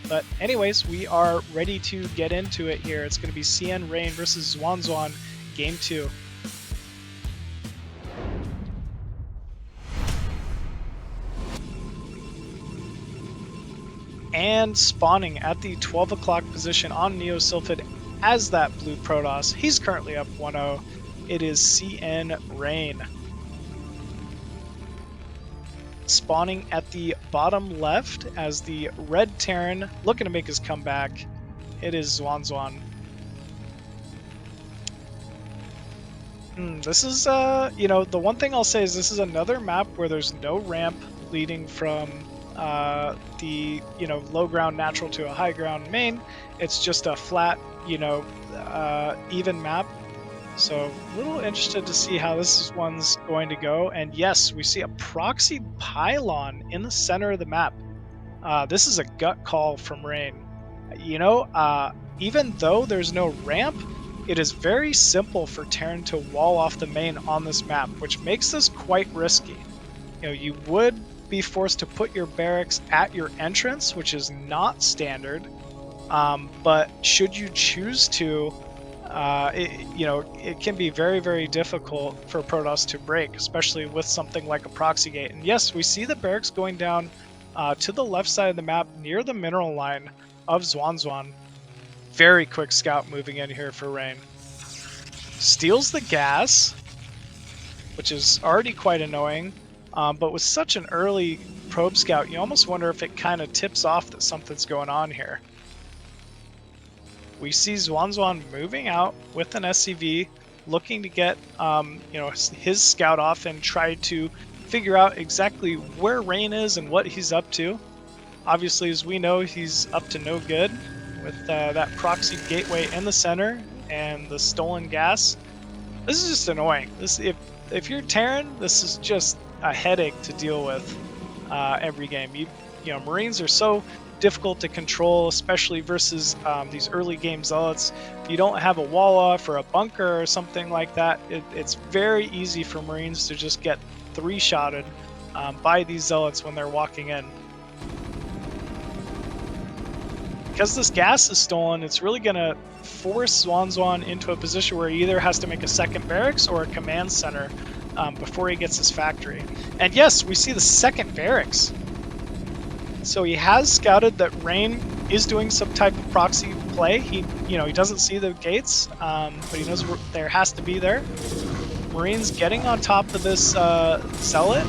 But anyways, we are ready to get into it here. It's going to be cnRain versus XuanXuan, game 2. And spawning at the 12 o'clock position on Neo Sylphid as that blue Protoss. He's currently up 1-0. It is cnRain. Spawning at the bottom left as the red Terran looking to make his comeback. It is XuanXuan. This is, you know, the one thing I'll say is this is another map where there's no ramp leading from the, you know, low ground natural to a high ground main. It's just a flat, you know, even map. So a little interested to see how this one's going to go. And yes, we see a proxy pylon in the center of the map. This is a gut call from Rain. You know, even though there's no ramp, it is very simple for Terran to wall off the main on this map, which makes this quite risky. You know, you would be forced to put your barracks at your entrance, which is not standard. But should you choose to, you know, it can be very difficult for Protoss to break, especially with something like a proxy gate. And yes, we see the barracks going down to the left side of the map near the mineral line of XuanXuan. Very quick scout moving in here for Rain. Steals the gas, which is already quite annoying. But with such an early probe scout, you almost wonder if it kind of tips off that something's going on here. We see XuanXuan moving out with an SCV, looking to get, you know, his scout off and try to figure out exactly where Rain is and what he's up to. Obviously, as we know, he's up to no good with that proxy gateway in the center and the stolen gas. This is just annoying. If you're Terran, this is just a headache to deal with every game. You know, Marines are so difficult to control, especially versus these early game Zealots. If you don't have a wall off or a bunker or something like that, it's very easy for Marines to just get 3-shotted by these Zealots when they're walking in. Because this gas is stolen, it's really going to force XuanXuan into a position where he either has to make a second barracks or a command center before he gets his factory. And yes, we see the second barracks. So he has scouted that Rain is doing some type of proxy play. He doesn't see the gates, but he knows there has to be there. Marines getting on top of this Zealot,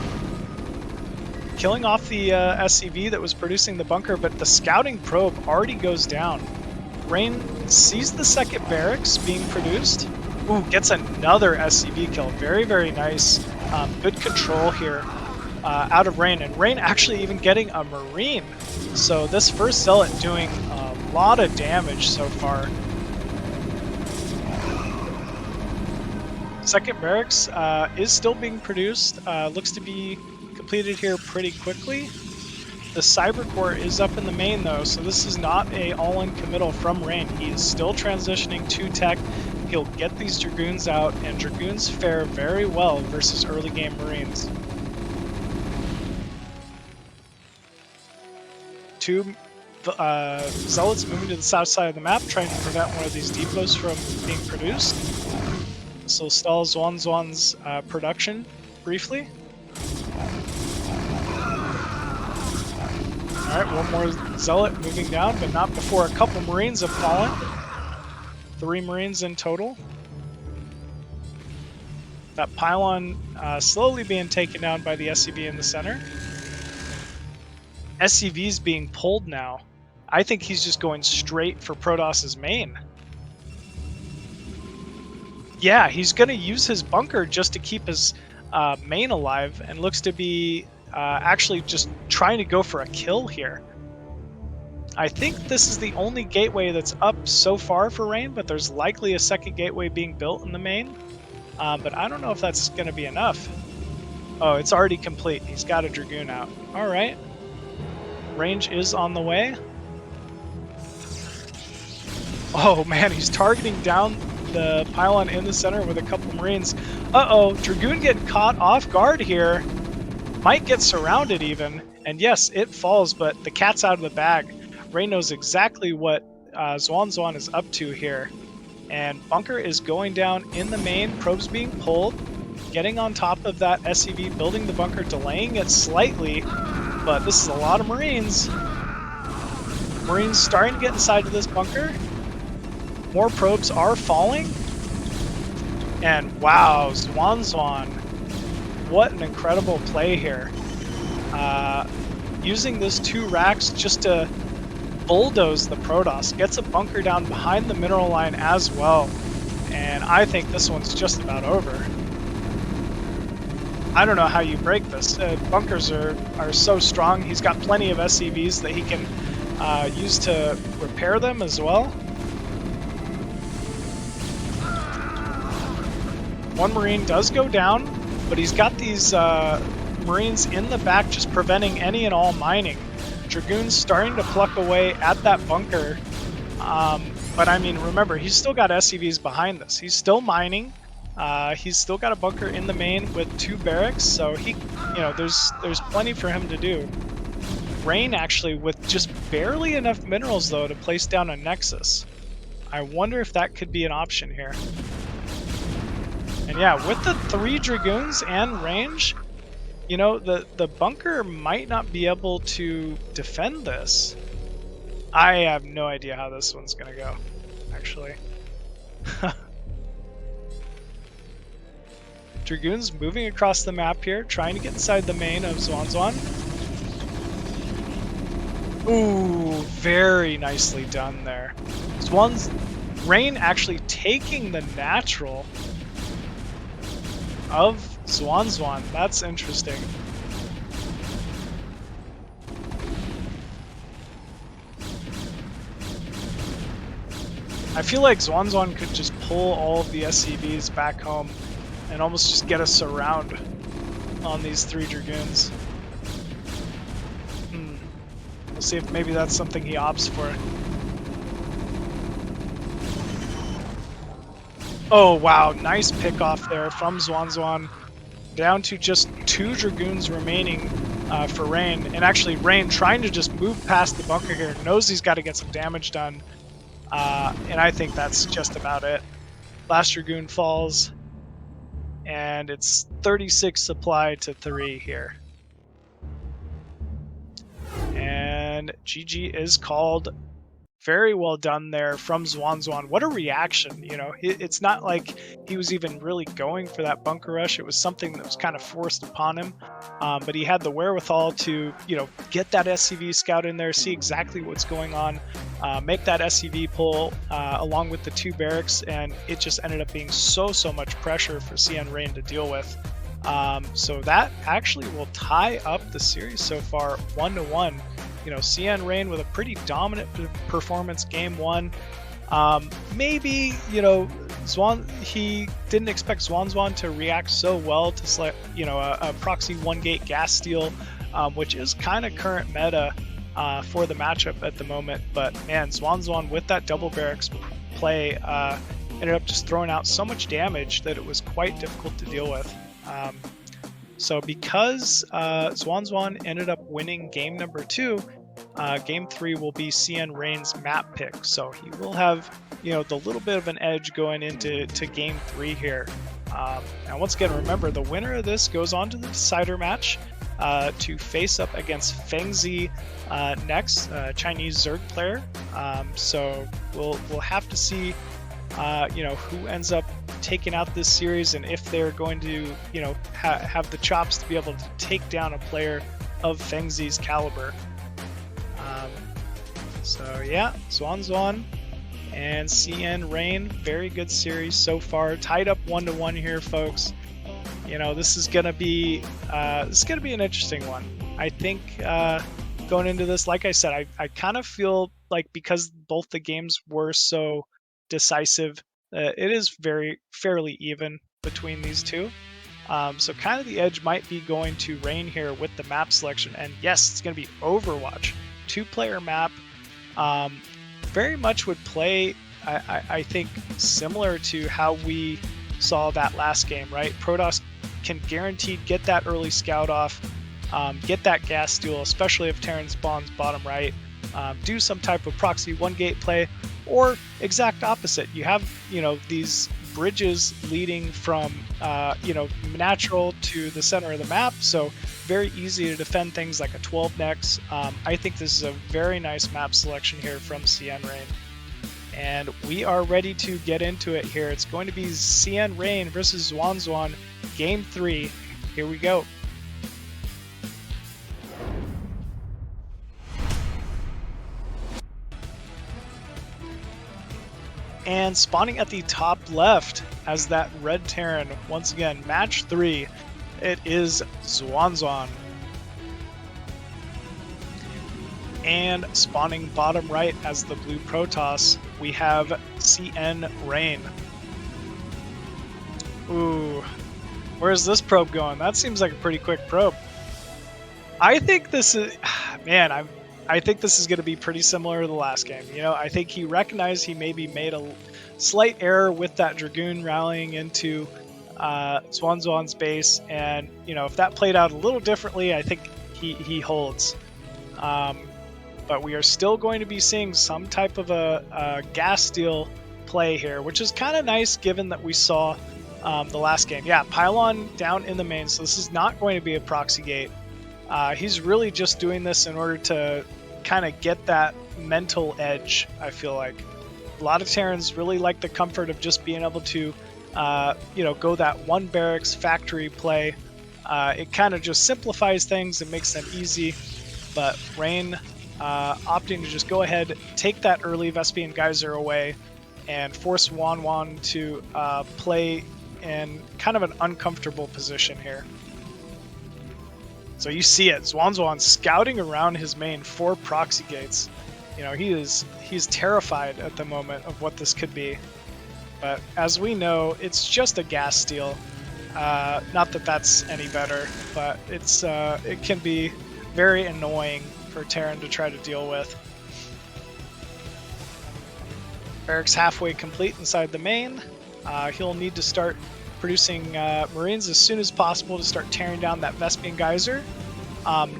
killing off the SCV that was producing the bunker, but the scouting probe already goes down. Rain sees the second barracks being produced. Ooh, gets another SCV kill. Very nice. Good control here out of Rain, and Rain actually even getting a Marine. So this first Zealot doing a lot of damage so far. Second barracks is still being produced. Looks to be completed here pretty quickly. The Cyber Core is up in the main though, so this is not a all-in committal from Rain. He is still transitioning to tech. He'll get these Dragoons out, and Dragoons fare very well versus early game Marines. Two Zealots moving to the south side of the map, trying to prevent one of these depots from being produced. This will stall XuanXuan's production briefly. Alright, one more Zealot moving down, but not before a couple Marines have fallen. 3 Marines in total. That pylon slowly being taken down by the SCV in the center. SCV's being pulled now. I think he's just going straight for Protos's main. Yeah, he's going to use his bunker just to keep his main alive, and looks to be actually just trying to go for a kill here. I think this is the only gateway that's up so far for Rain, but there's likely a second gateway being built in the main. But I don't know if that's going to be enough. Oh, it's already complete. He's got a Dragoon out. All right. Range is on the way. Oh man, he's targeting down the pylon in the center with a couple Marines. Uh-oh, Dragoon getting caught off guard here. Might get surrounded even. And yes, it falls, but the cat's out of the bag. Rain knows exactly what XuanXuan is up to here. And bunker is going down in the main. Probes being pulled. Getting on top of that SCV, building the bunker, delaying it slightly. But this is a lot of Marines. Marines starting to get inside of this bunker. More probes are falling. And wow, XuanXuan. What an incredible play here. Using this 2 racks just to bulldoze the Protoss. Gets a bunker down behind the mineral line as well. And I think this one's just about over. I don't know how you break this. Bunkers are so strong. He's got plenty of SCVs that he can use to repair them as well. One Marine does go down, but he's got these Marines in the back just preventing any and all mining. Dragoon's starting to pluck away at that bunker. But I mean, remember, he's still got SCVs behind this. He's still mining. He's still got a bunker in the main with 2 barracks, so he, there's plenty for him to do. Rain actually with just barely enough minerals though to place down a Nexus. I wonder if that could be an option here. And yeah, with the 3 Dragoons and range, the bunker might not be able to defend this. I have no idea how this one's gonna go, actually. Dragoons moving across the map here, trying to get inside the main of XuanXuan. Ooh, very nicely done there. Rain actually taking the natural of XuanXuan. That's interesting. I feel like XuanXuan could just pull all of the SCVs back home and almost just get a surround on these 3 Dragoons. We'll see if maybe that's something he opts for. Oh wow, nice pick off there from XuanXuan. Down to just 2 Dragoons remaining for Rain. And actually Rain trying to just move past the bunker here. Knows he's got to get some damage done. And I think that's just about it. Last Dragoon falls. And it's 36 supply to 3 here. And GG is called. Very well done there from XuanXuan. What a reaction, It's not like he was even really going for that bunker rush. It was something that was kind of forced upon him. But he had the wherewithal to, get that SCV scout in there, see exactly what's going on, make that SCV pull along with the 2 barracks, and it just ended up being so much pressure for cnRain to deal with. So that actually will tie up the series so far 1-1. You know, cnRain with a pretty dominant performance game 1. Maybe, you know, he didn't expect XuanXuan to react so well to select, you know, a proxy 1-gate gas steal, which is kind of current meta for the matchup at the moment. But man, XuanXuan with that double barracks play ended up just throwing out so much damage that it was quite difficult to deal with. So because XuanXuan ended up winning game number 2, game 3 will be cnRain's map pick. So he will have, you know, the little bit of an edge going into game 3 here. Now once again, remember, the winner of this goes on to the decider match to face up against Fengzi next, Chinese Zerg player. So we'll have to see, you know, who ends up taking out this series and if they're going to, you know, have the chops to be able to take down a player of Fengzi's caliber. So yeah, XuanXuan and cnRain, very good series so far. Tied up 1-1 here, folks. You know, this is gonna be an interesting one. I think going into this, like I said, I kind of feel like because both the games were so decisive, it is fairly even between these two. So kind of the edge might be going to Rain here with the map selection. And yes, it's going to be Overwatch, 2-player map. Very much would play, I think, similar to how we saw that last game, right? Protoss can guaranteed get that early scout off, get that gas steal, especially if Terran spawns bottom right, do some type of proxy 1-gate play, or exact opposite. You have, you know, these bridges leading from, you know, natural to the center of the map, so very easy to defend things like a 12 nex. I think this is a very nice map selection here from cnRain. And we are ready to get into it here. It's going to be cnRain versus XuanXuan, game 3. Here we go. And spawning at the top left as that red Terran, once again, match 3, it is XuanXuan. And spawning bottom right as the blue Protoss, we have cnRain. Ooh, where's this probe going? That seems like a pretty quick probe. I think this is, man, I think this is going to be pretty similar to the last game. You know, I think he recognized he maybe made a slight error with that Dragoon rallying into XuanXuan's base, and you know, if that played out a little differently, I think he holds. But we are still going to be seeing some type of a gas steal play here, which is kind of nice given that we saw the last game. Yeah, pylon down in the main, so this is not going to be a proxy gate. He's really just doing this in order to kind of get that mental edge, I feel like. A lot of Terrans really like the comfort of just being able to, you know, go that 1 barracks factory play. It kind of just simplifies things and makes them easy. But Rain opting to just go ahead, take that early Vespian Geyser away, and force XuanXuan to play in kind of an uncomfortable position here. So you see it, XuanXuan scouting around his main 4 proxy gates. You know, he's terrified at the moment of what this could be. But as we know, it's just a gas steal. Not that that's any better, but it's it can be very annoying for Terran to try to deal with. Barracks halfway complete inside the main. He'll need to start producing Marines as soon as possible to start tearing down that Vespian Geyser.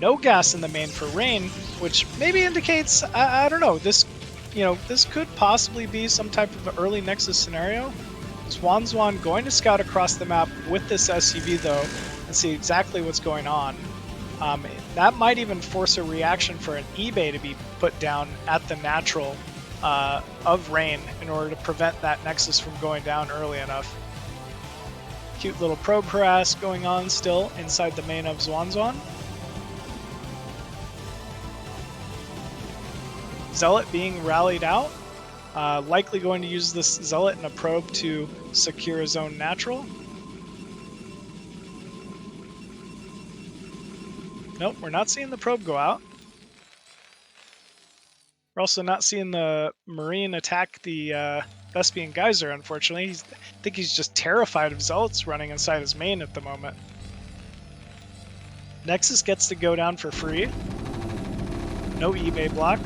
No gas in the main for Rain, which maybe indicates, I don't know, this, you know, this could possibly be some type of early Nexus scenario. XuanXuan going to scout across the map with this SCV though, and see exactly what's going on. That might even force a reaction for an eBay to be put down at the natural of Rain in order to prevent that Nexus from going down early enough. Cute little probe harass going on still inside the main of XuanXuan. Zealot being rallied out. Likely going to use this Zealot in a probe to secure his own natural. Nope, we're not seeing the probe go out. We're also not seeing the Marine attack the Vespian Geyser, unfortunately. I think he's just terrified of Zealots running inside his main at the moment. Nexus gets to go down for free. No eBay block.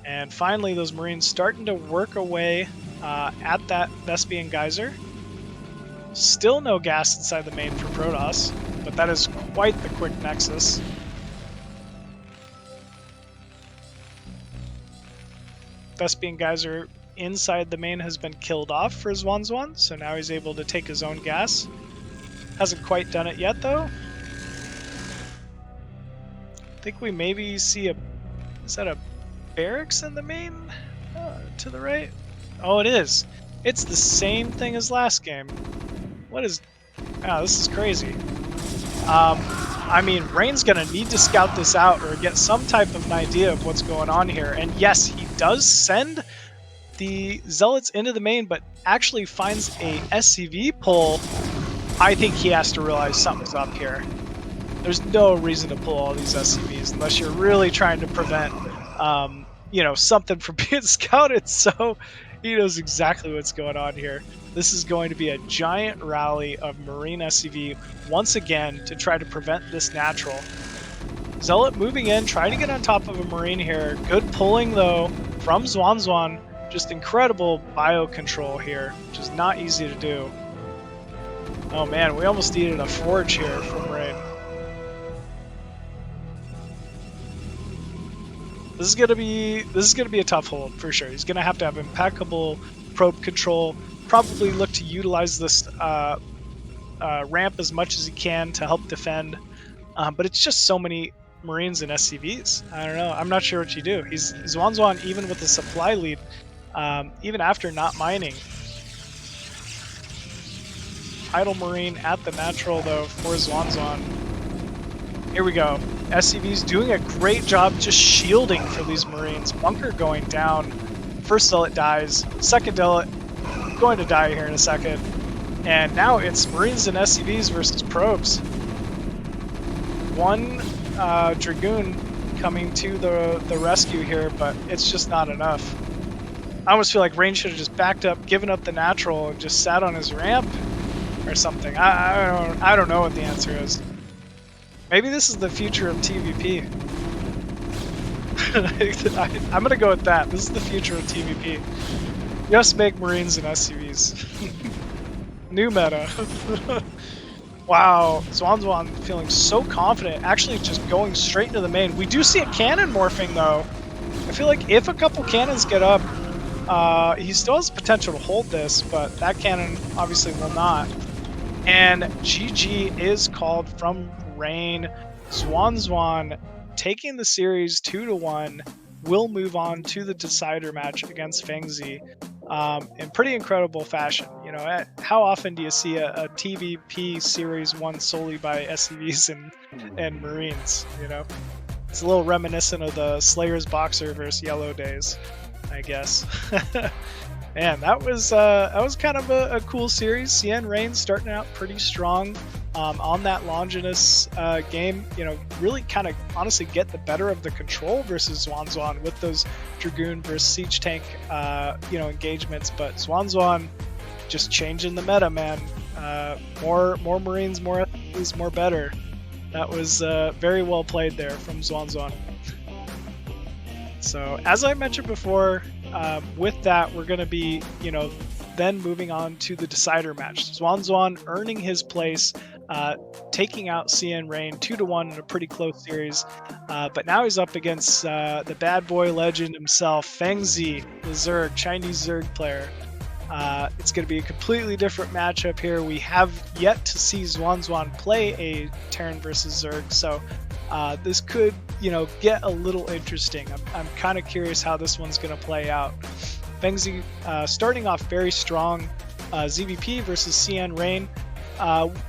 And finally, those Marines starting to work away at that Vespian Geyser. Still no gas inside the main for Protoss, but that is quite the quick Nexus. Vespian Geyser inside the main has been killed off for XuanXuan, so now he's able to take his own gas. Hasn't quite done it yet, though. I think we maybe see a... Is that a barracks in the main? To the right? Oh, it is. It's the same thing as last game. What is... Oh, this is crazy. I mean, Rain's gonna need to scout this out or get some type of an idea of what's going on here. And yes, he does send the Zealots into the main, but actually finds a SCV pull. I think he has to realize something's up here. There's no reason to pull all these SCVs unless you're really trying to prevent, you know, something from being scouted. So he knows exactly what's going on here. This is going to be a giant rally of Marine SCV once again to try to prevent this natural. Zealot moving in, trying to get on top of a Marine here. Good pulling though from XuanXuan. Just incredible bio control here, which is not easy to do. Oh man, we almost needed a forge here from Rain. This is gonna be a tough hold for sure. He's gonna have impeccable probe control. Probably look to utilize this ramp as much as he can to help defend. But it's just so many Marines and SCVs. I don't know. I'm not sure what you do. He's XuanXuan even with the supply lead, even after not mining. Idle Marine at the natural though for XuanXuan. Here we go. SCV's doing a great job just shielding for these Marines. Bunker going down. First Zealot dies. Second Zealot going to die here in a second. And now it's Marines and SCVs versus probes. One Dragoon coming to the rescue here, but it's just not enough. I almost feel like Rain should have just backed up, given up the natural, and just sat on his ramp or something. I don't know what the answer is. Maybe this is the future of TVP. I'm gonna go with that. This is the future of TVP. Just make Marines and SCVs. New meta. Wow, XuanXuan feeling so confident, actually just going straight into the main. We do see a cannon morphing though. I feel like if a couple cannons get up, he still has potential to hold this, but that cannon obviously will not. And GG is called from Rain. XuanXuan taking the series 2-1 will move on to the decider match against Fengzi in pretty incredible fashion. You know, how often do you see a TVP series won solely by SCVs and Marines? You know, it's a little reminiscent of the Slayer's Boxer versus Yellow days, I guess. Man, that was kind of a cool series. cnRain starting out pretty strong on that Longinus game. You know, really kind of honestly get the better of the control versus XuanXuan with those Dragoon versus Siege Tank you know, engagements. But XuanXuan just changing the meta, man. More Marines, more SCVs, more better. That was very well played there from XuanXuan. So as I mentioned before, with that, we're going to be, you know, then moving on to the decider match. XuanXuan earning his place, taking out cnRain 2-1 in a pretty close series. But now he's up against the bad boy legend himself, Fengzi, the Zerg, Chinese Zerg player. It's going to be a completely different matchup here. We have yet to see XuanXuan play a Terran versus Zerg, so this could, you know, get a little interesting. I'm kind of curious how this one's going to play out. Fengzi starting off very strong. ZVP versus cnRain.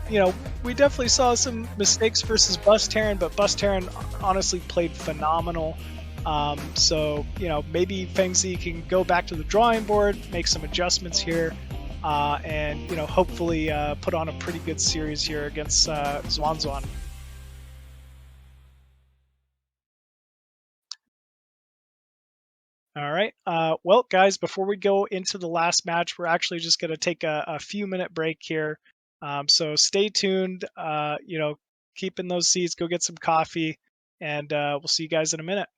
You know, we definitely saw some mistakes versus BusTerran, but BusTerran honestly played phenomenal. So, you know, maybe Fengzi can go back to the drawing board, make some adjustments here. and hopefully put on a pretty good series here against XuanXuan. All right. Well, guys, before we go into the last match, we're actually just going to take a few minute break here. So stay tuned. Keep in those seats. Go get some coffee, and we'll see you guys in a minute.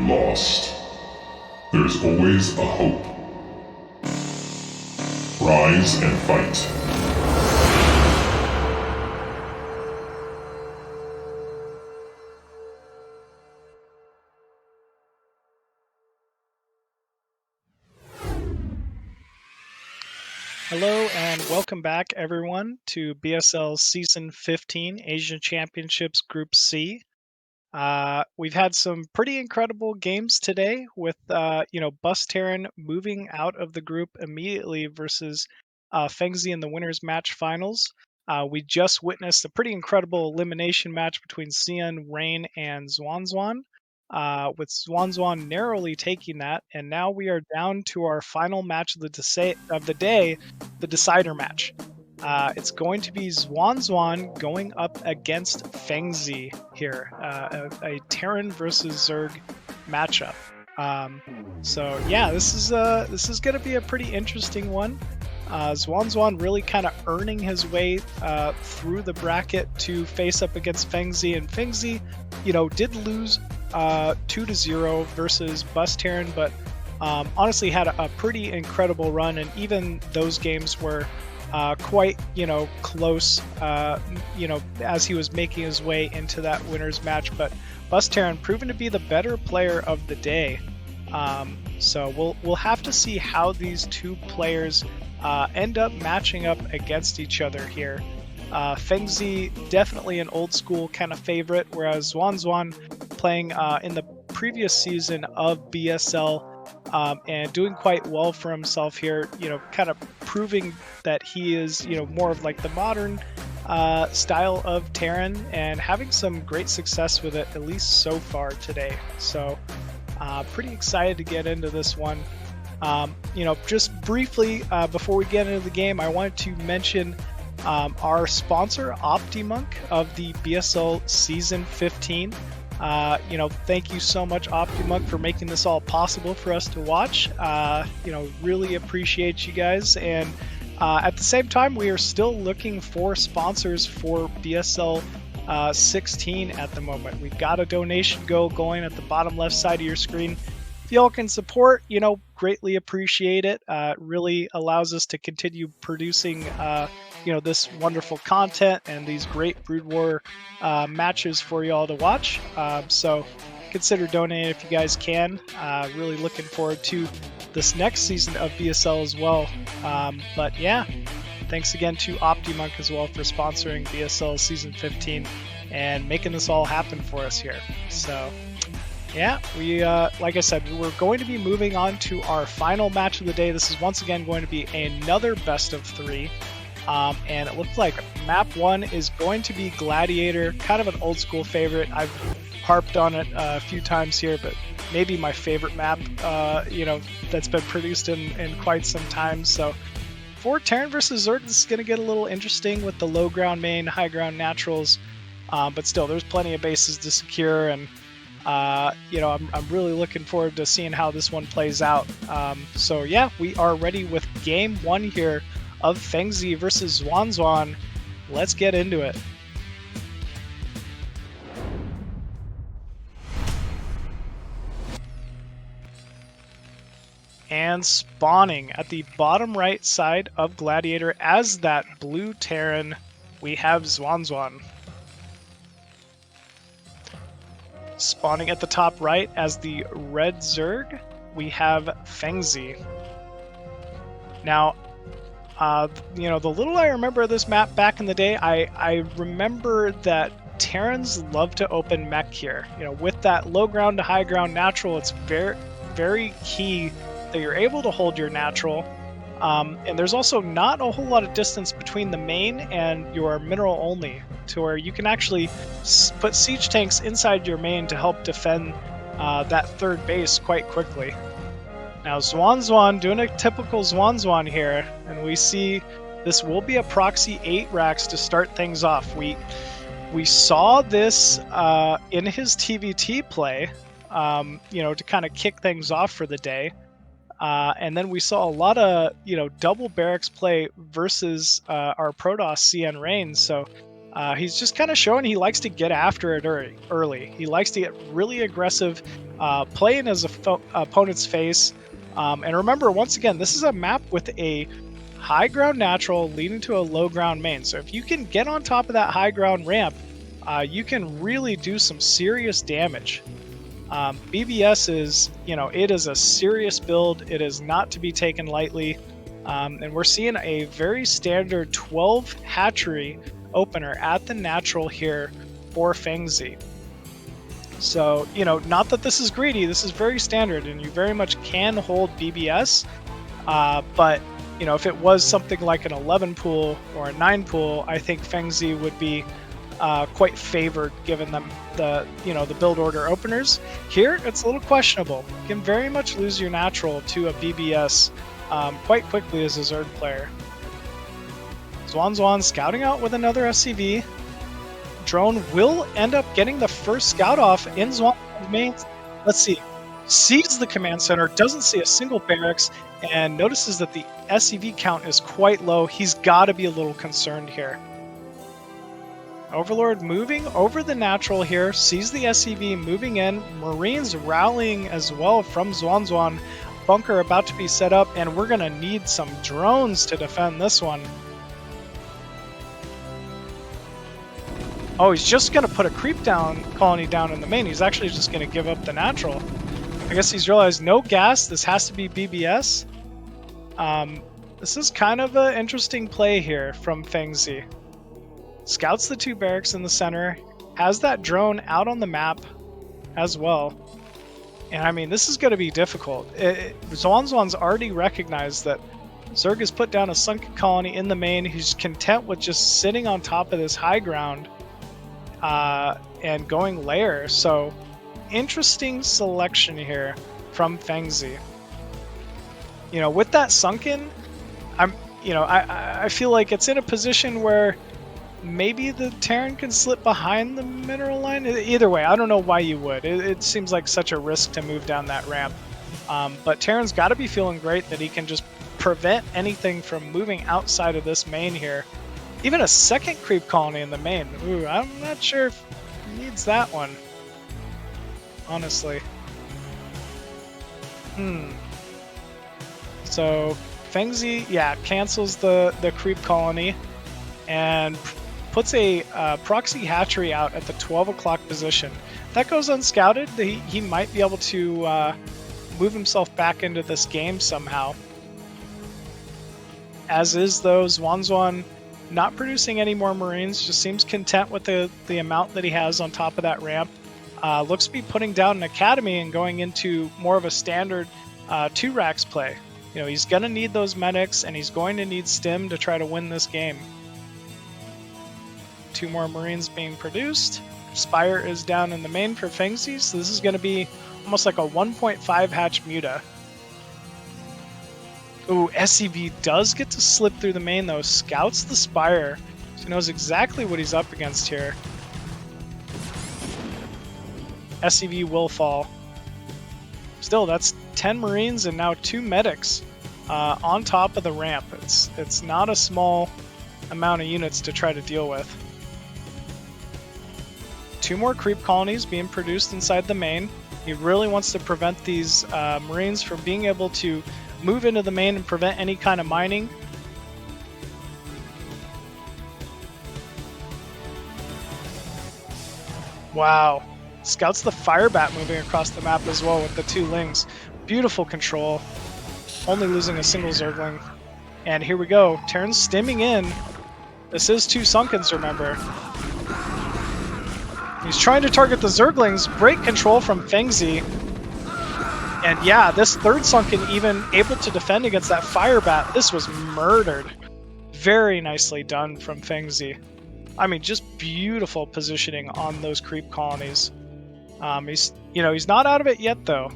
lost. There's always a hope. Rise and fight. Hello and welcome back everyone to BSL Season 15 Asia Championships Group C. We've had some pretty incredible games today with BusTerran moving out of the group immediately versus Fengzi in the winners match finals. We just witnessed a pretty incredible elimination match between cnRain and XuanXuan, with XuanXuan narrowly taking that, and now we are down to our final match of the day, the decider match. It's going to be XuanXuan going up against Fengzi here, a Terran versus Zerg matchup. So yeah, this is going to be a pretty interesting one. XuanXuan really kind of earning his way through the bracket to face up against Fengzi, and Fengzi, did lose 2-0 versus BusTerran, but honestly had a pretty incredible run, and even those games were quite close as he was making his way into that winners match. But BusTerran proven to be the better player of the day, so we'll have to see how these two players end up matching up against each other here. Fengzi definitely an old school kind of favorite, whereas XuanXuan playing in the previous season of BSL and doing quite well for himself here, kind of proving that he is, more of like the modern style of Terran, and having some great success with it, at least so far today. So pretty excited to get into this one. Just briefly, before we get into the game, I wanted to mention our sponsor, OptiMonk, of the BSL Season 15. Thank you so much, OptiMonk, for making this all possible for us to watch. Really appreciate you guys. And at the same time, we are still looking for sponsors for BSL 16 at the moment. We've got a donation going at the bottom left side of your screen. If y'all can support, greatly appreciate it. It really allows us to continue producing, this wonderful content and these great BroodWar matches for y'all to watch. So consider donating if you guys can. Really looking forward to this next season of BSL as well. But yeah, thanks again to OptiMonk as well for sponsoring BSL Season 15 and making this all happen for us here. So yeah, we like I said, we're going to be moving on to our final match of the day. This is once again going to be another best of 3. And it looks like map 1 is going to be Gladiator, kind of an old school favorite. I've harped on it a few times here, but maybe my favorite map, that's been produced in quite some time. So for Terran versus Zerg, this is going to get a little interesting with the low ground main, high ground naturals. But still, there's plenty of bases to secure, and I'm really looking forward to seeing how this one plays out. So yeah, we are ready with game 1 here of Fengzi versus XuanXuan. Let's get into it. And spawning at the bottom right side of Gladiator as that blue Terran, we have XuanXuan. Spawning at the top right as the red Zerg, we have Fengzi. Now, the little I remember of this map back in the day, I remember that Terrans love to open mech here. With that low ground to high ground natural, it's very, very key that you're able to hold your natural. And there's also not a whole lot of distance between the main and your mineral only, to where you can actually put siege tanks inside your main to help defend that third base quite quickly. Now XuanXuan doing a typical XuanXuan here, and we see this will be a proxy 8 racks to start things off. We saw this in his TVT play, to kind of kick things off for the day. And then we saw a lot of, double barracks play versus our Protoss cnRain. So He's just kind of showing he likes to get after it early. He likes to get really aggressive, play in his opponent's face. And remember, once again, this is a map with a high ground natural leading to a low ground main. So if you can get on top of that high ground ramp, you can really do some serious damage. BBS is, it is a serious build. It is not to be taken lightly. And we're seeing a very standard 12 hatchery opener at the natural here for Fengzi. So, not that this is greedy, this is very standard, and you very much can hold BBS. But, if it was something like an 11 pool or a 9 pool, I think Fengzi would be quite favored given them the build order openers. Here, it's a little questionable. You can very much lose your natural to a BBS quite quickly as a Zerg player. XuanXuan scouting out with another SCV. Drone will end up getting the first scout off in XuanXuan's main. Let's see. Sees the command center, doesn't see a single barracks, and notices that the SCV count is quite low. He's got to be a little concerned here. Overlord moving over the natural here, sees the SCV moving in. Marines rallying as well from XuanXuan. Bunker about to be set up, and we're going to need some drones to defend this one. Oh, he's just going to put a creep down colony down in the main. He's actually just going to give up the natural. I guess he's realized no gas. This has to be BBS. This is kind of an interesting play here from Fengzi. Scouts the 2 barracks in the center. Has that drone out on the map as well. And I mean, this is going to be difficult. XuanXuan's already recognized that Zerg has put down a sunken colony in the main. He's content with just sitting on top of this high ground and going lair. So, interesting selection here from Fengzi. With that sunken, I feel like it's in a position where maybe the Terran can slip behind the mineral line. Either way, I don't know why you would. It seems like such a risk to move down that ramp. But Terran's got to be feeling great that he can just prevent anything from moving outside of this main here. Even a second creep colony in the main. Ooh, I'm not sure if he needs that one. Honestly. So, Fengzi, cancels the creep colony and puts a proxy hatchery out at the 12 o'clock position. That goes unscouted. He might be able to move himself back into this game somehow. As is, though, XuanXuan not producing any more Marines, just seems content with the amount that he has on top of that ramp. Looks to be putting down an academy and going into more of a standard 2 racks play. He's going to need those medics, and he's going to need stim to try to win this game. 2 more Marines being produced. Spire is down in the main for Fengzi, so this is going to be almost like a 1.5 hatch muta. Ooh, SCV does get to slip through the main though. Scouts the Spire, so he knows exactly what he's up against here. SCV will fall. Still, that's 10 Marines and now 2 medics on top of the ramp. It's not a small amount of units to try to deal with. 2 more creep colonies being produced inside the main. He really wants to prevent these Marines from being able to move into the main and prevent any kind of mining. Wow. Scouts the Firebat moving across the map as well with the 2 Lings. Beautiful control. Only losing a single Zergling. And here we go. Terran's stimming in. This is 2 Sunkens, remember. He's trying to target the Zerglings. Great control from Fengzi. And yeah, this 3rd Sunken even able to defend against that Firebat. This was murdered. Very nicely done from Fengzi. I mean, just beautiful positioning on those creep colonies. He's not out of it yet though.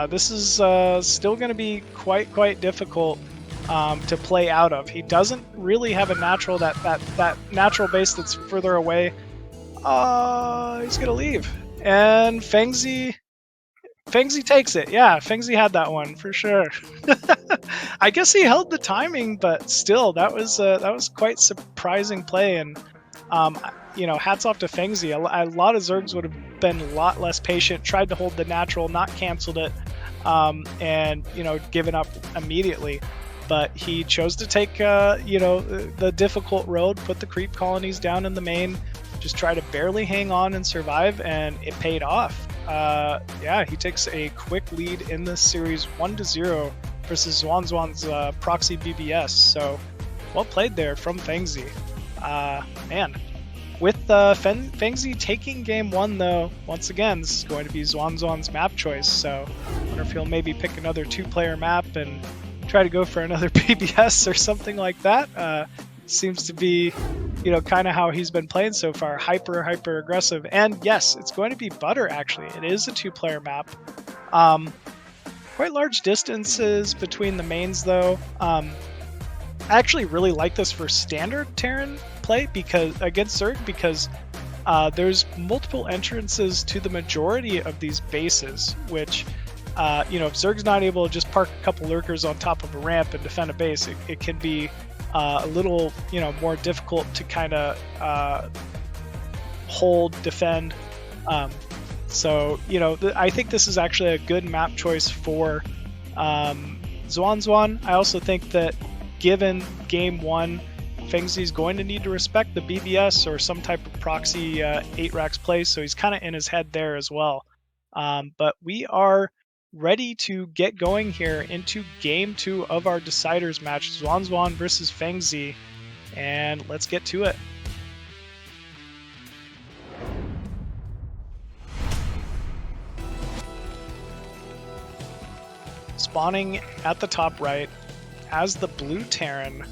This is still going to be quite difficult to play out of. He doesn't really have a natural that natural base that's further away. He's gonna leave, and Fengzi takes it. Yeah, Fengzi had that one for sure. I guess he held the timing, but still, that was quite surprising play, and You know, hats off to Fengzi. A lot of Zergs would have been a lot less patient, tried to hold the natural, not canceled it, and, you know, given up immediately. But he chose to take, you know, the difficult road, put the creep colonies down in the main, just try to barely hang on and survive, and it paid off. Yeah, he takes a quick lead in this series 1-0 versus XuanXuan's proxy BBS. So well played there from Fengzi. Man, with Fengzi taking game 1 though, once again, this is going to be XuanXuan's map choice. So I wonder if he'll maybe pick another 2-player map and try to go for another BBS or something like that. Seems to be, you know, kind of how he's been playing so far. Hyper aggressive. And yes, it's going to be Butter, actually. It is a 2-player map. Quite large distances between the mains, though. I actually really like this for standard Terran play because against Zerg, because there's multiple entrances to the majority of these bases, which, you know, if Zerg's not able to just park a couple lurkers on top of a ramp and defend a base, it can be a little, you know, more difficult to kind of hold, defend. So, you know, I think this is actually a good map choice for XuanXuan. I also think that given game 1, Fengzi's going to need to respect the BBS or some type of proxy 8 racks play, so he's kind of in his head there as well. But we are ready to get going here into game 2 of our deciders match, XuanXuan versus Fengzi, and let's get to it. Spawning at the top right as the blue Terran,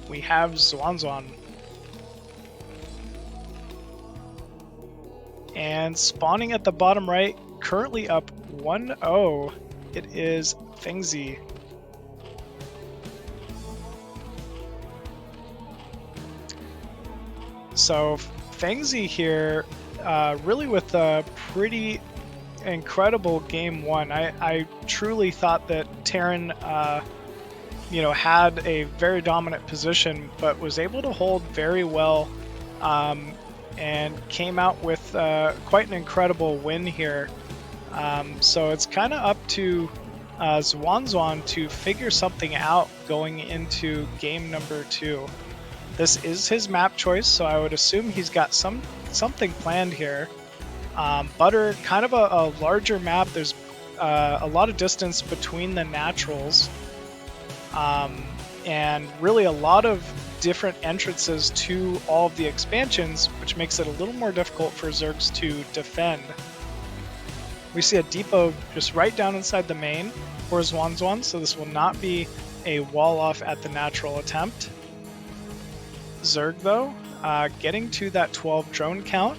we have XuanXuan. And spawning at the bottom right, currently up 1-0, it is Fengzi. So Fengzi here, really with a pretty incredible game 1. I truly thought that Terran, you know, had a very dominant position, but was able to hold very well, and came out with quite an incredible win here. So it's kind of up to XuanXuan to figure something out going into game number 2. This is his map choice, so I would assume he's got something planned here. Butter, kind of a larger map. There's a lot of distance between the naturals, and really a lot of different entrances to all of the expansions, which makes it a little more difficult for Zergs to defend. We see a depot just right down inside the main for XuanXuan, so this will not be a wall off at the natural attempt. Zerg, though, getting to that 12 drone count.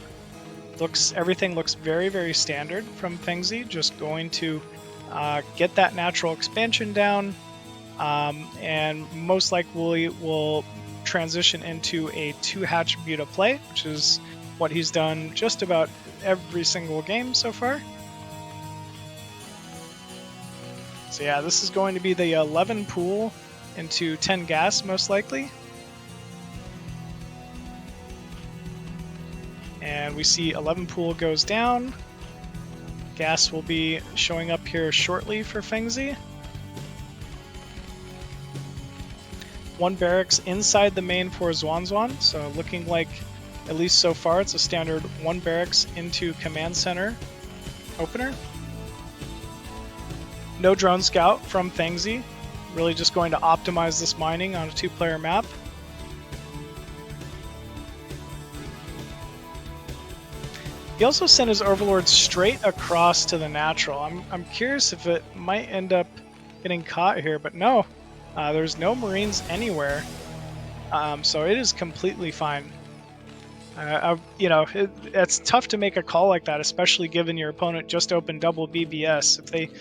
Everything looks very standard from Fengzi, just going to get that natural expansion down, and most likely will transition into a 2-hatch Buta play, which is what he's done just about every single game so far. So yeah, this is going to be the 11 pool into 10 gas, most likely. And we see 11 pool goes down. Gas will be showing up here shortly for Fengzi. 1 barracks inside the main for XuanXuan, so looking like, at least so far, it's a standard 1 barracks into command center opener. No drone scout from Fengzi, really just going to optimize this mining on a 2-player map. He also sent his overlord straight across to the natural. I'm curious if it might end up getting caught here, but no. There's no Marines anywhere, so it is completely fine. You know, it's tough to make a call like that, especially given your opponent just opened double BBS. If they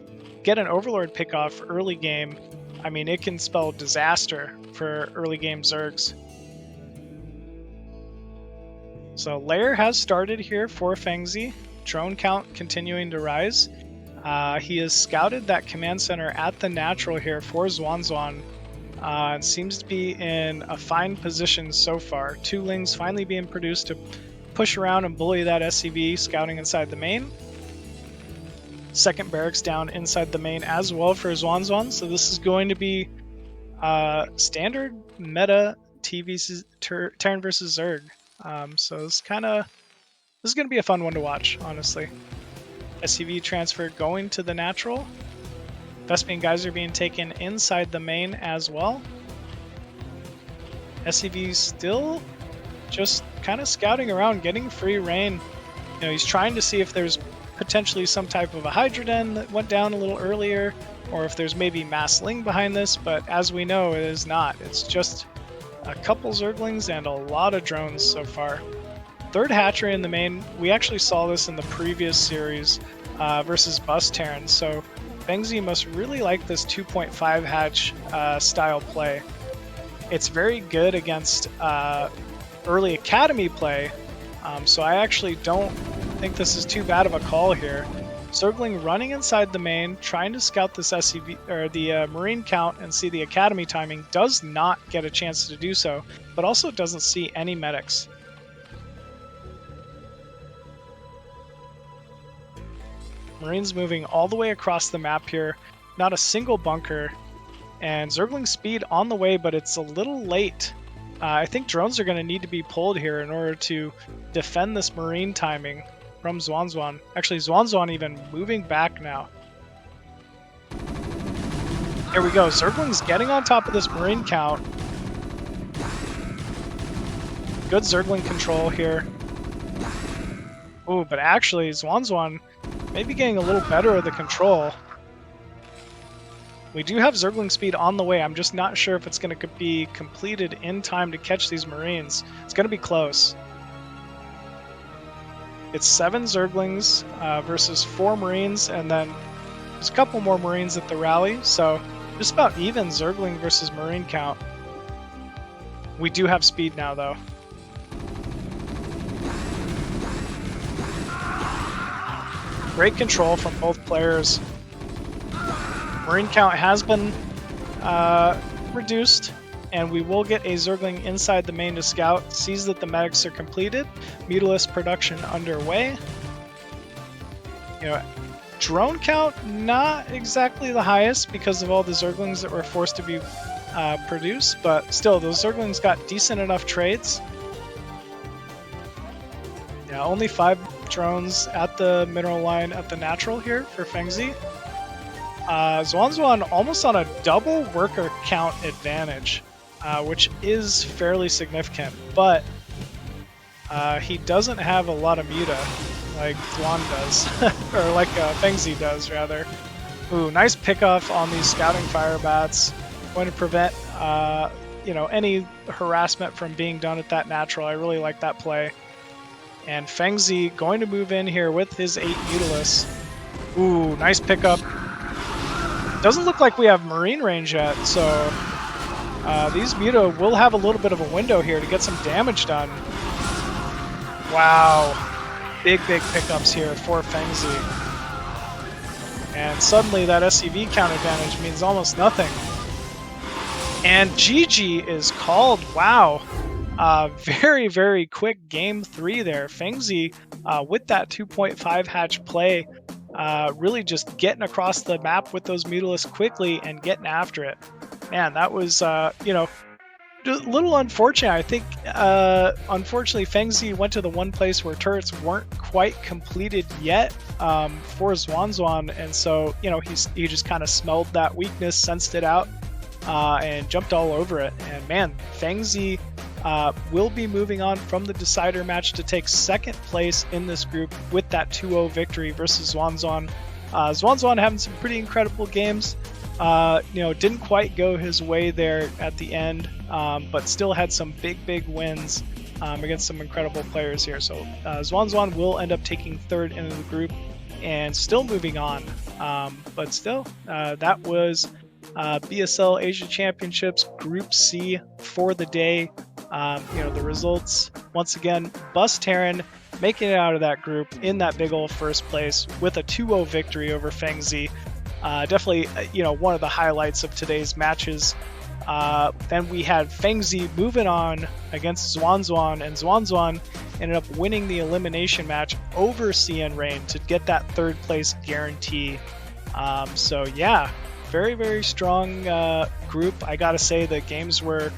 get an overlord pickoff early game, I mean, it can spell disaster for early game Zergs. So lair has started here for Fengzi. Drone count continuing to rise. He has scouted that command center at the natural here for XuanXuan. and seems to be in a fine position so far. 2 Lings finally being produced to push around and bully that SCV scouting inside the main. Second barracks down inside the main as well for XuanXuan, so this is going to be standard meta Terran versus Zerg. So this is going to be a fun one to watch, honestly. SCV transfer going to the natural. Vespian Geyser being taken inside the main as well. SCV still just kind of scouting around, getting free reign. You know, he's trying to see if there's potentially some type of a Hydra Den that went down a little earlier, or if there's maybe Mass Ling behind this, but as we know, it is not. It's just a couple Zerglings and a lot of drones so far. Third hatchery in the main. We actually saw this in the previous series versus BusTerran, so Fengzi must really like this 2.5 hatch style play. It's very good against early academy play, so I actually don't think this is too bad of a call here. Zergling running inside the main, trying to scout this SCV or the Marine count and see the academy timing, does not get a chance to do so, but also doesn't see any medics. Marines moving all the way across the map here, not a single bunker, and Zergling speed on the way, but it's a little late. I think drones are going to need to be pulled here in order to defend this Marine timing from XuanXuan. Actually, XuanXuan even moving back now. Here we go, Zergling's getting on top of this Marine count. Good Zergling control here. Ooh, but actually XuanXuan maybe getting a little better of the control. We do have Zergling speed on the way. I'm just not sure if it's going to be completed in time to catch these Marines. It's going to be close. It's 7 Zerglings versus 4 Marines, and then there's a couple more Marines at the rally, so just about even Zergling versus Marine count. We do have speed now, though. Great control from both players. Marine count has been reduced, and we will get a Zergling inside the main to scout. Sees that the medics are completed. Mutalisk production underway. You know, drone count not exactly the highest because of all the Zerglings that were forced to be produced, but still, those Zerglings got decent enough trades. Yeah, only 5 drones at the mineral line at the natural here for Fengzi. XuanXuan almost on a double worker count advantage, which is fairly significant, but he doesn't have a lot of muta like Xuan does, or like Fengzi does, rather. Ooh, nice pickoff on these scouting fire bats. Going to prevent you know, any harassment from being done at that natural. I really like that play. And Fengzi going to move in here with his 8 Mutalisks. Ooh, nice pickup. Doesn't look like we have Marine range yet, so these Muta will have a little bit of a window here to get some damage done. Wow. Big pickups here for Fengzi. And suddenly that SCV count advantage means almost nothing. And GG is called. Wow. Very quick game 3 there. Fengzi with that 2.5 hatch play, really just getting across the map with those Mutalisks quickly and getting after it. Man, that was, you know, a little unfortunate. I think, unfortunately, Fengzi went to the one place where turrets weren't quite completed yet for XuanXuan, and so, you know, he just kind of smelled that weakness, sensed it out, and jumped all over it. And man, Fengzi will be moving on from the decider match to take 2nd place in this group with that 2-0 victory versus XuanXuan. XuanXuan having some pretty incredible games. You know, didn't quite go his way there at the end, but still had some big wins against some incredible players here. So XuanXuan will end up taking 3rd into the group and still moving on. But still, that was BSL Asia Championships Group C for the day. You know, the results, once again, BusTerran making it out of that group in that big old 1st place with a 2-0 victory over Fengzi. Definitely, you know, one of the highlights of today's matches. Then we had Fengzi moving on against XuanXuan, and XuanXuan ended up winning the elimination match over cnRain to get that 3rd place guarantee. So yeah, very, very strong group. I gotta say the games were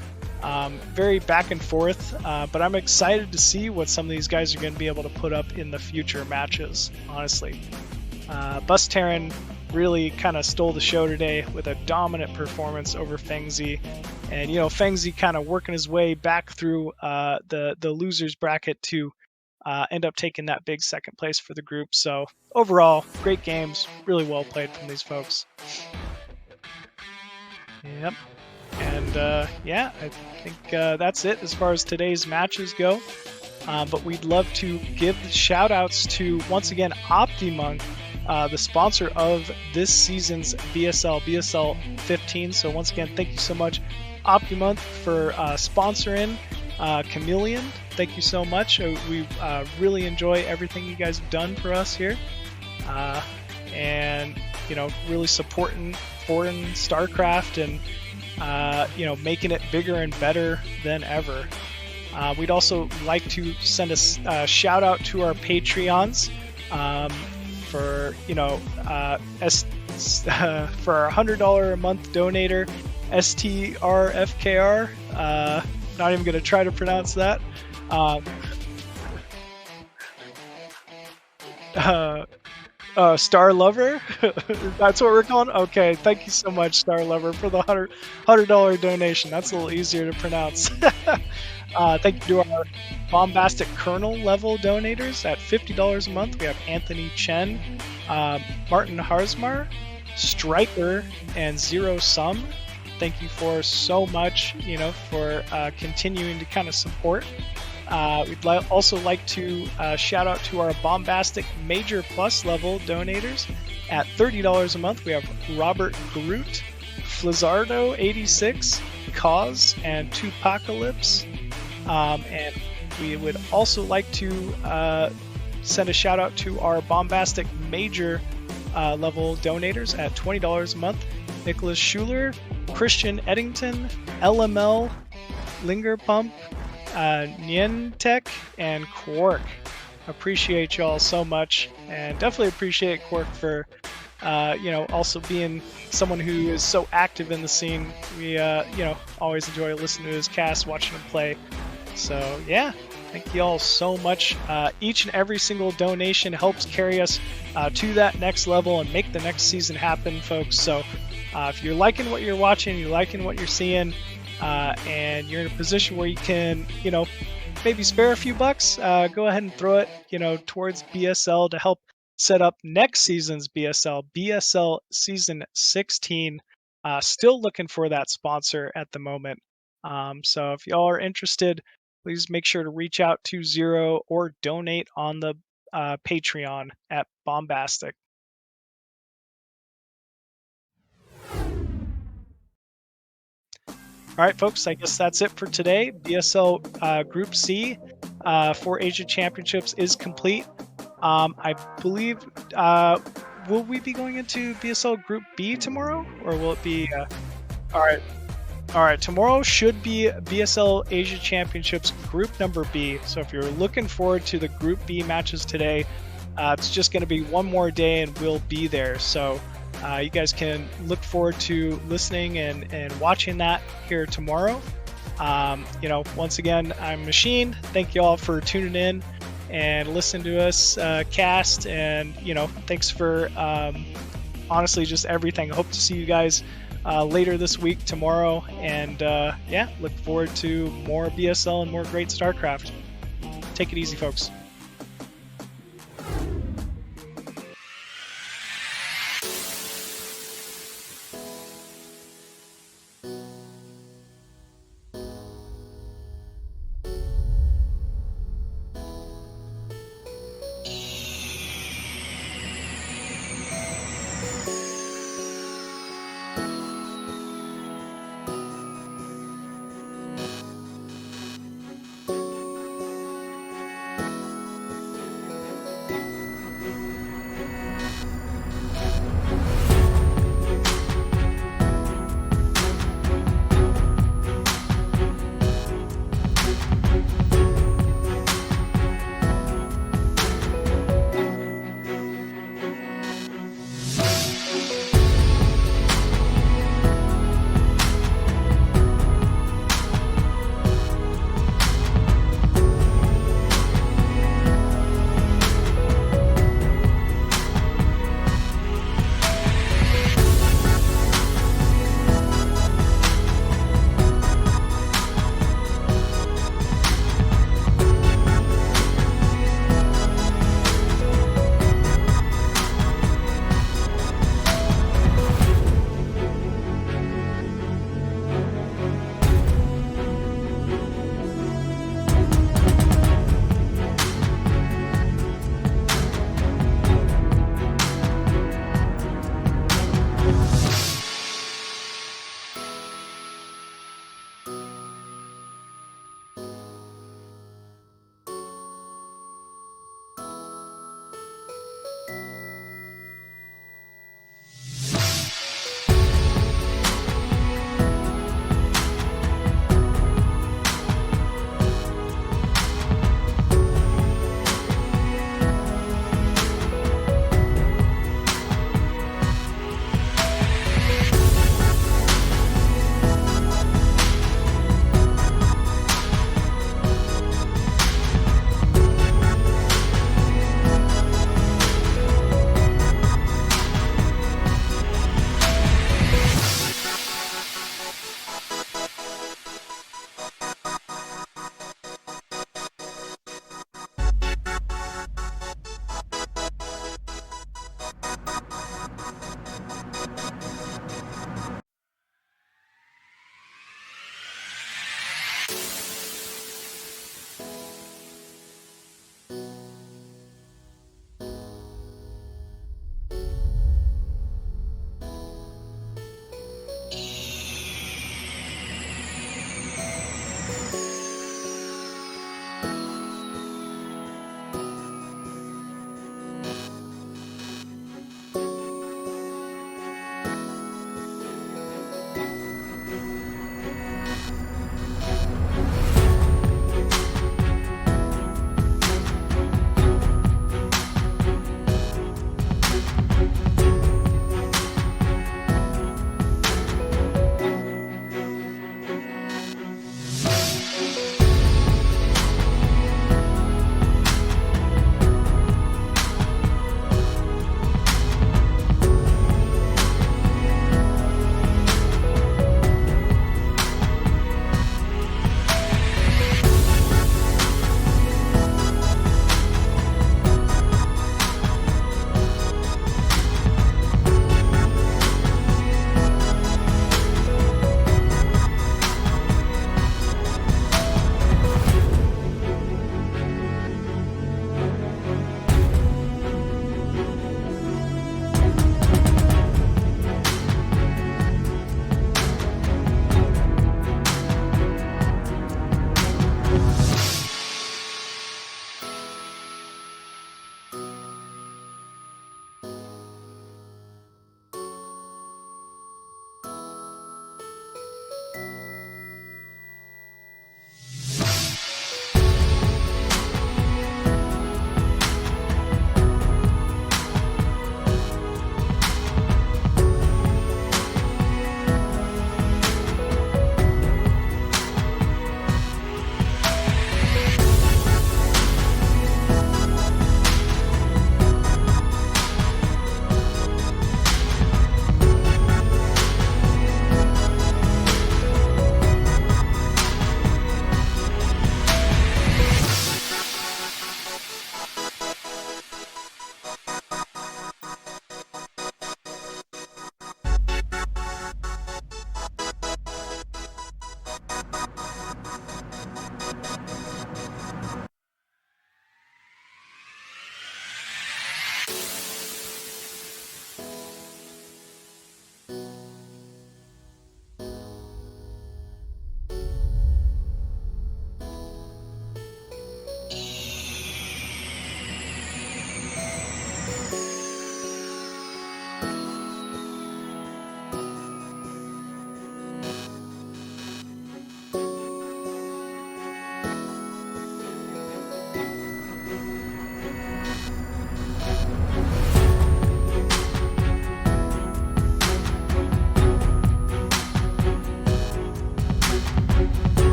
very back and forth, but I'm excited to see what some of these guys are going to be able to put up in the future matches, honestly. BusTerran really kind of stole the show today with a dominant performance over Fengzi, and you know, Fengzi kind of working his way back through the losers bracket to end up taking that big 2nd place for the group. So overall, great games, really well played from these folks. Yep. And yeah, I think that's it as far as today's matches go. But we'd love to give shout outs to, once again, OptiMonk, the sponsor of this season's BSL15. So once again, thank you so much, OptiMonk, for sponsoring Chameleon. Thank you so much. We really enjoy everything you guys have done for us here. And, you know, really supporting foreign StarCraft and you know, making it bigger and better than ever. We'd also like to send a shout out to our Patreons for, you know, for our $100 a month donator, STRFKR. Not even going to try to pronounce that. Star Lover, that's what we're calling. Okay, thank you so much, Star Lover, for the $100 donation. That's a little easier to pronounce. Thank you to our Bombastic Kernel level donators at $50 a month. We have Anthony Chen, Martin Harzmar, Striker, and Zero Sum. Thank you for so much, you know, for continuing to kind of support. We'd also like to shout out to our Bombastic Major Plus level donators at $30 a month. We have Robert Groot, Flizzardo86, Cause, and Tupacalypse. And we would also like to send a shout out to our Bombastic Major level donators at $20 a month. Nicholas Schuler, Christian Eddington, LML, Linger Pump, Nientech, and Quark. Appreciate y'all so much, and definitely appreciate Quark for you know, also being someone who is so active in the scene. We you know, always enjoy listening to his cast, watching him play. So yeah, thank you all so much. Each and every single donation helps carry us to that next level and make the next season happen, folks. So if you're liking what you're watching, you're liking what you're seeing, and you're in a position where you can, you know, maybe spare a few bucks, go ahead and throw it, you know, towards BSL to help set up next season's BSL season 16. Still looking for that sponsor at the moment. So if y'all are interested, please make sure to reach out to Zero or donate on the Patreon at Bombastic. All right, folks, I guess that's it for today. BSL Group C for Asia Championships is complete. I believe, will we be going into BSL Group B tomorrow, or will it be? All right. Tomorrow should be BSL Asia Championships Group number B. So if you're looking forward to the Group B matches today, it's just going to be one more day, and we'll be there. So you guys can look forward to listening and watching that here tomorrow. You know, once again, I'm Machine. Thank you all for tuning in and listening to us cast, and you know, thanks for honestly just everything. I hope to see you guys later this week, tomorrow, and yeah, look forward to more BSL and more great StarCraft. Take it easy, folks.